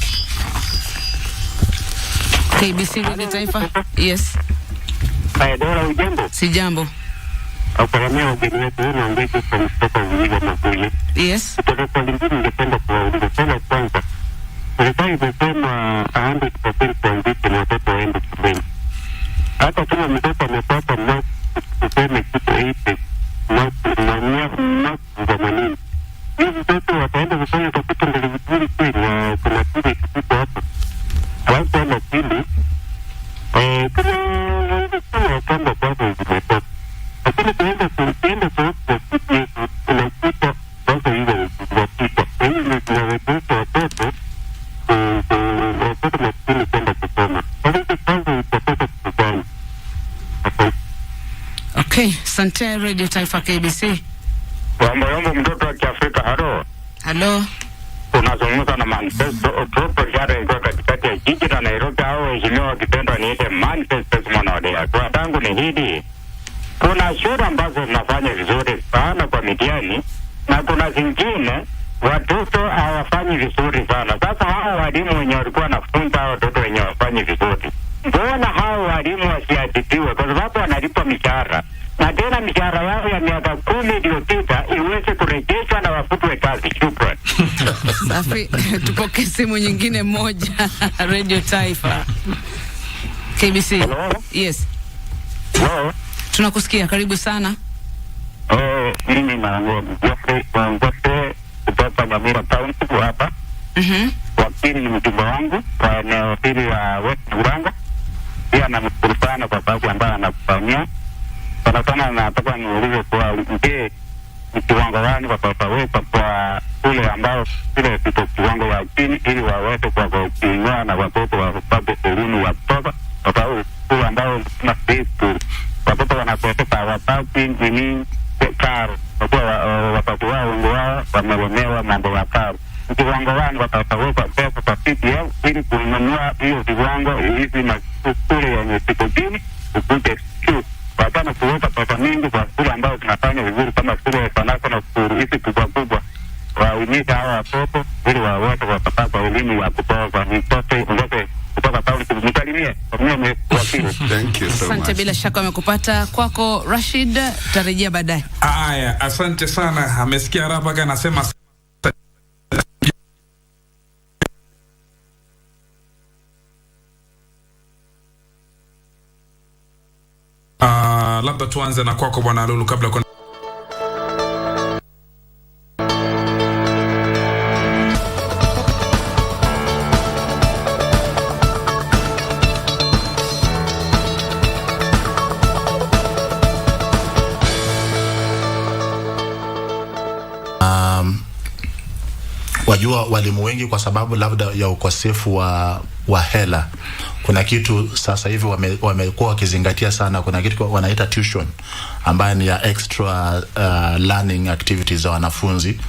KBC Radio Taifa. Yes. Dora, ujambo? Si jambo. Uparamia ugeni wetu na mbeki kwa mstoka uliwa mabuli. Yes. Kutoka lingine ningependa kuwauliza sana kwanza. Serikali imesema 100% kwa mbeki na watoto waende shuleni. Hata kama mtoto amepata masi tuseme kitu 80 na zamanini, hivi mtoto wataenda kufanya katika mbele vizuri kweli, na kuna kile kitu hapo. Alafu ana pili, kuna kama bado zimetoka, lakini tuenda kwa kitu yetu tunakuta bado hiyo wapita. Kwa hiyo tunawezesha watoto maskini kwenda kusoma. Kwa hiyo kwanza itatoka kutugani. Okay, asante. Radio Taifa KBC. Wambo mtoto wa Kiafrika, halo. Unazungumza na manifesto otropo jare kwa katikati ya jiji la Nairobi, au waheshimiwa wakipenda niite manifesto mwanawade. Kwa tangu ni hili, kuna shule ambazo zinafanya vizuri sana kwa mitihani, na kuna zingine watoto hawafanyi vizuri sana. Sasa hao walimu wenye walikuwa wanafunza watoto wenye hawafanyi vizuri, mbona hao walimu wasiadhibiwe? Kwa sababu wanalipa mishahara, na tena mishahara yao ya miaka 10 iliyopita iweze kurejeshwa na wafutwe kazi. Shukrani. Safi. Tupokee simu nyingine moja. Radio Taifa KBC. Hello? Yes. Hello? Tunakusikia, karibu sana. Mimi Ngote kutoka Nyamira County hapa. Wakili ni mjumbe wangu kwa eneo hili la West Uranga. Pia namshukuru sana kwa sababu ambayo anakufanyia. Sana nataka niulize kwa mke kiwango gani watoto wetu kwa ule ambao kile kitu kiwango ya chini, ili waweze kwa kuinua na watoto wapate elimu ya kutoka, kwa sababu ule ambao na Facebook watoto wanapoteza wapati nini karo, kwa watoto wao wengi wao wamelemewa mambo ya karo. Kiwango gani wataweka pesa kwa PPL ili kununua hiyo kiwango hivi na shule yenye siku chini ukute juu. Watana kuweka pesa mingi kwa shule ambayo tunafanya vizuri kama shule sanako na hizi kubwa waumisha hawa watoto ili waweze kupata elimu ya kutoka. Nitote kutoka Pauli kumsalimie kwa mimi wakili. Thank you so much. Asante, bila shaka amekupata. Kwako Rashid, tarejea baadaye. Aya, asante sana. Amesikia hapa kana anasema labda tuanze na kwako Bwana Lulu kabla kuna wajua walimu wengi kwa sababu labda ya ukosefu wa hela, kuna kitu sasa hivi wamekuwa wakizingatia sana. Kuna kitu wanaita tuition ambayo ni ya extra learning activities za wanafunzi.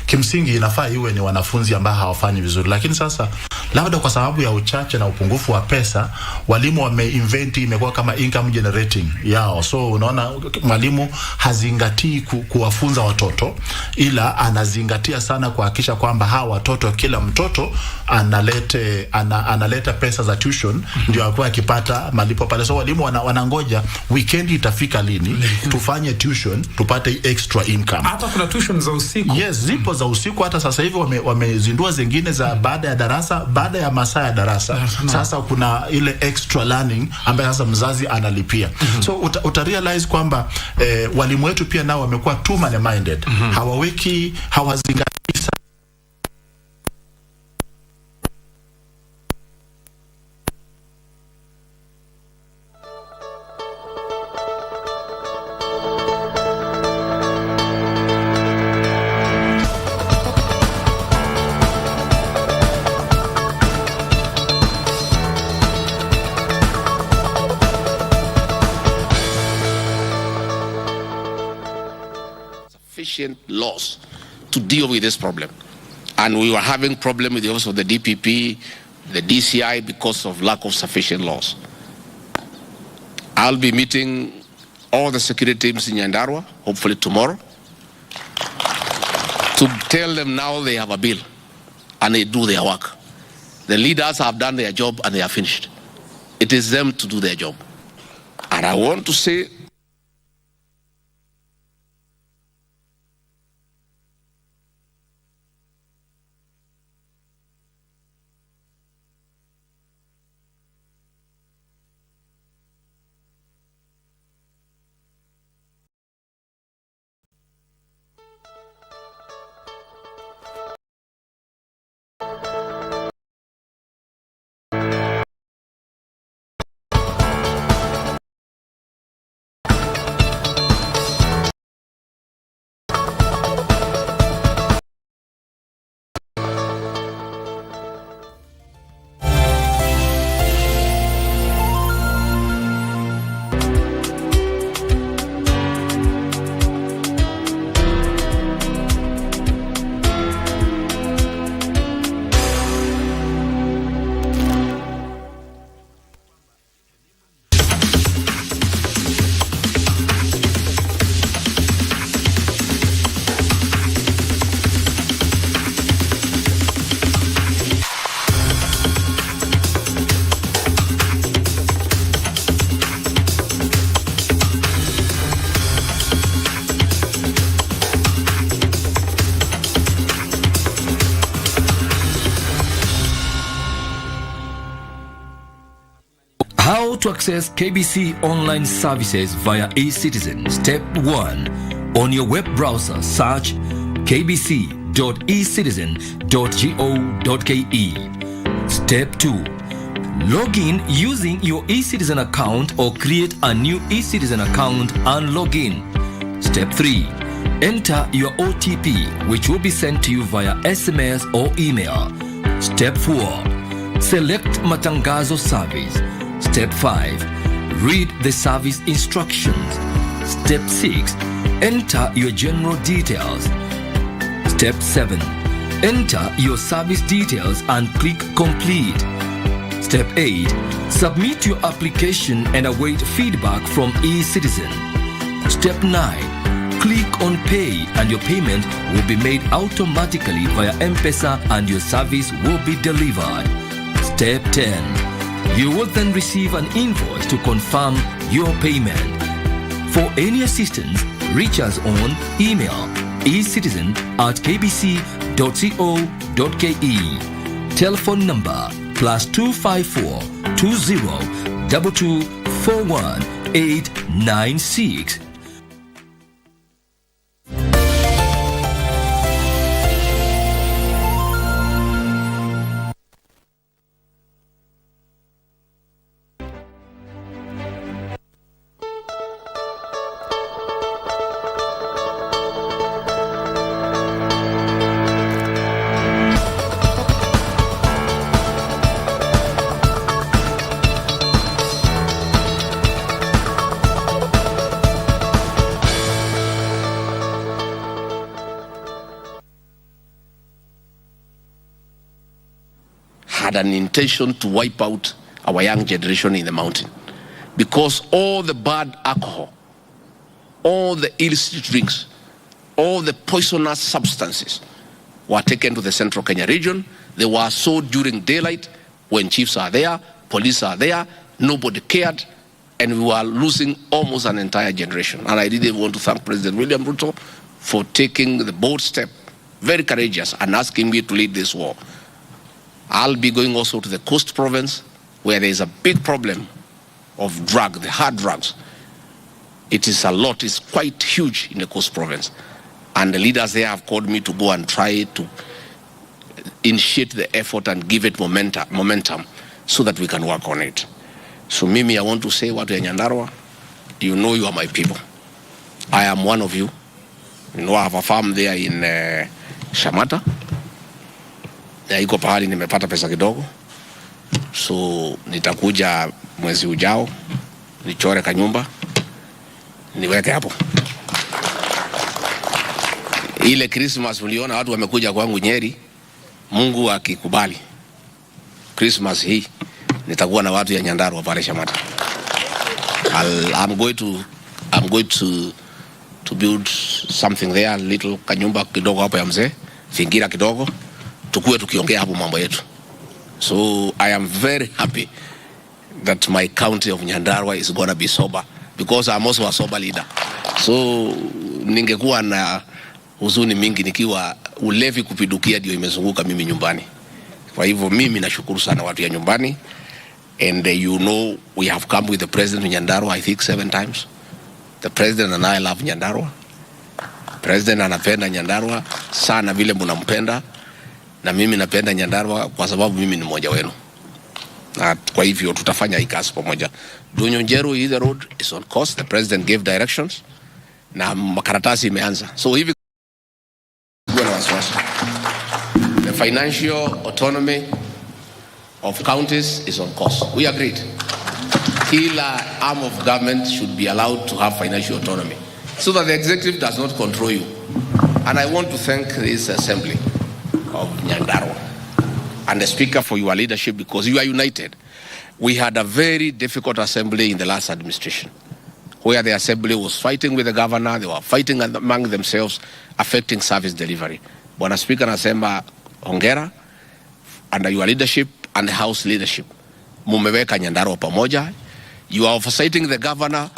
kimsingi inafaa iwe ni wanafunzi ambao hawafanyi vizuri, lakini sasa labda kwa sababu ya uchache na upungufu wa pesa, walimu wameinvent, imekuwa kama income generating yao. So unaona mwalimu hazingatii kuwafunza watoto, ila anazingatia sana kuhakikisha kwamba hawa watoto, kila mtoto analeta pesa za tuition ndio akuwa akipata malipo pale. So walimu wanangoja weekend itafika lini tufanye tuition tupate extra income. Hata kuna tuition za usiku. Yes, zipo za usiku. Hata sasa hivi wamezindua zingine za baada ya darasa, baada ya masaa ya darasa. Sasa kuna ile extra learning ambayo sasa mzazi analipia. So utarealize kwamba walimu wetu pia nao wamekuwa too money minded. Hawazingatii laws to deal with this problem, and we were having problem with the office of the DPP, the DCI, because of lack of sufficient laws. I'll be meeting all the security teams in Nyandarua, hopefully tomorrow, to tell them now they have a bill and they do their work. The leaders have done their job and they are finished. It is them to do their job. And I want to say, How to access KBC Online services via eCitizen. Step 1. On your web browser, search kbc.ecitizen.go.ke. Step 2. Log in using your eCitizen account or create a new eCitizen account and log in. Step 3. Enter your OTP, which will be sent to you via SMS or email. Step 4. Select Matangazo service. Step 5. Read the service instructions. Step 6. Enter your general details. Step 7. Enter your service details and click complete. Step 8. Submit your application and await feedback from eCitizen. Step 9. Click on pay and your payment will be made automatically via M-Pesa and your service will be delivered. Step 10. You will then receive an invoice to confirm your payment. For any assistance, reach us on email ecitizen@kbc.co.ke. Telephone number +254 20 22 41 896. had an intention to wipe out our young generation in the mountain. Because all the bad alcohol, all the illicit drinks, all the poisonous substances were taken to the central Kenya region. They were sold during daylight when chiefs are there, police are there, nobody cared, and we were losing almost an entire generation. And I really want to thank President William Ruto for taking the bold step, very courageous, and asking me to lead this war. I'll be going also to the Coast Province, where there is a big problem of the hard drugs. It is a lot, it's quite huge in the Coast Province. And the leaders there have called me to go and try to initiate the effort and give it momentum so that we can work on it. So Mimi, I want to say, watu ya Nyandarua, you know you are my people. I am one of you. You know I have a farm there in Shamata. Na iko pahali nimepata pesa kidogo. So nitakuja mwezi ujao, nichore kanyumba, niweke hapo. Ile Christmas uliona watu wamekuja kwangu Nyeri, Mungu akikubali. Christmas hii nitakuwa na watu ya Nyandarua pale Shamata. I'm going to build something there, little kanyumba kidogo hapo ya mzee, fingira kidogo, tukue tukiongea hapo mambo yetu. So I am very happy that my county of Nyandarua is going to be sober, because I'm also a sober leader. So ningekuwa na huzuni mingi nikiwa ulevi kupidukia ndio imezunguka mimi nyumbani. Kwa hivyo mimi nashukuru sana watu ya nyumbani. And you know we have come with the president of Nyandarua I think 7 times. The president and I love Nyandarua. President anapenda Nyandarua sana vile mnampenda, na mimi napenda Nyandarua kwa sababu mimi ni mmoja wenu. Na kwa hivyo tutafanya hii kazi pamoja. Dunyonjeru is the road is on course. The president gave directions na makaratasi imeanza. So hivi the financial autonomy of counties is on course. We agreed. Kila arm of government should be allowed to have financial autonomy so that the executive does not control you. And I want to thank this assembly of Nyandarua and the speaker for your leadership, because you are united. We had a very difficult assembly in the last administration, where the assembly was fighting with the governor, they were fighting among themselves, affecting service delivery. Bwana Speaker nasema hongera under your leadership and the House leadership. Mumeweka Nyandarua pamoja. You are oversighting the governor,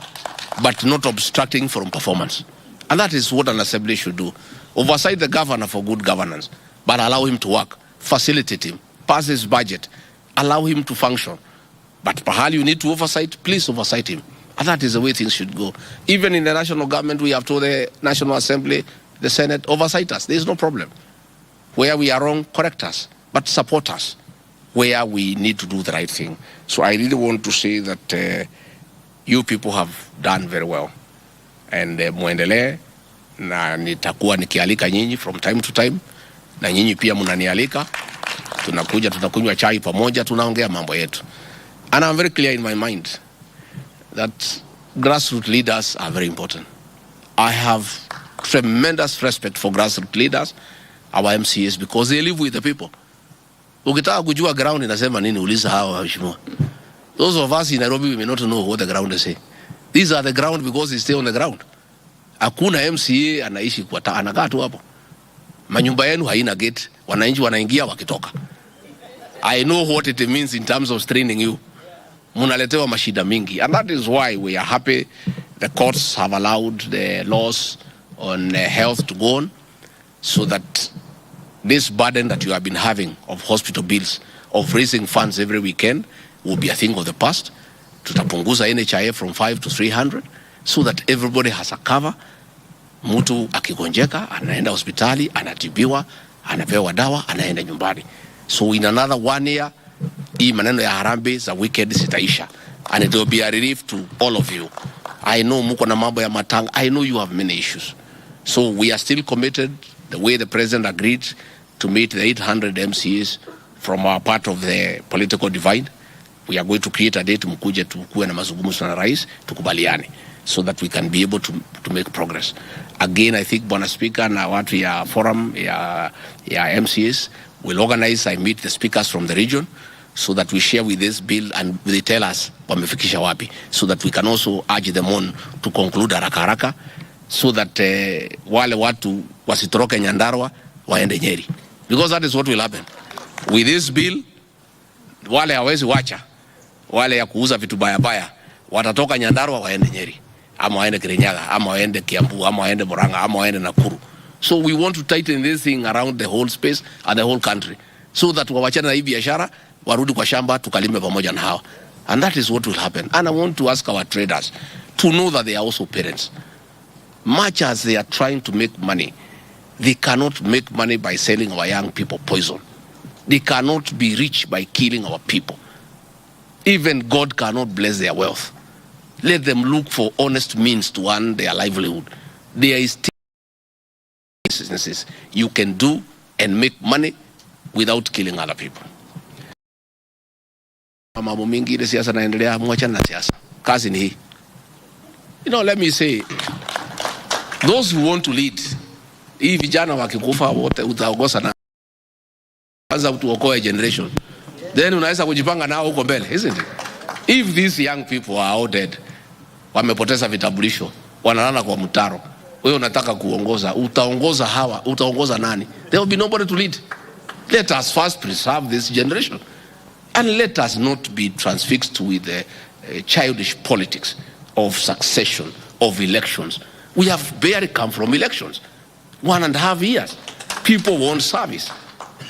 but not obstructing from performance. And that is what an assembly should do. Oversight the governor for good governance, but allow him to work, facilitate him, pass his budget, allow him to function. But pahali you need to oversight, please oversight him. And that is the way things should go. Even in the national government, we have told the National Assembly, the Senate, oversight us. There is no problem. Where we are wrong, correct us, but support us where we need to do the right thing. So I really want to say that you people have done very well. And muendelee, na nitakuwa nikialika nyinyi from time to time, na nyinyi pia mnanialika. Tunakuja, tunakunywa chai pamoja, tunaongea mambo yetu. And I'm very clear in my mind that grassroots leaders are very important. I have tremendous respect for grassroots leaders, our MCAs, because they live with the people. Ukitaka kujua ground inasema nini, uliza hawa waheshimiwa. Those of us in Nairobi, we may not know what the ground is saying. These are the ground because they stay on the ground. Hakuna MCA anaishi kwa anakaa tu hapo. Manyumba yenu haina gate, wananchi wanaingia wakitoka. I know what it means in terms of straining you. Munaletewa mashida mingi, and that is why we are happy the courts have allowed the laws on health to go on, so that this burden that you have been having of hospital bills, of raising funds every weekend, will be a thing of the past. Tutapunguza NHIF from 5 to 300, so that everybody has a cover. Mtu akigonjeka, anaenda hospitali, anatibiwa, anapewa dawa, anaenda nyumbani. So in another 1 year, hii maneno ya harambe za weekend sitaisha. And it will be a relief to all of you. I know muko na mambo ya matanga. I know you have many issues. So we are still committed, the way the president agreed, to meet the 800 MCAs from our part of the political divide. We are going to create a date, mkuje tukue na mazungumzo na rais, tukubaliane. so that we can be able to make progress. Again, I think Bwana Speaker na watu ya forum ya MCAs will organize, I meet the speakers from the region so that we share with this bill and they tell us wamefikisha wapi, so that we can also urge them on to conclude haraka so that wale watu wasitoroke Nyandarua waende Nyeri, because that is what will happen with this bill. Wale hawezi wacha wale ya kuuza vitu baya watatoka Nyandarua waende Nyeri, ama waende Kirinyaga, ama waende Kiambu, ama waende Murang'a, ama waende Nakuru. So we want to tighten this thing around the whole space and the whole country, so that wawachane na hii biashara, warudi kwa shamba tukalime pamoja na hawa. And that is what will happen. And I want to ask our traders to know that they are also parents. Much as they are trying to make money, they cannot make money by selling our young people poison. They cannot be rich by killing our people. Even God cannot bless their wealth. Let them look for honest means to earn their livelihood. There is businesses you can do and make money without killing other people. Mambo mingi ile siasa naendelea, mwachana na siasa. Kazi ni hii. Let me say, those who want to lead, hii vijana wakikufa wote utaongoza na kwanza tuokoe generation. Then unaweza kujipanga nao huko mbele, isn't it? If these young people are all dead, wamepoteza vitambulisho, wanalala kwa mtaro, wewe unataka kuongoza, utaongoza hawa, utaongoza nani? There will be nobody to lead. Let us first preserve this generation. And let us not be transfixed with the childish politics of succession, of elections. We have barely come from elections. 1.5 years. People want service.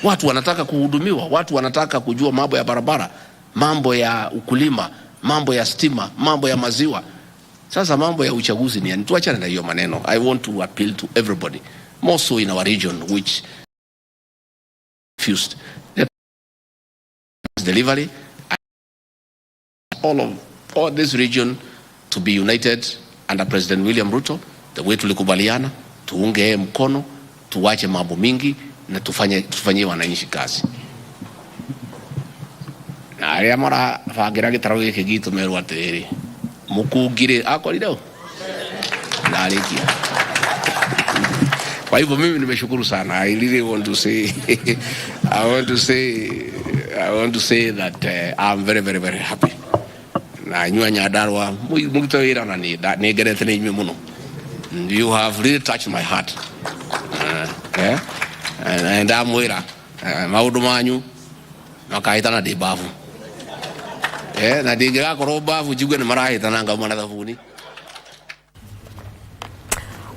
Watu wanataka kuhudumiwa, watu wanataka kujua mambo ya barabara, mambo ya ukulima, mambo ya stima, mambo ya maziwa. Sasa mambo ya uchaguzi ni tuachane na hiyo maneno. I want to appeal to everybody, more so in our region, which refused delivery, all this region to be united under President William Ruto, the way tulikubaliana, tuunge mkono, tuwache mambo mingi na tufanyie wananchi kazi. Na aria mara fagira gitaro giki gitu meru atiri mukungire akorire na alikia. Kwa hivyo mimi nimeshukuru sana. I really want to say I want to say that I'm very, very, very happy. Na nyua Nyandarua mugitoira na ni gerete ni muno. You have really touched my heart. And I'm wira maudu manyu makaitana de bavu. Na digira ko bavu jugwe ni marahitana ngamana thavuni.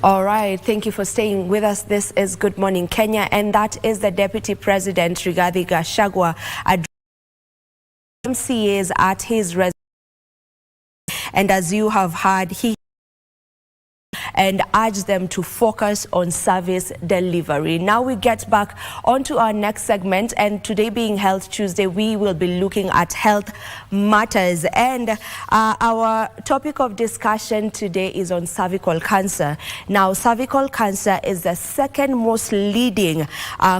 All right, thank you for staying with us. This is Good Morning Kenya, and that is the Deputy President Rigathi Gachagua addressing MCAs at his residence. And as you have heard, he and urge them to focus on service delivery. Now we get back onto our next segment, and today being Health Tuesday, we will be looking at health matters, and our topic of discussion today is on cervical cancer. Now, cervical cancer is the second most leading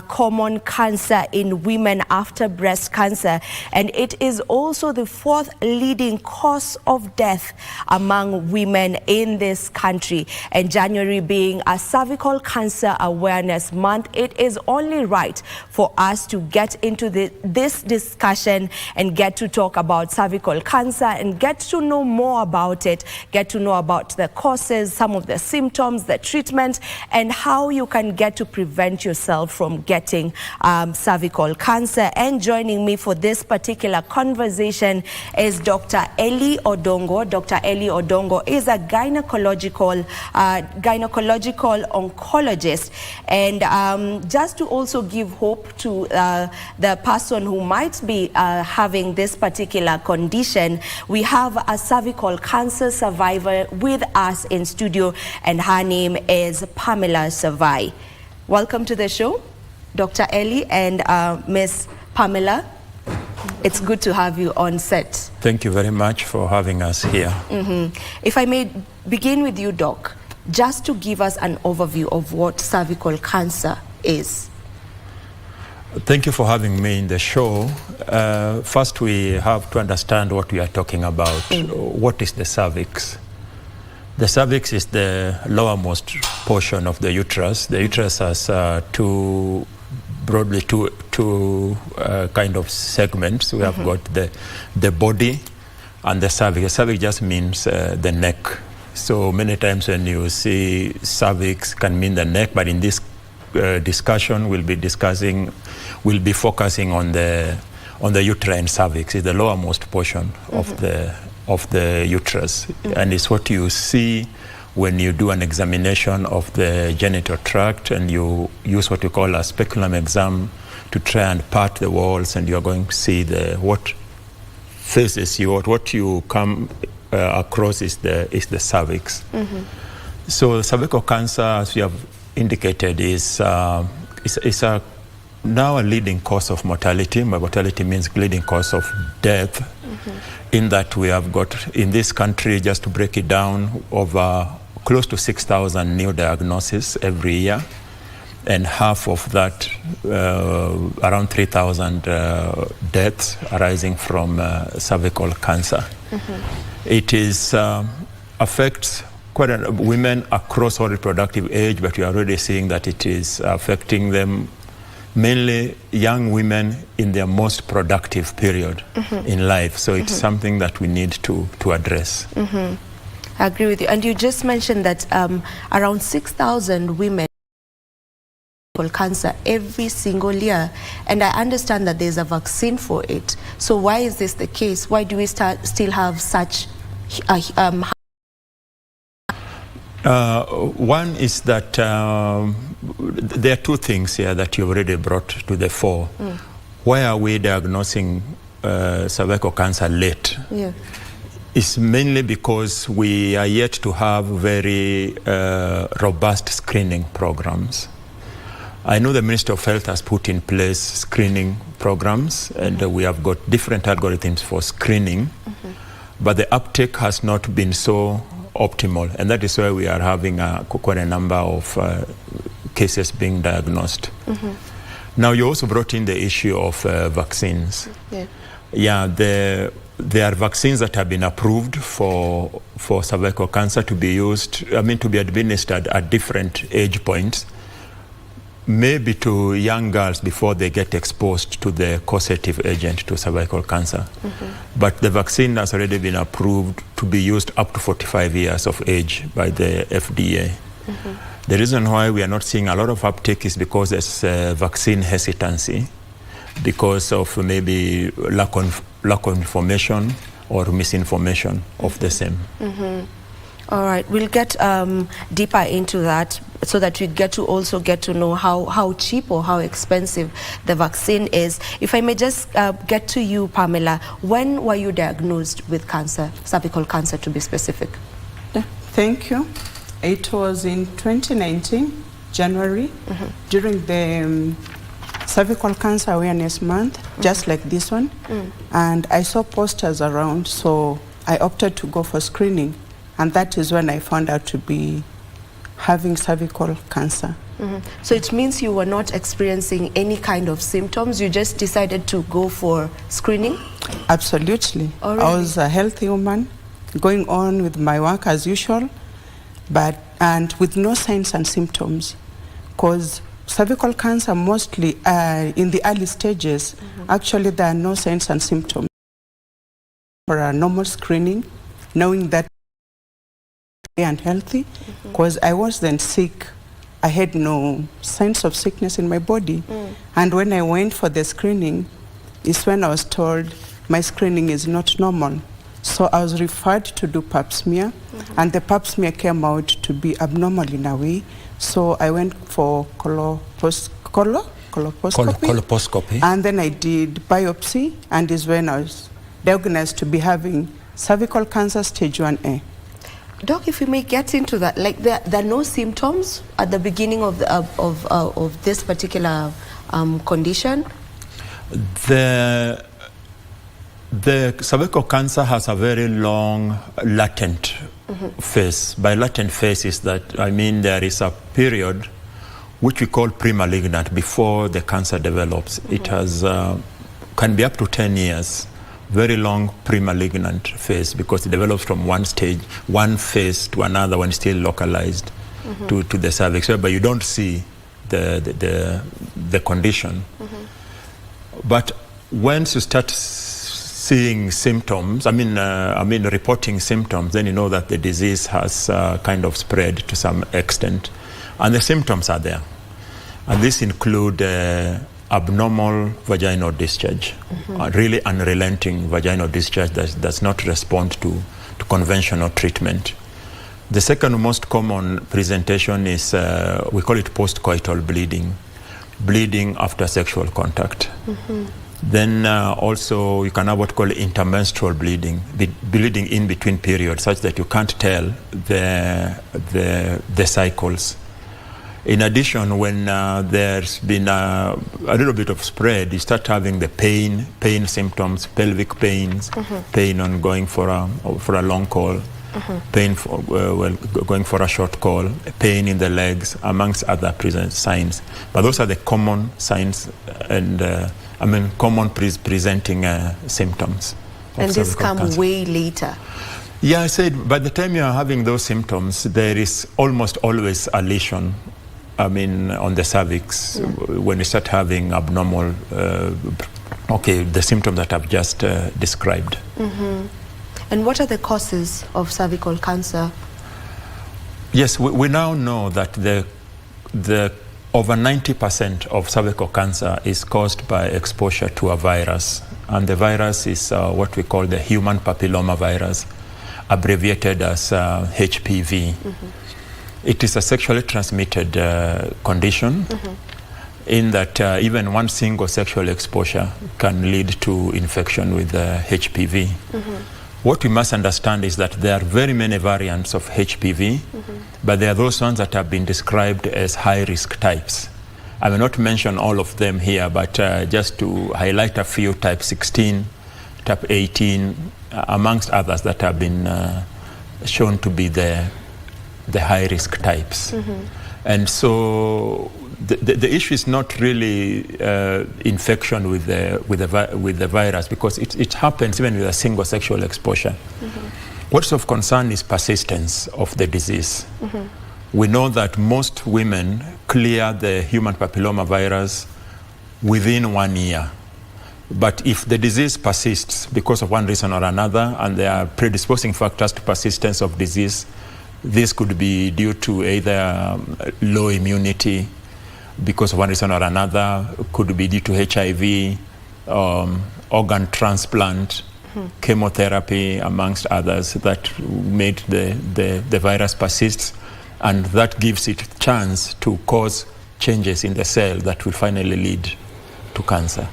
common cancer in women after breast cancer, and it is also the fourth leading cause of death among women in this country. And January being a cervical cancer awareness month, it is only right for us to get into this discussion and get to talk about cervical cancer and get to know more about it, get to know about the causes, some of the symptoms, the treatment, and how you can get to prevent yourself from getting cervical cancer. And joining me for this particular conversation is Dr. Ellie Odongo. Dr. Ellie Odongo is a gynecological oncologist, and just to also give hope to the person who might be having this particular condition, we have a cervical cancer survivor with us in studio, and her name is Pamela Savai. Welcome to the show, Dr. Ellie and Miss Pamela. It's good to have you on set. Thank you very much for having us here. If I may begin with you, Doc, just to give us an overview of what cervical cancer is. Thank you for having me in the show. First, we have to understand what we are talking about. What is the cervix? The cervix is the lowermost portion of the uterus. The uterus has broadly two kind of segments. We have got the body and the cervix. The cervix just means the neck. So many times when you see cervix can mean the neck, but in this discussion we'll be focusing on the uterine cervix. It's the lowermost portion of the uterus, and it's what you see when you do an examination of the genital tract, and you use what you call a speculum exam to try and part the walls, and you're going to see what faces you, what you come across is the cervix. So cervical cancer, as we have indicated, is now a leading cause of mortality. Mortality means leading cause of death. In that we have got in this country, just to break it down, over close to 6,000 new diagnoses every year, and half of that, around 3,000 deaths arising from cervical cancer. It affects women across all reproductive age, but we are already seeing that it is affecting them, mainly young women in their most productive period in life. So it's something that we need to address. I agree with you. And you just mentioned that around 6,000 women have cancer every single year, and I understand that there's a vaccine for it. So why is this the case? Why do we still have such one is that there are two things here that you've already brought to the fore. Why are we diagnosing cervical cancer late? It's mainly because we are yet to have very robust screening programs. I know the Ministry of Health has put in place screening programs, and we have got different algorithms for screening, but the uptake has not been so optimal, and that is why we are having quite a number of cases being diagnosed. Now, you also brought in the issue of vaccines. There are vaccines that have been approved for cervical cancer to be used, to be administered at different age points, maybe to young girls before they get exposed to the causative agent to cervical cancer. But the vaccine has already been approved to be used up to 45 years of age by the FDA. The reason why we are not seeing a lot of uptake is because there's vaccine hesitancy, because of maybe lack of information or misinformation of the same. All right, we'll get deeper into that so that we also get to know how cheap or how expensive the vaccine is. If I may just get to you, Pamela, when were you diagnosed with cancer, cervical cancer to be specific? Thank you. It was in 2019, January, during the Cervical Cancer Awareness Month, just like this one. And I saw posters around, so I opted to go for screening. And that is when I found out to be having cervical cancer. So it means you were not experiencing any kind of symptoms, you just decided to go for screening? Absolutely. Oh, really? I was a healthy woman, going on with my work as usual, and with no signs and symptoms. Because cervical cancer mostly in the early stages, actually there are no signs and symptoms. For a normal screening, knowing that and healthy, because I was then sick. I had no signs of sickness in my body. And when I went for the screening, is when I was told my screening is not normal. So I was referred to do pap smear, and the pap smear came out to be abnormal in a way. So I went for colposcopy, and then I did biopsy, and is when I was diagnosed to be having cervical cancer stage 1A. Doc, if we may get into that, like there are no symptoms at the beginning of this particular condition? The cervical cancer has a very long latent phase. By latent phase is that, there is a period which we call pre-malignant, before the cancer develops. It has can be up to 10 years very long pre-malignant phase, because it develops from one phase to another when still localized to the cervix, but you don't see the condition. But once you start seeing symptoms, reporting symptoms, then you know that the disease has kind of spread to some extent, and the symptoms are there. And this include abnormal vaginal discharge, really unrelenting vaginal discharge that does not respond to conventional treatment. The second most common presentation is, we call it postcoital bleeding after sexual contact. Then also you can have what we call intermenstrual bleeding in between periods, such that you can't tell the cycles. In addition, when there's been a little bit of spread, you start having the pain symptoms, pelvic pains, pain on going for a long call, pain going for a short call, pain in the legs, amongst other present signs. But those are the common signs and common presenting symptoms. And this come way later. Yeah, I said by the time you are having those symptoms, there is almost always a lesion on the cervix when you start having abnormal, the symptoms that I've just described. And what are the causes of cervical cancer? Yes, we now know that the over 90% of cervical cancer is caused by exposure to a virus. And the virus is what we call the human papilloma virus, abbreviated as HPV. It is a sexually transmitted condition in that even one single sexual exposure can lead to infection with HPV. What we must understand is that there are very many variants of HPV, but there are those ones that have been described as high-risk types. I will not mention all of them here, but just to highlight a few, type 16, type 18, amongst others that have been shown to be the high-risk types. And so the issue is not really infection with the virus, because it happens even with a single sexual exposure. What's of concern is persistence of the disease. We know that most women clear the human papilloma virus within 1 year. But if the disease persists because of one reason or another, and there are predisposing factors to persistence of disease, this could be due to either low immunity because of one reason or another, could be due to HIV, organ transplant, chemotherapy, amongst others, that made the virus persist, and that gives it a chance to cause changes in the cell that will finally lead to cancer.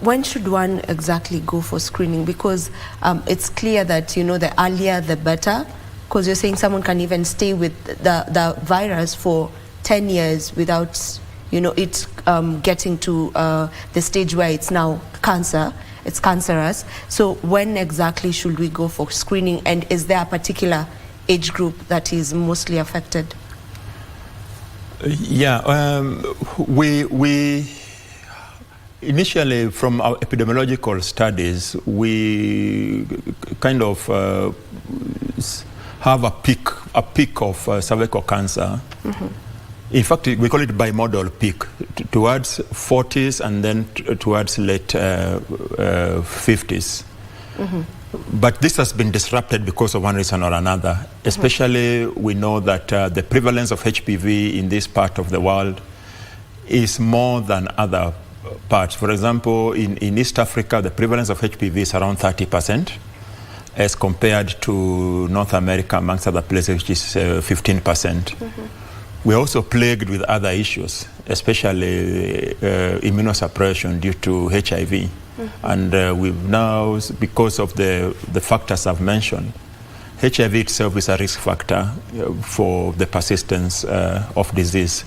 When should one exactly go for screening? Because it's clear that, the earlier the better, because you're saying someone can even stay with the virus for 10 years without, it getting to the stage where it's now it's cancerous. So when exactly should we go for screening, and is there a particular age group that is mostly affected? We initially, from our epidemiological studies, we kind of have a peak of cervical cancer. In fact, we call it bimodal peak, towards 40s and then towards late 50s. But this has been disrupted because of one reason or another. Especially, we know that the prevalence of HPV in this part of the world is more than other parts. For example, in East Africa, the prevalence of HPV is around 30%, as compared to North America, amongst other places, which is 15%. We're also plagued with other issues, especially immunosuppression due to HIV. And we've now, because of the factors I've mentioned, HIV itself is a risk factor for the persistence of disease.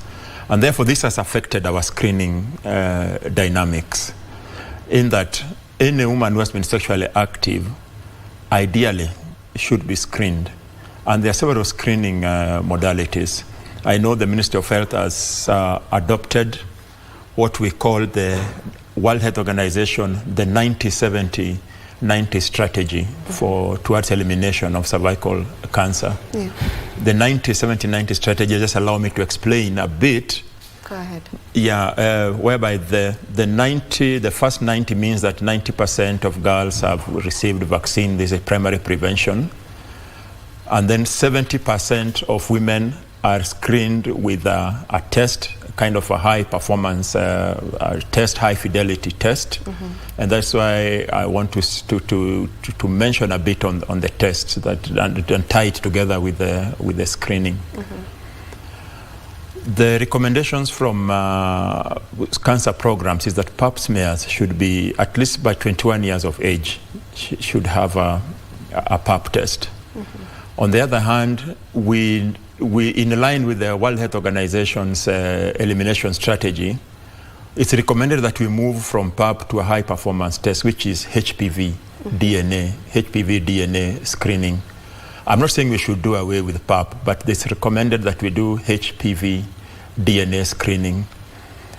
And therefore, this has affected our screening dynamics, in that any woman who has been sexually active, ideally, should be screened. And there are several screening modalities. I know the Ministry of Health has adopted what we call the World Health Organization the 90-70-90 strategy towards elimination of cervical cancer. Yeah. The 90-70-90 strategy, just allow me to explain a bit. Go ahead. Yeah, whereby the first 90 means that 90% of girls have received vaccine. This is primary prevention. And then 70% of women are screened with a test, kind of a high performance test, high fidelity test. And that's why I want to mention a bit on the tests and tie it together with the screening. The recommendations from cancer programs is that pap smears should be, at least by 21 years of age, should have a pap test. On the other hand, we in line with the World Health Organization's elimination strategy, it's recommended that we move from pap to a high performance test, which is HPV DNA screening. I'm not saying we should do away with pap, but it's recommended that we do HPV DNA screening.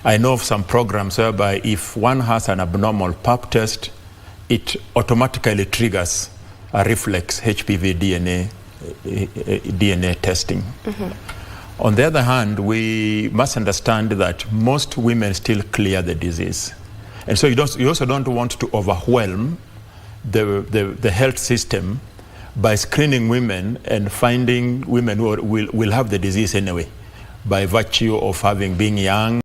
I know of some programs whereby if one has an abnormal pap test, it automatically triggers a reflex HPV DNA testing. On the other hand, we must understand that most women still clear the disease. And so you also don't want to overwhelm the health system by screening women and finding women who will have the disease anyway, by virtue of being young.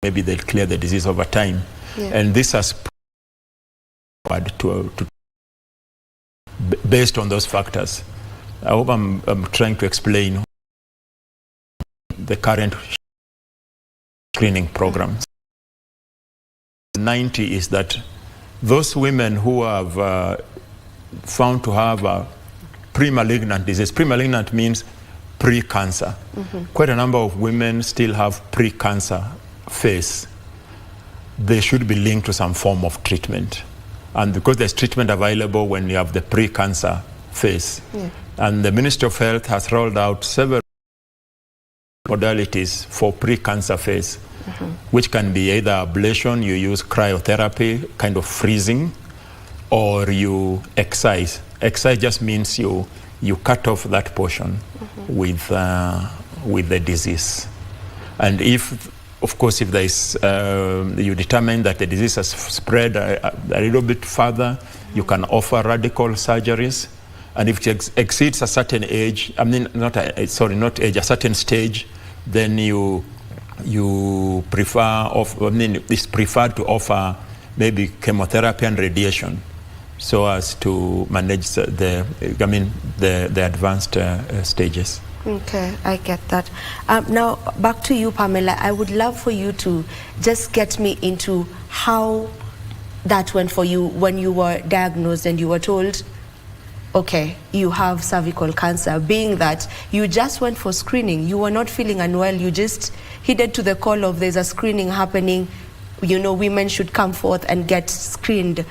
Maybe they'll clear the disease over time. Yeah. And this has based on those factors. I hope I'm trying to explain the current screening programs. 90 is that those women who have found to have a pre-malignant disease. Pre-malignant means pre-cancer. Quite a number of women still have pre-cancer phase. They should be linked to some form of treatment. And because there's treatment available when you have the pre-cancer phase. Yeah. And the Ministry of Health has rolled out several modalities for pre-cancer phase, which can be either ablation, you use cryotherapy, kind of freezing, or you excise. Excise just means you cut off that portion with the disease. And if, of course, if there is, you determine that the disease has spread a little bit further, you can offer radical surgeries. And if it exceeds a certain age, I mean, a certain stage, then it's preferred to offer maybe chemotherapy and radiation, so as to manage the advanced stages. Okay, I get that. Now, back to you, Pamela. I would love for you to just get me into how that went for you when you were diagnosed and you were told, okay, you have cervical cancer, being that you just went for screening. You were not feeling unwell. You just heeded to the call of there's a screening happening. You know, women should come forth and get screened.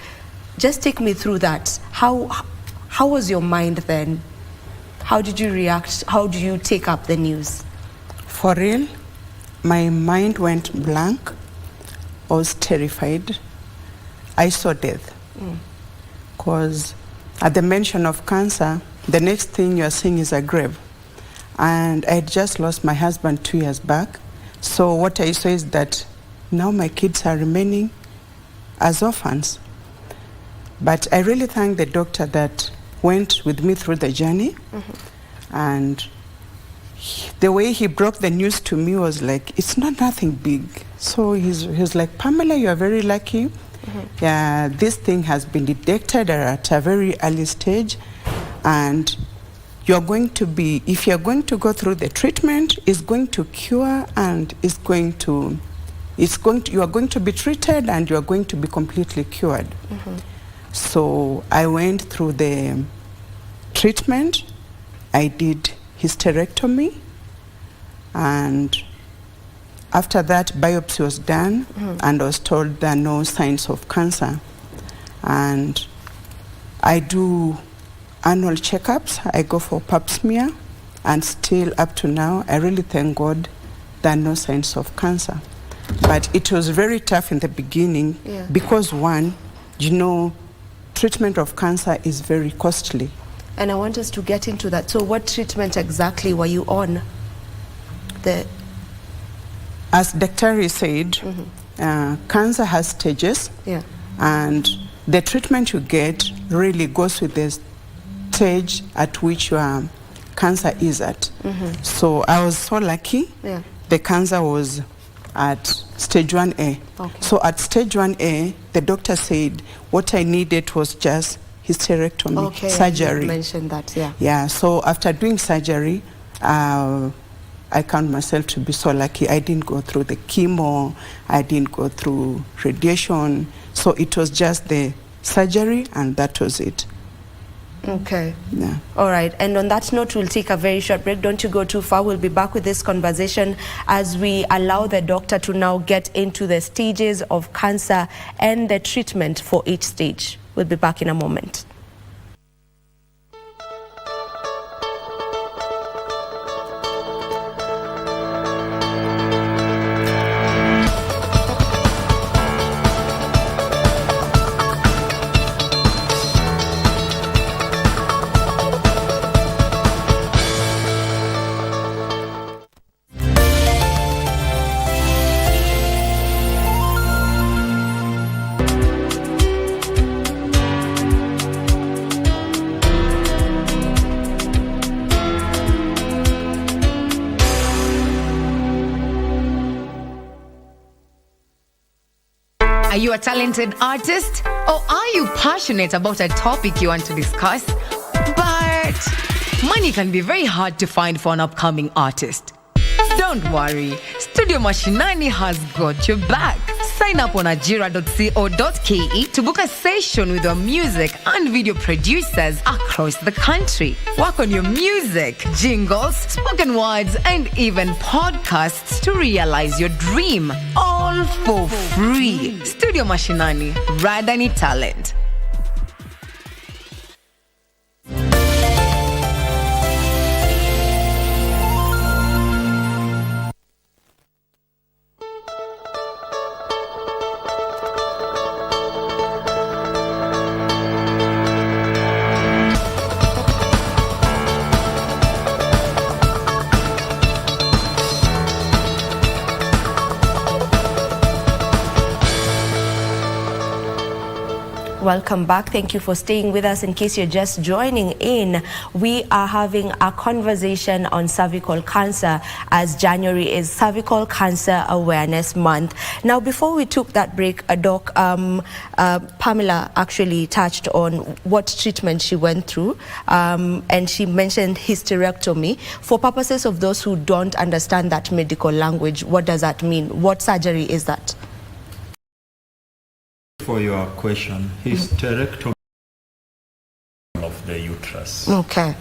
Just take me through that. How was your mind then? How did you react? How do you take up the news? For real, my mind went blank. I was terrified. I saw death. Because at the mention of cancer, the next thing you're seeing is a grave. And I had just lost my husband 2 years back. So what I saw is that now my kids are remaining as orphans. But I really thank the doctor that went with me through the journey. And the way he broke the news to me was like, it's not nothing big. So he's like, Pamela, you are very lucky. This thing has been detected at a very early stage, and you're going to be, if you're going to go through the treatment, it's going to cure, and you are going to be treated, and you are going to be completely cured. So I went through the treatment. I did hysterectomy, and after that, biopsy was done, and I was told there are no signs of cancer. And I do annual checkups. I go for pap smear, and still up to now, I really thank God there are no signs of cancer. But it was very tough in the beginning because one, treatment of cancer is very costly. And I want us to get into that. So what treatment exactly were you on? As Dr. said, cancer has stages, and the treatment you get really goes with the stage at which your cancer is at. So I was so lucky. The cancer was at stage 1A. So at stage 1A, the doctor said what I needed was just hysterectomy, surgery. You mentioned that, Yeah, so after doing surgery, I count myself to be so lucky. I didn't go through the chemo, I didn't go through radiation. So it was just the surgery and that was it. Okay. All right. And on that note, we'll take a very short break. Don't you go too far. We'll be back with this conversation as we allow the doctor to now get into the stages of cancer and the treatment for each stage. We'll be back in a moment. Are you a talented artist? Or are you passionate about a topic you want to discuss? But money can be very hard to find for an upcoming artist. Don't worry, Studio Mashinani has got your back. Sign up on ajira.co.ke to book a session with your music and video producers across the country. Work on your music, jingles, spoken words, and even podcasts to realize your dream. All for free. Studio Mashinani, Radani Talent. Welcome back. Thank you for staying with us. In case you're just joining in, we are having a conversation on cervical cancer as January is Cervical Cancer Awareness Month. Now, before we took that break, Doc, Pamela actually touched on what treatment she went through, and she mentioned hysterectomy. For purposes of those who don't understand that medical language, what does that mean? What surgery is that? For your question, hysterectomy of the uterus. Okay.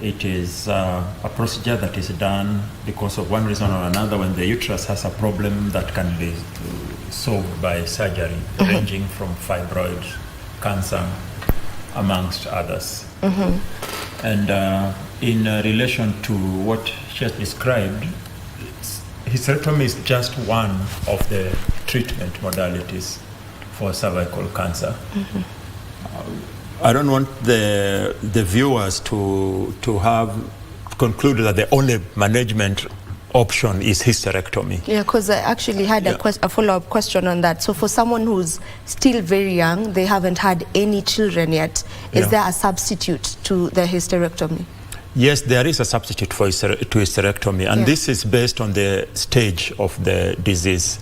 It is a procedure that is done because of one reason or another when the uterus has a problem that can be solved by surgery, ranging from fibroid, cancer, amongst others. And in relation to what she has described, hysterectomy is just one of the treatment modalities for cervical cancer. I don't want the viewers to have concluded that the only management option is hysterectomy. Yeah, because I actually had a follow-up question on that. So for someone who's still very young, they haven't had any children yet, is there a substitute to the hysterectomy? Yes, there is a substitute for to hysterectomy, and this is based on the stage of the disease.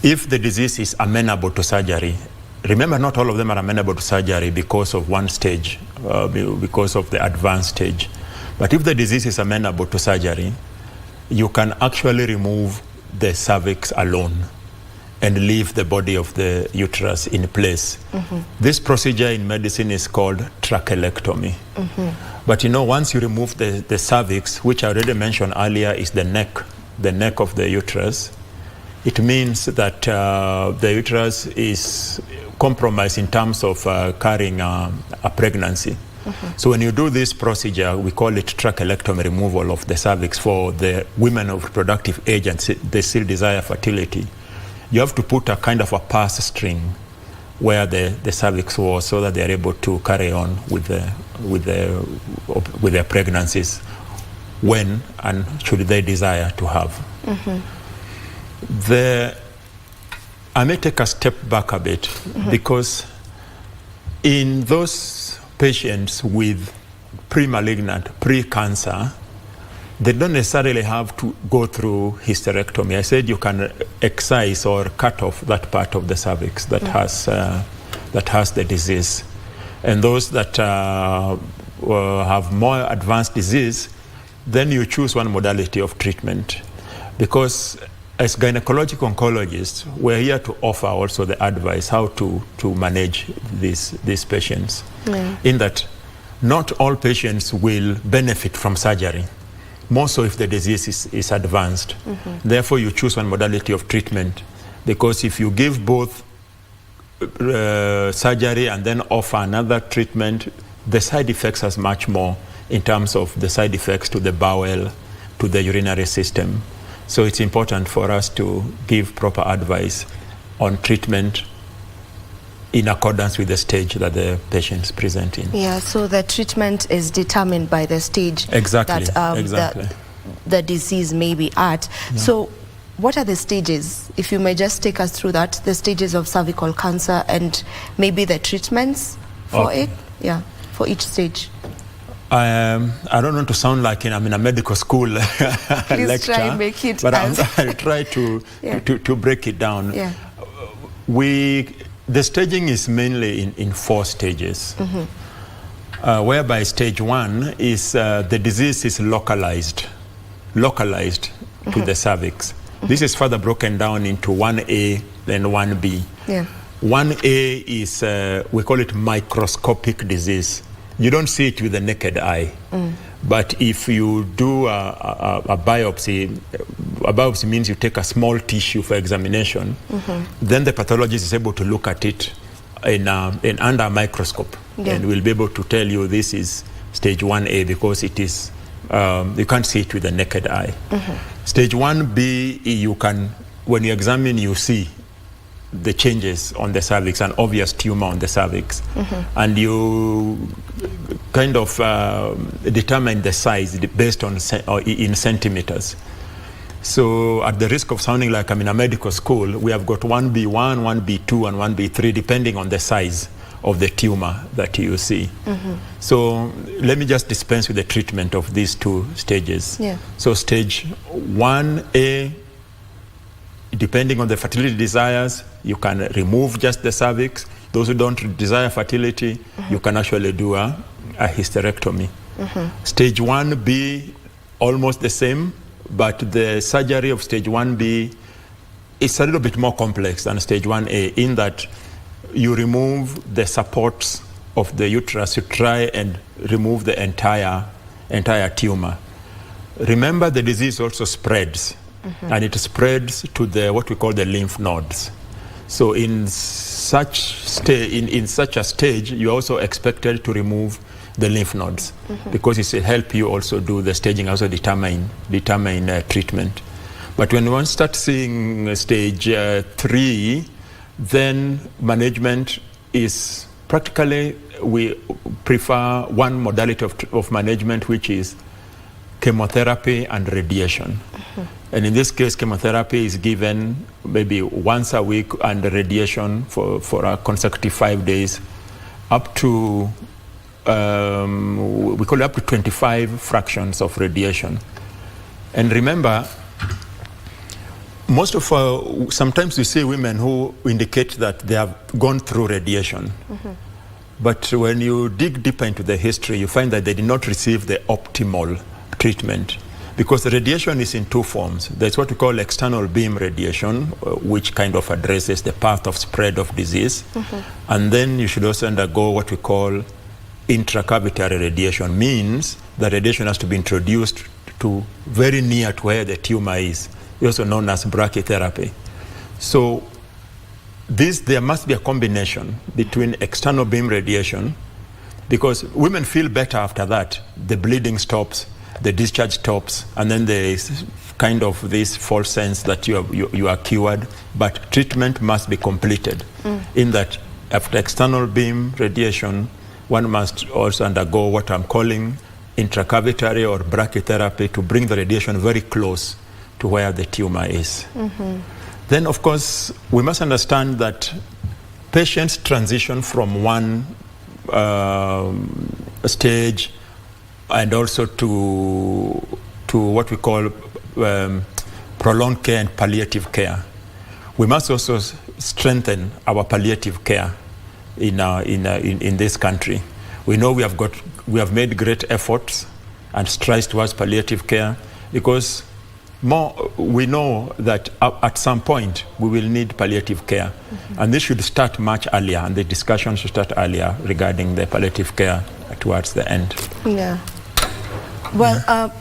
If the disease is amenable to surgery, remember not all of them are amenable to surgery because of one stage, because of the advanced stage. But if the disease is amenable to surgery, you can actually remove the cervix alone and leave the body of the uterus in place. This procedure in medicine is called trachelectomy. But you know, once you remove the cervix, which I already mentioned earlier is the neck of the uterus, it means that the uterus is compromised in terms of carrying a pregnancy. So when you do this procedure, we call it trachelectomy, removal of the cervix for the women of reproductive age and they still desire fertility. you have to put a kind of a pass string where the cervix was, so that they are able to carry on with their pregnancies when and should they desire to have. I may take a step back a bit, because in those patients with pre-malignant, pre-cancer, they don't necessarily have to go through hysterectomy. I said you can excise or cut off that part of the cervix that has the disease. And those that have more advanced disease, then you choose one modality of treatment. Because as gynecological oncologists, we're here to offer also the advice how to manage these patients. In that not all patients will benefit from surgery, more so if the disease is advanced. Therefore, you choose one modality of treatment, because if you give both surgery and then offer another treatment, the side effects are much more in terms of the side effects to the bowel, to the urinary system. So it's important for us to give proper advice on treatment in accordance with the stage that the patients present in. Yeah, so the treatment is determined by the stage that the disease may be at. So what are the stages? If you may just take us through that, the stages of cervical cancer and maybe the treatments for it, for each stage. I don't want to sound like I'm in a medical school Please lecture, try and make it but I'll try to break it down. The staging is mainly in 4 stages, whereby stage 1 is the disease is localized to the cervix. This is further broken down into 1A and 1B. 1A is, we call it microscopic disease. You don't see it with the naked eye. But if you do a biopsy means you take a small tissue for examination, then the pathologist is able to look at it in under a microscope, and will be able to tell you this is stage 1A, because it is, you can't see it with the naked eye. Stage 1B, you can, when you examine, you see the changes on the cervix, an obvious tumor on the cervix, and you kind of determine the size based on in centimeters. So at the risk of sounding like I'm in a medical school, we have got 1B1, 1B2, and 1B3, depending on the size of the tumor that you see. So let me just dispense with the treatment of these 2 stages. So stage 1A, depending on the fertility desires, you can remove just the cervix. Those who don't desire fertility, you can actually do a hysterectomy. Stage 1B, almost the same, but the surgery of stage 1B is a little bit more complex than stage 1A, in that you remove the supports of the uterus. You try and remove the entire tumor. Remember, the disease also spreads. And it spreads to what we call the lymph nodes. So in such a stage, you're also expected to remove the lymph nodes, because it will help you also do the staging, also determine treatment. But when one starts seeing stage 3, then management is practically, we prefer one modality of management, which is chemotherapy and radiation. And in this case, chemotherapy is given maybe once a week, and radiation for a consecutive 5 days, up to, we call it up to 25 fractions of radiation. And remember, sometimes we see women who indicate that they have gone through radiation. But when you dig deeper into the history, you find that they did not receive the optimal treatment, because the radiation is in 2 forms. There's what we call external beam radiation, which kind of addresses the path of spread of disease. And then you should also undergo what we call intracavitary radiation, means the radiation has to be introduced to very near to where the tumor is, also known as brachytherapy. So there must be a combination between external beam radiation, because women feel better after that. The bleeding stops, the discharge stops, and then there is kind of this false sense that you are cured, but treatment must be completed. In that, after external beam radiation, one must also undergo what I'm calling intracavitary or brachytherapy to bring the radiation very close to where the tumor is. Then, of course, we must understand that patients transition from one stage and also to what we call prolonged care and palliative care. We must also strengthen our palliative care in this country. We know we have made great efforts and strides towards palliative care, because we know that at some point we will need palliative care, and this should start much earlier, and the discussion should start earlier regarding the palliative care towards the end. Yeah. Well,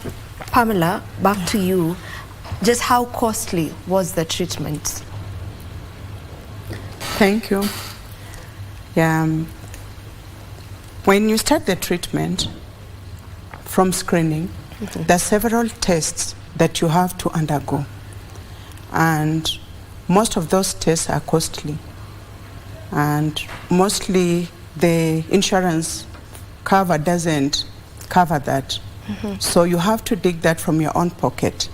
Pamela, back to you. Just how costly was the treatment? Thank you. Yeah. When you start the treatment from screening, there are several tests that you have to undergo, and most of those tests are costly, and mostly the insurance cover doesn't cover that. So you have to dig that from your own pocket.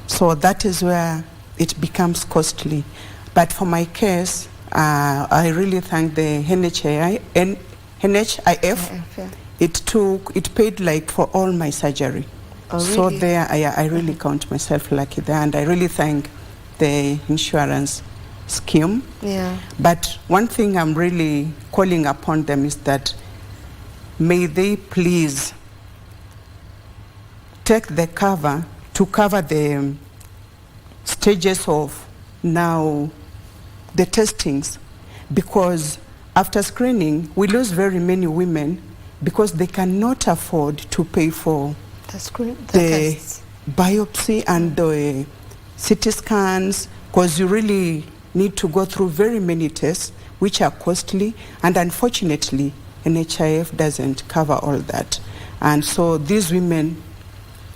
So that is where it becomes costly. But for my case, I really thank the NHIF. It paid like for all my surgery. Oh, really? So there, I really count myself lucky there, and I really thank the insurance scheme. Yeah. But one thing I'm really calling upon them is that may they please take the cover to cover the stages of now the testings, because after screening we lose very many women because they cannot afford to pay for the biopsy and the CT scans, because you really need to go through very many tests which are costly, and unfortunately NHIF doesn't cover all that, and so these women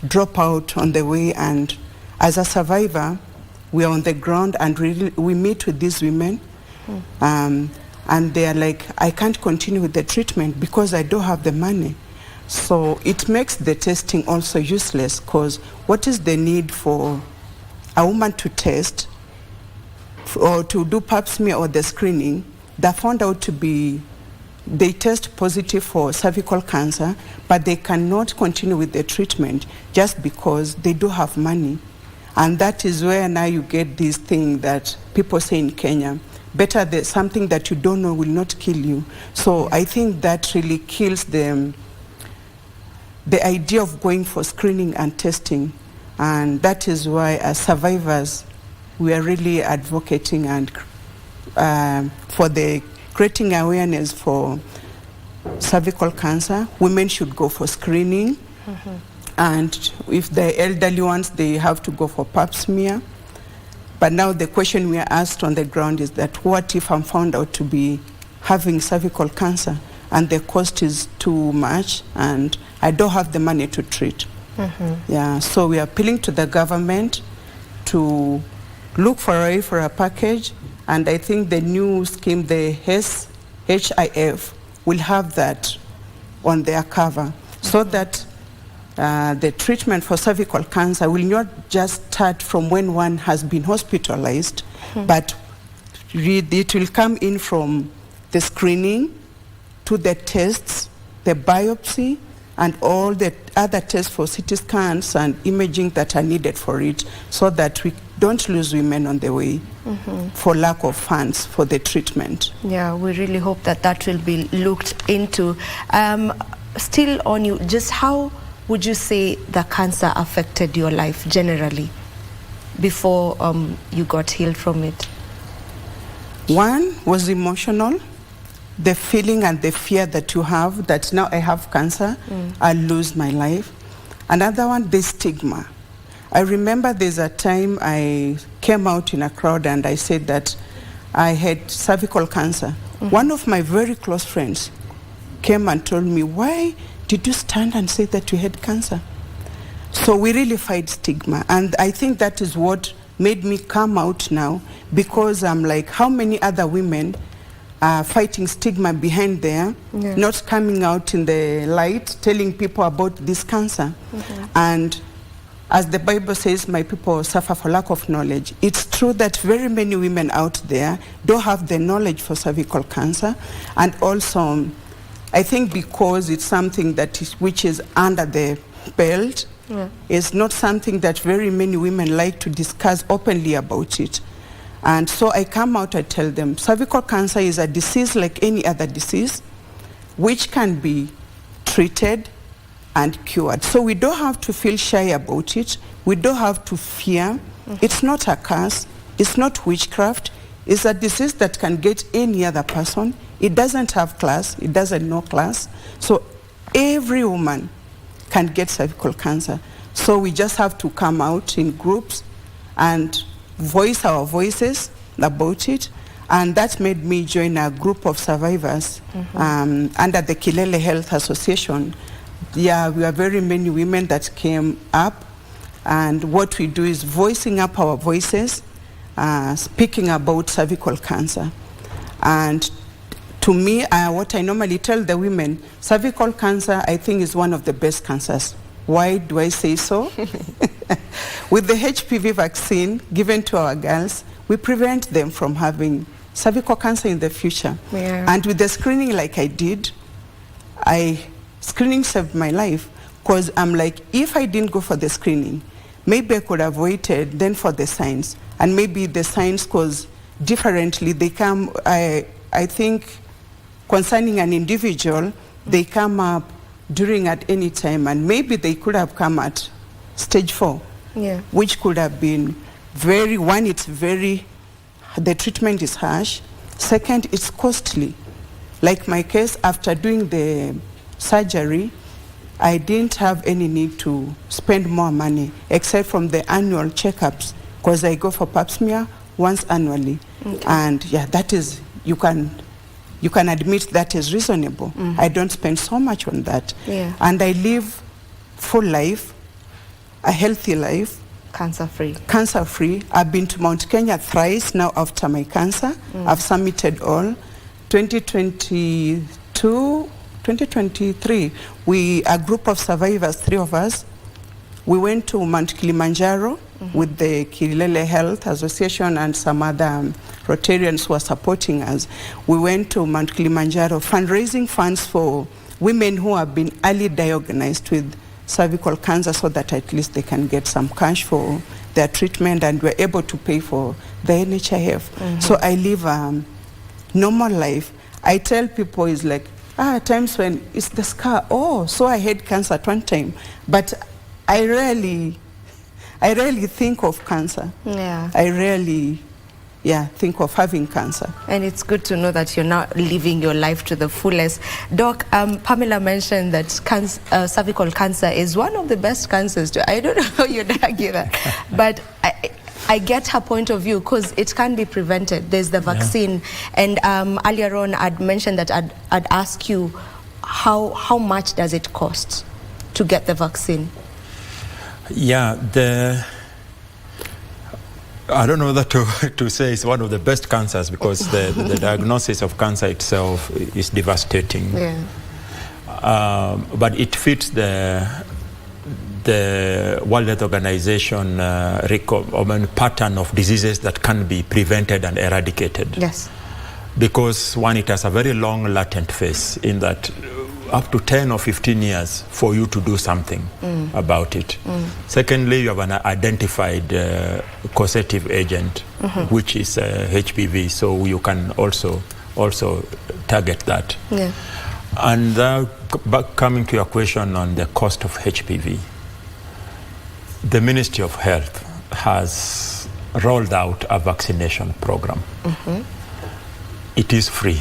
drop out on the way. And as a survivor, we are on the ground and we meet with these women, and they are like, I can't continue with the treatment because I don't have the money. So it makes the testing also useless, because what is the need for a woman to test or to do pap smear or the screening that found out to be, they test positive for cervical cancer, but they cannot continue with the treatment just because they do have money. And that is where now you get this thing that people say in Kenya, better something that you don't know will not kill you. So I think that really kills the idea of going for screening and testing. And that is why as survivors, we are really advocating and for the creating awareness for cervical cancer. Women should go for screening, and if the elderly ones, they have to go for pap smear. But now the question we are asked on the ground is that what if I'm found out to be having cervical cancer and the cost is too much and I don't have the money to treat? Yeah, so we are appealing to the government to look for a package, and I think the new scheme, the HIF, will have that on their cover, so that the treatment for cervical cancer will not just start from when one has been hospitalized, but it will come in from the screening to the tests, the biopsy, and all the other tests for CT scans and imaging that are needed for it, so that we don't lose women on the way for lack of funds for the treatment. Yeah, we really hope that that will be looked into. Still on you, just how would you say the cancer affected your life generally before you got healed from it? One was emotional, the feeling and the fear that you have that now I have cancer, I'll lose my life. Another one, the stigma. I remember there's a time I came out in a crowd and I said that I had cervical cancer. One of my very close friends came and told me, why did you stand and say that you had cancer? So we really fight stigma. And I think that is what made me come out now, because I'm like, how many other women are fighting stigma behind there, not coming out in the light, telling people about this cancer. And as the Bible says, my people suffer for lack of knowledge. It's true that very many women out there don't have the knowledge for cervical cancer. And also, I think because it's something that is, which is under the belt, it's not something that very many women like to discuss openly about it. And so I come out, I tell them, cervical cancer is a disease like any other disease, which can be treated and cured. So we don't have to feel shy about it. We don't have to fear. It's not a curse. It's not witchcraft. It's a disease that can get any other person. It doesn't have class. It doesn't know class. So every woman can get cervical cancer. So we just have to come out in groups and voice our voices about it. And that made me join a group of survivors under the Kilele Health Association. Yeah, we are very many women that came up, and what we do is voicing up our voices, speaking about cervical cancer. And to me, what I normally tell the women, cervical cancer, I think, is one of the best cancers. Why do I say so? With the HPV vaccine given to our girls, we prevent them from having cervical cancer in the future. And with the screening like I did, screening saved my life, because I'm like, if I didn't go for the screening, maybe I could have waited then for the signs. And maybe the signs cause differently. They come, I think, concerning an individual, they come up during at any time, and maybe they could have come at stage 4, which could have been the treatment is harsh. Second, it's costly. Like my case, after doing the surgery, I didn't have any need to spend more money, except from the annual checkups, because I go for pap smear once annually. And yeah, that is, you can admit that is reasonable. I don't spend so much on that. And I live full life, a healthy life. Cancer-free. Cancer-free. I've been to Mount Kenya thrice now after my cancer. I've summited all. 2023, a group of survivors, 3 of us, we went to Mount Kilimanjaro with the Kilele Health Association and some other Rotarians who are supporting us. We went to Mount Kilimanjaro fundraising funds for women who have been early diagnosed with cervical cancer, so that at least they can get some cash for their treatment, and we're able to pay for the NHIF. So I live a normal life. I tell people, it's like, times when it's the scar. Oh, so I had cancer at one time, but I rarely think of cancer. I rarely think of having cancer. And it's good to know that you're now living your life to the fullest. Doc, Pamela mentioned that cervical cancer is one of the best cancers. I don't know how you'd argue that, but I get her point of view, because it can be prevented. There's the vaccine. And earlier on, I'd mentioned that I'd ask you, how much does it cost to get the vaccine? I don't know that to say it's one of the best cancers, because the diagnosis of cancer itself is devastating. But it fits the World Health Organization pattern of diseases that can be prevented and eradicated. Because one, it has a very long latent phase, in that up to 10 or 15 years for you to do something about it. Secondly, you have an identified causative agent, which is HPV, so you can also target that. And coming to your question on the cost of HPV, the Ministry of Health has rolled out a vaccination program. It is free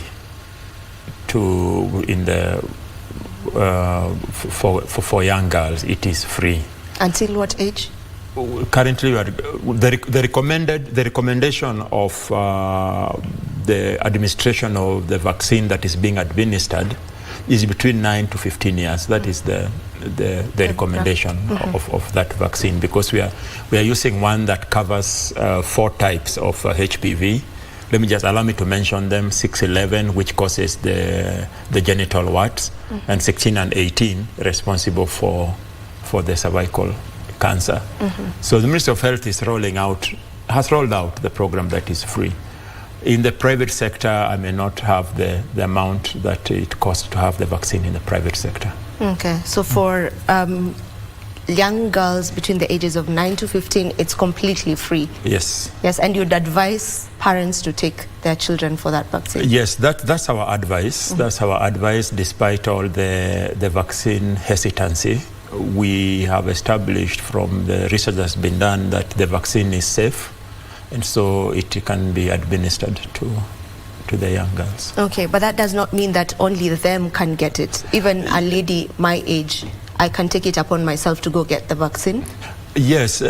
for young girls. It is free. Until what age? Currently, the recommendation of the administration of the vaccine that is being administered is between 9 to 15 years. That is the recommendation of that vaccine, because we are using one that covers 4 types of HPV. Let me just allow me to mention them: 611, which causes the genital warts, and 16 and 18 responsible for the cervical cancer. So the Ministry of Health has rolled out the program that is free. In the private sector, I may not have the amount that it costs to have the vaccine in the private sector. Okay, so for young girls between the ages of 9 to 15, it's completely free. Yes. Yes, and you'd advise parents to take their children for that vaccine? Yes, that's our advice. That's our advice, despite all the vaccine hesitancy. We have established from the research that's been done that the vaccine is safe, and so it can be administered to the young girls. Okay, but that does not mean that only them can get it. Even a lady my age, I can take it upon myself to go get the vaccine? Yes,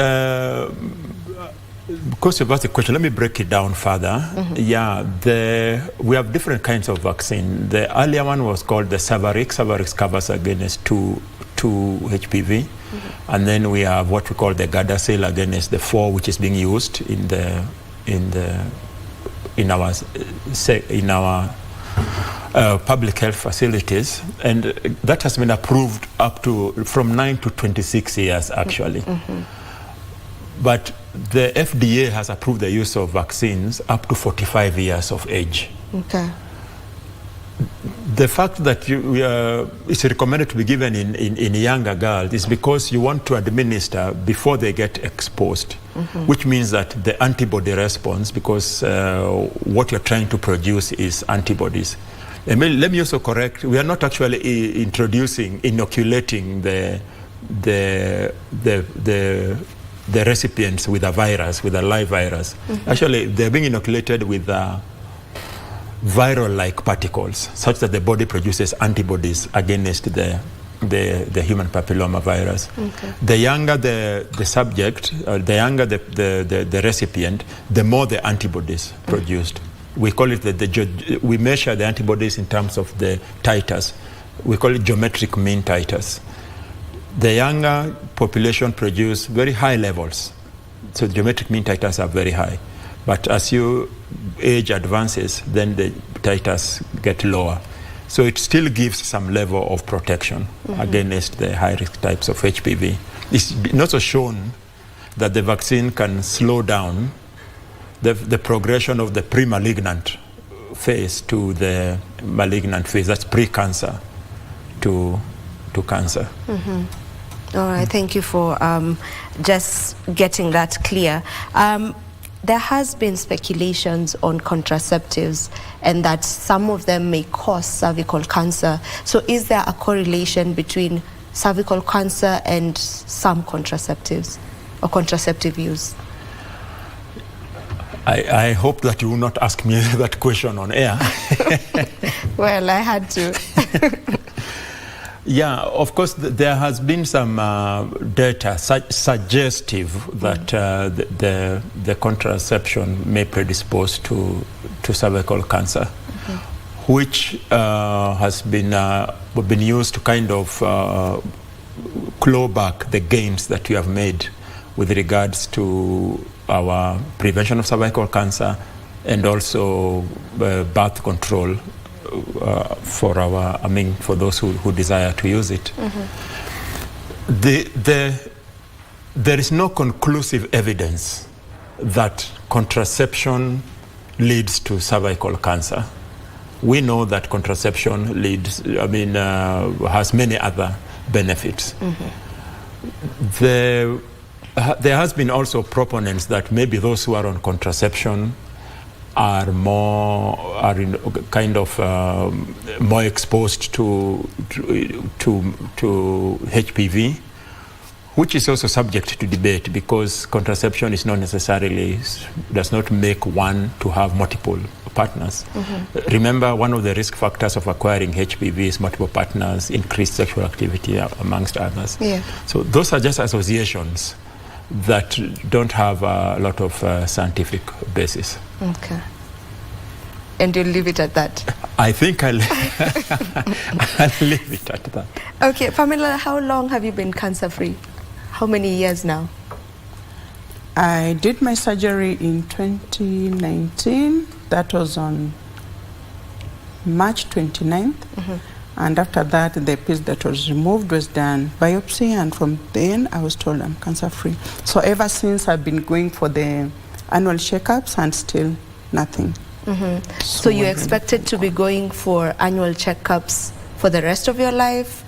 because you've asked the question, let me break it down further. Yeah, we have different kinds of vaccine. The earlier one was called the Cervical. Cervical covers against 2 HPV. And then we have what we call the Gardasil against the 4, which is being used in our public health facilities, and that has been approved up to from 9 to 26 years actually. But the FDA has approved the use of vaccines up to 45 years of age. Okay. The fact that it's recommended to be given in younger girls is because you want to administer before they get exposed, which means that the antibody response, because what you're trying to produce is antibodies. And let me also correct, we are not actually inoculating the recipients with a virus, with a live virus. Actually, they're being inoculated with viral-like particles, such that the body produces antibodies against the human papilloma virus. Okay. The younger the subject, the younger the recipient, the more the antibodies produced. We call it we measure the antibodies in terms of the titers. We call it geometric mean titers. The younger population produce very high levels, so the geometric mean titers are very high. But as your age advances, then the titers get lower. So it still gives some level of protection against the high-risk types of HPV. It's also shown that the vaccine can slow down the progression of the pre-malignant phase to the malignant phase. That's pre-cancer to cancer. All right, thank you for just getting that clear. There has been speculations on contraceptives and that some of them may cause cervical cancer. So is there a correlation between cervical cancer and some contraceptives or contraceptive use? I hope that you will not ask me that question on air. Well, I had to. Yeah, of course, there has been some data suggestive that the contraception may predispose to cervical cancer, which has been used to kind of claw back the gains that you have made with regards to our prevention of cervical cancer and also birth control for those who desire to use it. There is no conclusive evidence that contraception leads to cervical cancer. We know that contraception has many other benefits. There has been also proponents that maybe those who are on contraception are more exposed to HPV, which is also subject to debate because contraception is not necessarily does not make one to have multiple partners. Remember, one of the risk factors of acquiring HPV is multiple partners, increased sexual activity, amongst others. Yeah. So those are just associations that don't have a lot of scientific basis. Okay. And you'll leave it at that? I think I'll leave it at that. Okay, Pamela, how long have you been cancer-free? How many years now? I did my surgery in 2019. That was on March 29th. And after that, the piece that was removed was done biopsy, and from then I was told I'm cancer-free. So ever since, I've been going for the annual checkups and still nothing. So you expected to be going for annual checkups for the rest of your life?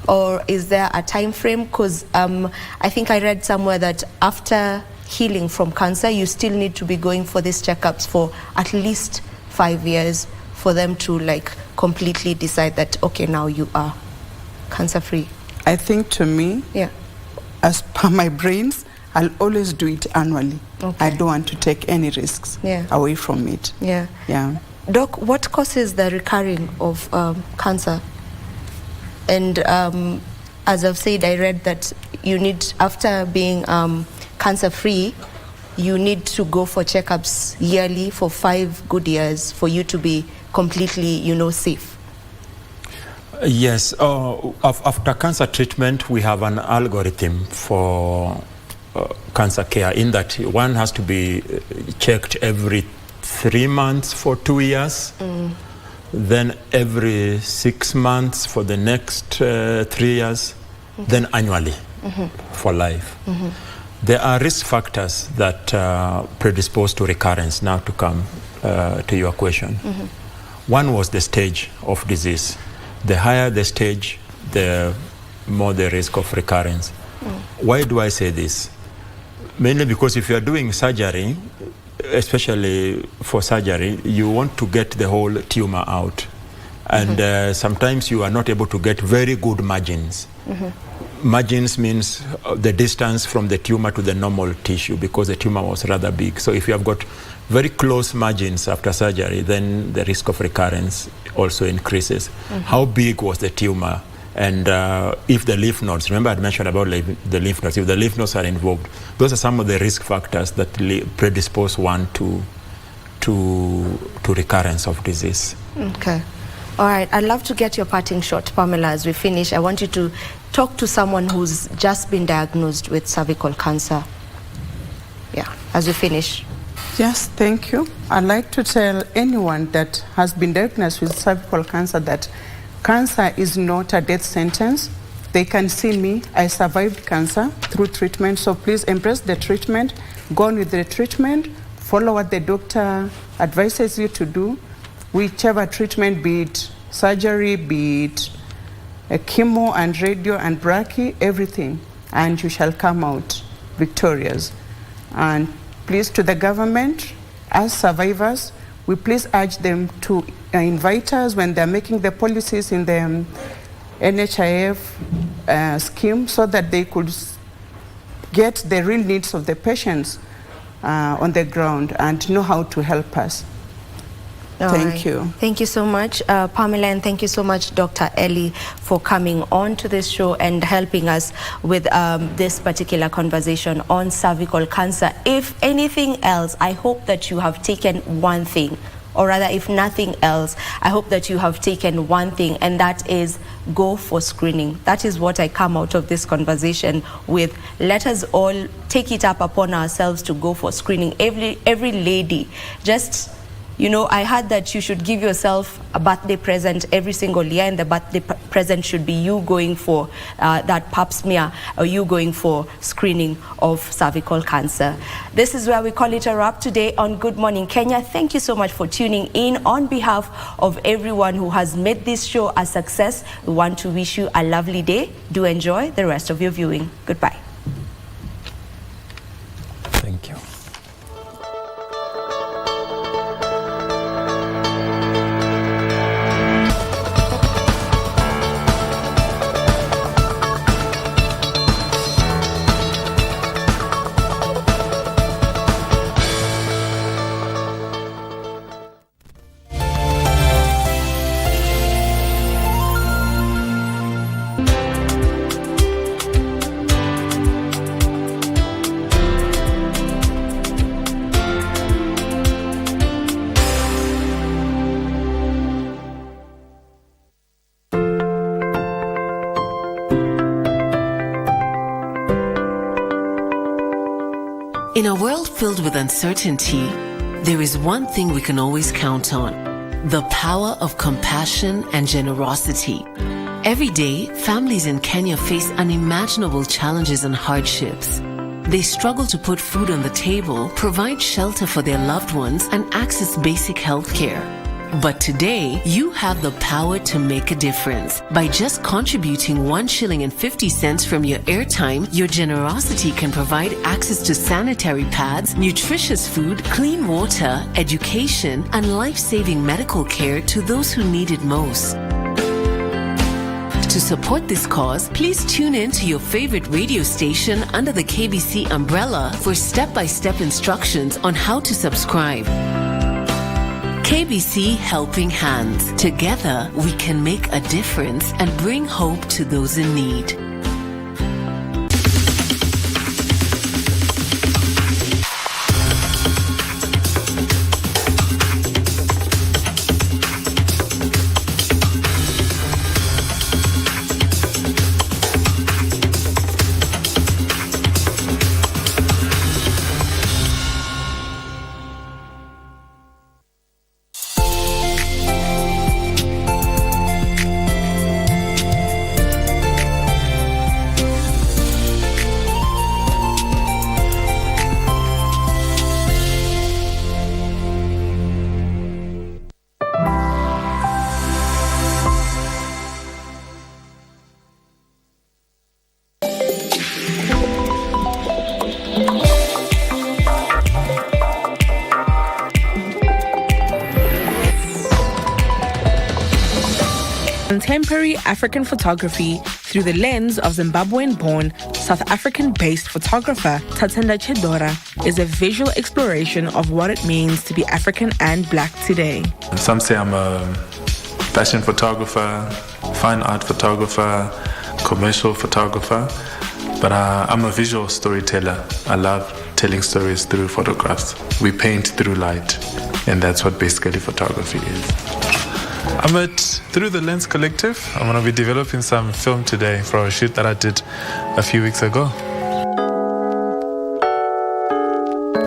Or is there a time frame? Because I think I read somewhere that after healing from cancer, you still need to be going for these checkups for at least 5 years for them to like completely decide that, okay, now you are cancer-free. I think to me, as per my brains, I'll always do it annually. I don't want to take any risks away from it. Doc, what causes the recurring of cancer? And as I've said, I read that you need, after being cancer-free, you need to go for checkups yearly for 5 good years for you to be completely, safe. Yes. After cancer treatment, we have an algorithm for cancer care, in that one has to be checked every 3 months for 2 years. Then every 6 months for the next 3 years, then annually for life. There are risk factors that predispose to recurrence. Now to come to your question. One was the stage of disease. The higher the stage, the more the risk of recurrence. Why do I say this? Mainly because if you are doing surgery, especially for surgery, you want to get the whole tumor out. And sometimes you are not able to get very good margins. Margins means the distance from the tumor to the normal tissue, because the tumor was rather big. So if you have got very close margins after surgery, then the risk of recurrence also increases. How big was the tumor? And if the lymph nodes, remember I mentioned about the lymph nodes, if the lymph nodes are involved, those are some of the risk factors that predispose one to recurrence of disease. Okay. All right. I'd love to get your parting shot, Pamela, as we finish. I want you to talk to someone who's just been diagnosed with cervical cancer. Yeah, as we finish. Yes, thank you. I'd like to tell anyone that has been diagnosed with cervical cancer that cancer is not a death sentence. They can see me. I survived cancer through treatment. So please embrace the treatment. Go on with the treatment. Follow what the doctor advises you to do. Whichever treatment, be it surgery, be it chemo and radio and brachy, everything. And you shall come out victorious. And please, to the government, as survivors, we please urge them to invite us when they're making the policies in the NHIF scheme, so that they could get the real needs of the patients on the ground and know how to help us. Thank you. Thank you so much, Pamela, and thank you so much, Dr. Ellie, for coming on to this show and helping us with this particular conversation on cervical cancer. If anything else, I hope that you have taken one thing, or rather, if nothing else, I hope that you have taken one thing, and that is go for screening. That is what I come out of this conversation with. Let us all take it up upon ourselves to go for screening. Every lady, just, I heard that you should give yourself a birthday present every single year, and the birthday present should be you going for that pap smear, or you going for screening of cervical cancer. This is where we call it a wrap today on Good Morning Kenya. Thank you so much for tuning in. On behalf of everyone who has made this show a success, we want to wish you a lovely day. Do enjoy the rest of your viewing. Goodbye. Thank you. In a world filled with uncertainty, there is one thing we can always count on: the power of compassion and generosity. Every day, families in Kenya face unimaginable challenges and hardships. They struggle to put food on the table, provide shelter for their loved ones, and access basic health care. But today, you have the power to make a difference. By just contributing 1 shilling and 50 cents from your airtime, your generosity can provide access to sanitary pads, nutritious food, clean water, education, and life-saving medical care to those who need it most. To support this cause, please tune in to your favorite radio station under the KBC umbrella for step-by-step instructions on how to subscribe. KBC Helping Hands. Together, we can make a difference and bring hope to those in need. Contemporary African photography through the lens of Zimbabwean-born, South African-based photographer Tatenda Chedora is a visual exploration of what it means to be African and Black today. Some say I'm a fashion photographer, fine art photographer, commercial photographer, but I'm a visual storyteller. I love telling stories through photographs. We paint through light, and that's what basically photography is. I'm at Through the Lens Collective. I'm going to be developing some film today for a shoot that I did a few weeks ago.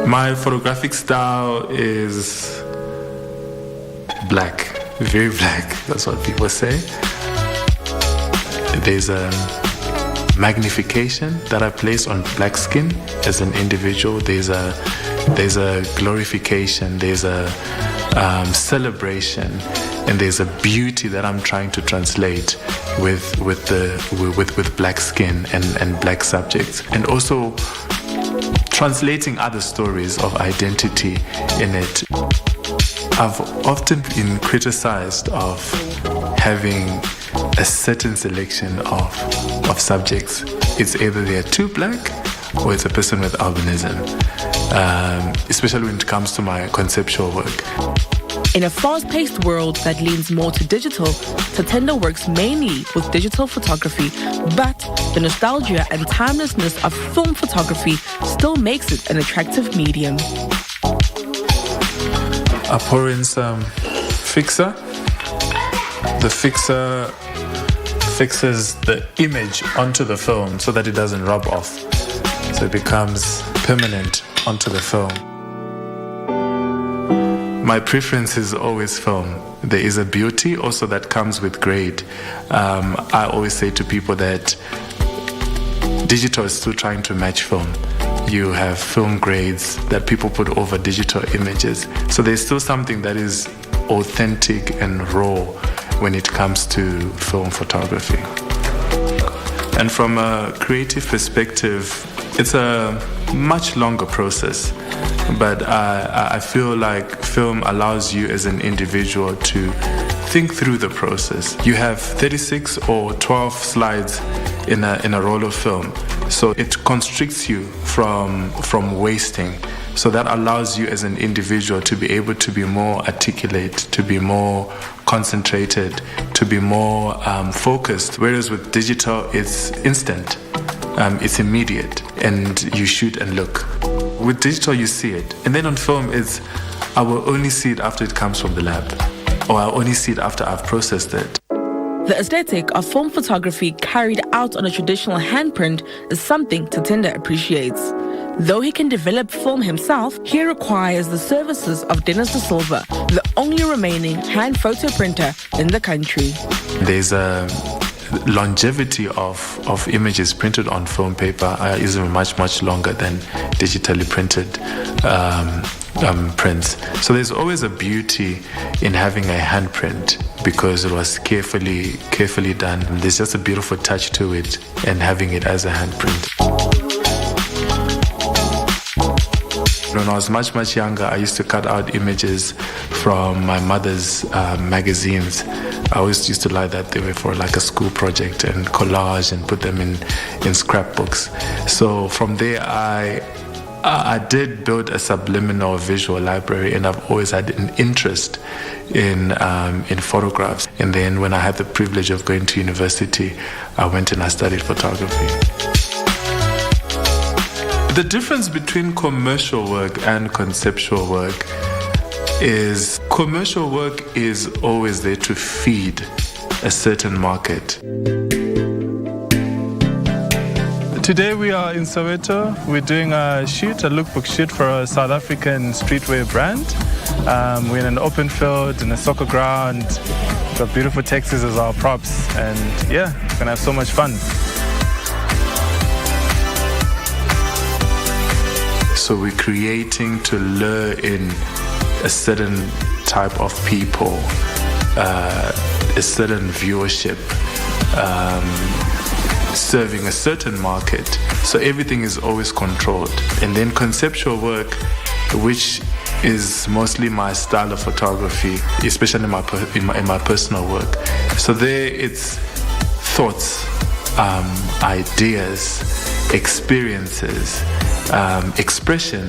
My photographic style is black, very black. That's what people say. There's a magnification that I place on black skin as an individual. There's a glorification. There's a celebration, and there's a beauty that I'm trying to translate with black skin and black subjects, and also translating other stories of identity in it. I've often been criticized of having a certain selection of subjects. It's either they're too black or it's a person with albinism, especially when it comes to my conceptual work. In a fast-paced world that leans more to digital, Tatenda works mainly with digital photography, but the nostalgia and timelessness of film photography still makes it an attractive medium. I pour in some fixer. The fixer fixes the image onto the film so that it doesn't rub off, so it becomes permanent onto the film. My preference is always film. There is a beauty also that comes with grade. I always say to people that digital is still trying to match film. You have film grades that people put over digital images. So there's still something that is authentic and raw when it comes to film photography. And from a creative perspective, it's a much longer process. But I feel like film allows you as an individual to think through the process. You have 36 or 12 slides in a roll of film. So it constricts you from wasting. So that allows you as an individual to be able to be more articulate, to be more concentrated, to be more focused. Whereas with digital, it's instant, it's immediate, and you shoot and look. With digital, you see it. And then on film, I will only see it after it comes from the lab, or I'll only see it after I've processed it. The aesthetic of film photography carried out on a traditional handprint is something Tatenda appreciates. Though he can develop film himself, he requires the services of Dennis De Silva, the only remaining hand photo printer in the country. There's a longevity of images printed on film paper is much longer than digitally printed prints. So there's always a beauty in having a handprint because it was carefully done. There's just a beautiful touch to it and having it as a handprint. When I was much younger, I used to cut out images from my mother's magazines. I always used to like that they were for like a school project and collage and put them in scrapbooks. So from there, I did build a subliminal visual library, and I've always had an interest in photographs. And then when I had the privilege of going to university, I went and I studied photography. The difference between commercial work and conceptual work is commercial work is always there to feed a certain market. Today we are in Soweto. We're doing a lookbook shoot for a South African streetwear brand. We're in an open field, in a soccer ground. We've got beautiful taxis as our props, and yeah, we're gonna have so much fun. So we're creating to lure in a certain type of people, a certain viewership, serving a certain market. So everything is always controlled. And then conceptual work, which is mostly my style of photography, especially in my personal work. So there it's thoughts, ideas, experiences, expression